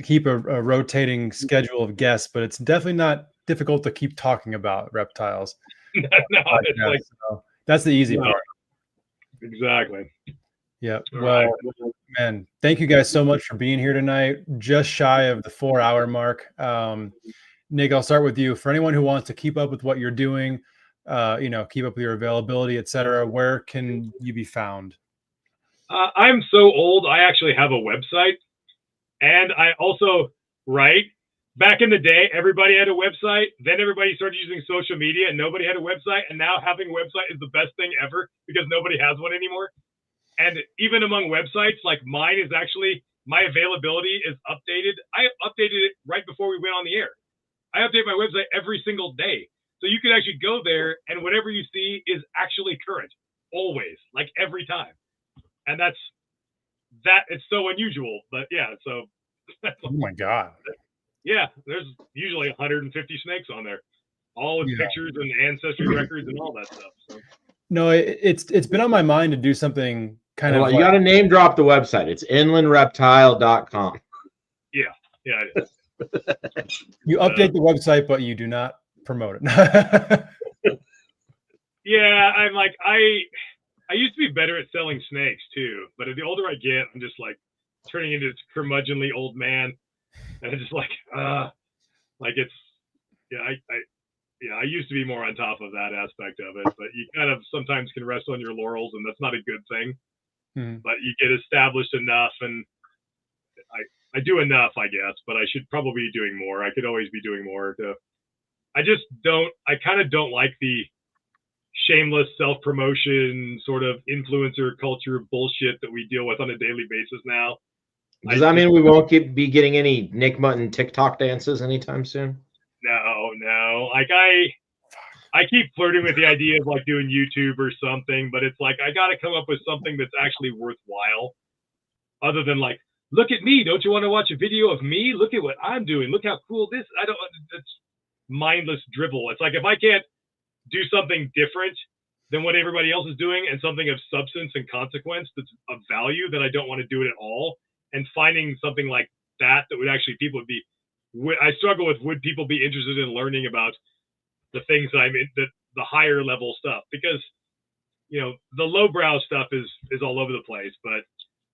keep a rotating schedule of guests, but it's definitely not difficult to keep talking about reptiles. No, it's like, so that's the easy part. Exactly. Yeah. All Well, right. man, thank you guys so much for being here tonight. Just shy of the 4-hour mark. Nick, I'll start with you. For anyone who wants to keep up with what you're doing, keep up with your availability, etc., where can you be found? I'm so old, I actually have a website. And I also write. Back in the day, everybody had a website. Then everybody started using social media and nobody had a website. And now having a website is the best thing ever because nobody has one anymore. And even among websites, like mine is actually, my availability is updated. I updated it right before we went on the air. I update my website every single day. So you can actually go there and whatever you see is actually current, always, like every time. And it's so unusual, but yeah, so. Oh my God. Yeah, there's usually 150 snakes on there, all with pictures and ancestry records and all that stuff. So. No, it's been on my mind to do something kind of. You got to name drop the website. It's inlandreptile.com. Yeah, it is. You update the website, but you do not promote it. Yeah, I'm like I used to be better at selling snakes too, but the older I get, I'm just like turning into this curmudgeonly old man. And it's just like it's, I used to be more on top of that aspect of it, but you kind of sometimes can rest on your laurels and that's not a good thing. But you get established enough and I do enough, I guess, but I should probably be doing more. I could always be doing more. I kind of don't like the shameless self-promotion sort of influencer culture bullshit that we deal with on a daily basis now. Does that mean we won't be getting any Nick Mutton TikTok dances anytime soon? No. Like I keep flirting with the idea of like doing YouTube or something, but it's like I got to come up with something that's actually worthwhile, other than like, look at me. Don't you want to watch a video of me? Look at what I'm doing. Look how cool this. It's mindless drivel. It's like if I can't do something different than what everybody else is doing and something of substance and consequence that's of value, then I don't want to do it at all. And finding something like that would actually I struggle with, would people be interested in learning about the things that the higher level stuff? Because, the lowbrow stuff is all over the place, but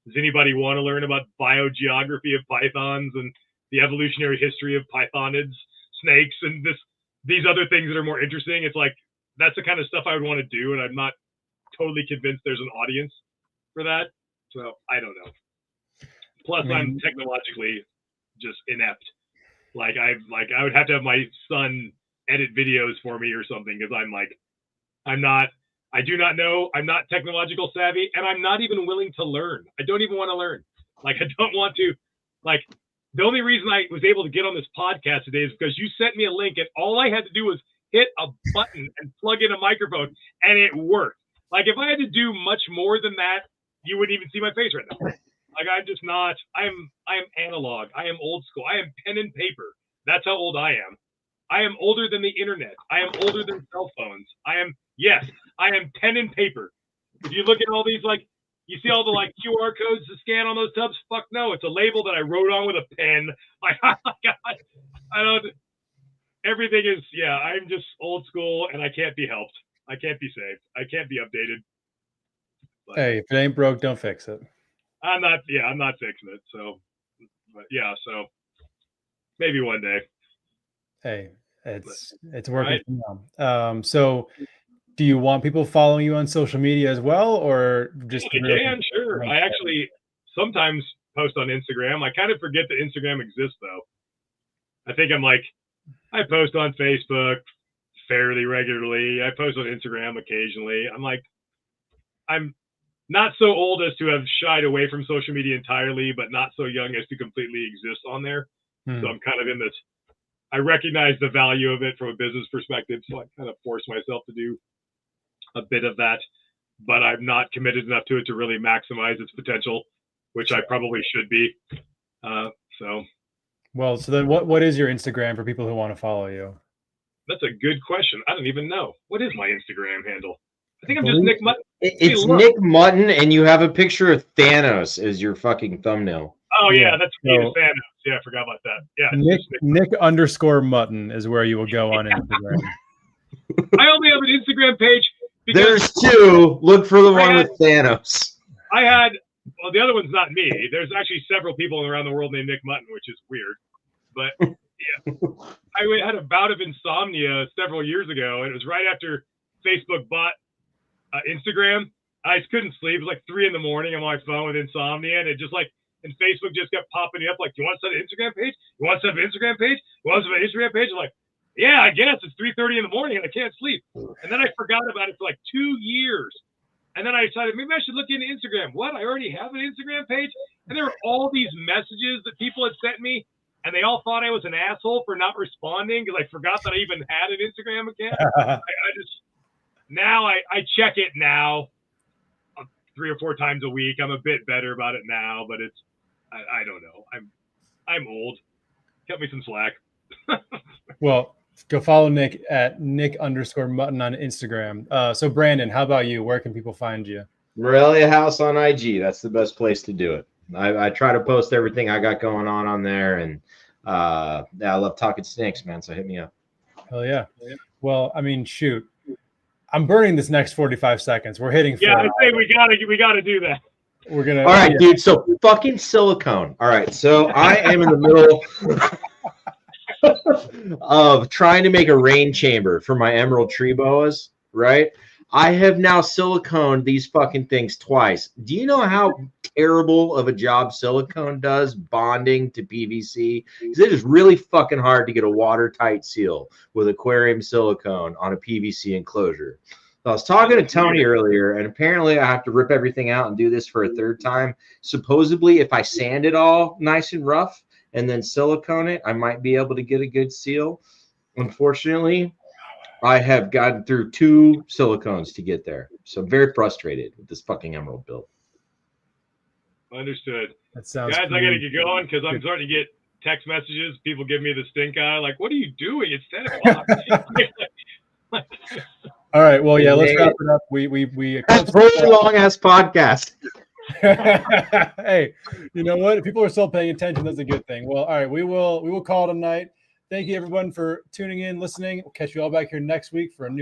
does anybody want to learn about biogeography of pythons and the evolutionary history of pythonids, snakes, and these other things that are more interesting? It's like, that's the kind of stuff I would want to do. And I'm not totally convinced there's an audience for that. So I don't know. Plus, I'm technologically just inept. I would have to have my son edit videos for me or something because I do not know. I'm not technological savvy, and I'm not even willing to learn. I don't even want to learn. I don't want to. The only reason I was able to get on this podcast today is because you sent me a link, and all I had to do was hit a button and plug in a microphone, and it worked. If I had to do much more than that, you wouldn't even see my face right now. I'm just not. I am analog. I am old school. I am pen and paper. That's how old I am. I am older than the internet. I am older than cell phones. I am pen and paper. If you look at all these, you see all the QR codes to scan on those tubs. Fuck no, it's a label that I wrote on with a pen. I don't. Everything is I'm just old school, and I can't be helped. I can't be saved. I can't be updated. But hey, if it ain't broke, don't fix it. I'm not fixing it. So, so maybe one day. Hey, it's working now. So do you want people following you on social media as well, or just? Yeah, sure. I actually sometimes post on Instagram. I kind of forget that Instagram exists though. I think I post on Facebook fairly regularly. I post on Instagram occasionally. I'm not so old as to have shied away from social media entirely, but not so young as to completely exist on there. So I'm kind of in this, I recognize the value of it from a business perspective. So I kind of force myself to do a bit of that, but I'm not committed enough to it to really maximize its potential, which I probably should be. Well, so then what is your Instagram for people who want to follow you? That's a good question. I don't even know. What is my Instagram handle? I think I'm just Nick Mutton. It's Nick Mutton, and you have a picture of Thanos as your fucking thumbnail. Oh yeah, that's me to Thanos. Yeah, I forgot about that. Yeah, Nick_Mutton is where you will go on Instagram. I only have an Instagram page. There's two. Look for the one with Thanos. Well, the other one's not me. There's actually several people around the world named Nick Mutton, which is weird. But yeah, I had a bout of insomnia several years ago, and it was right after Facebook bought Instagram. I just couldn't sleep. It was like 3 a.m. on my phone with insomnia, and it just like, and Facebook just kept popping me up like, "Do you want to set an Instagram page? You want to set an Instagram page? You want to set an Instagram page?" I'm like, "Yeah, I guess it's 3:30 in the morning, and I can't sleep." And then I forgot about it for like 2 years. And then I decided maybe I should look into Instagram. What? I already have an Instagram page? And there were all these messages that people had sent me, and they all thought I was an asshole for not responding because I forgot that I even had an Instagram account. I check it now 3 or 4 times a week. I'm a bit better about it now, but I don't know. I'm old. Cut me some slack. Well, go follow Nick at Nick_Mutton on Instagram. So Brandon, how about you? Where can people find you? Morelia House on IG. That's the best place to do it. I try to post everything I got going on there, and I love talking snakes, man. So hit me up. Hell yeah. Well, I mean, shoot, I'm burning this next 45 seconds. We're hitting. Yeah, I say we gotta do that. We're gonna. All right, dude. So fucking silicone. All right. So I am in the middle of trying to make a rain chamber for my emerald tree boas, right? I have now siliconed these fucking things twice. Do you know how terrible of a job silicone does bonding to PVC? Because it is really fucking hard to get a watertight seal with aquarium silicone on a PVC enclosure. So I was talking to Tony earlier, and apparently I have to rip everything out and do this for a 3rd time. Supposedly, if I sand it all nice and rough and then silicone it, I might be able to get a good seal. Unfortunately, I have gotten through 2 silicones to get there. So I'm very frustrated with this fucking emerald build. Understood. That sounds Guys, I got to get going because I'm starting to get text messages. People give me the stink eye. Like, what are you doing? It's 10 o'clock. All right. Well, yeah, let's wrap it up. That's a really long-ass podcast. Hey, you know what? If people are still paying attention, that's a good thing. Well, all right, we will call it a night. Thank you, everyone, for tuning in, listening. We'll catch you all back here next week for a new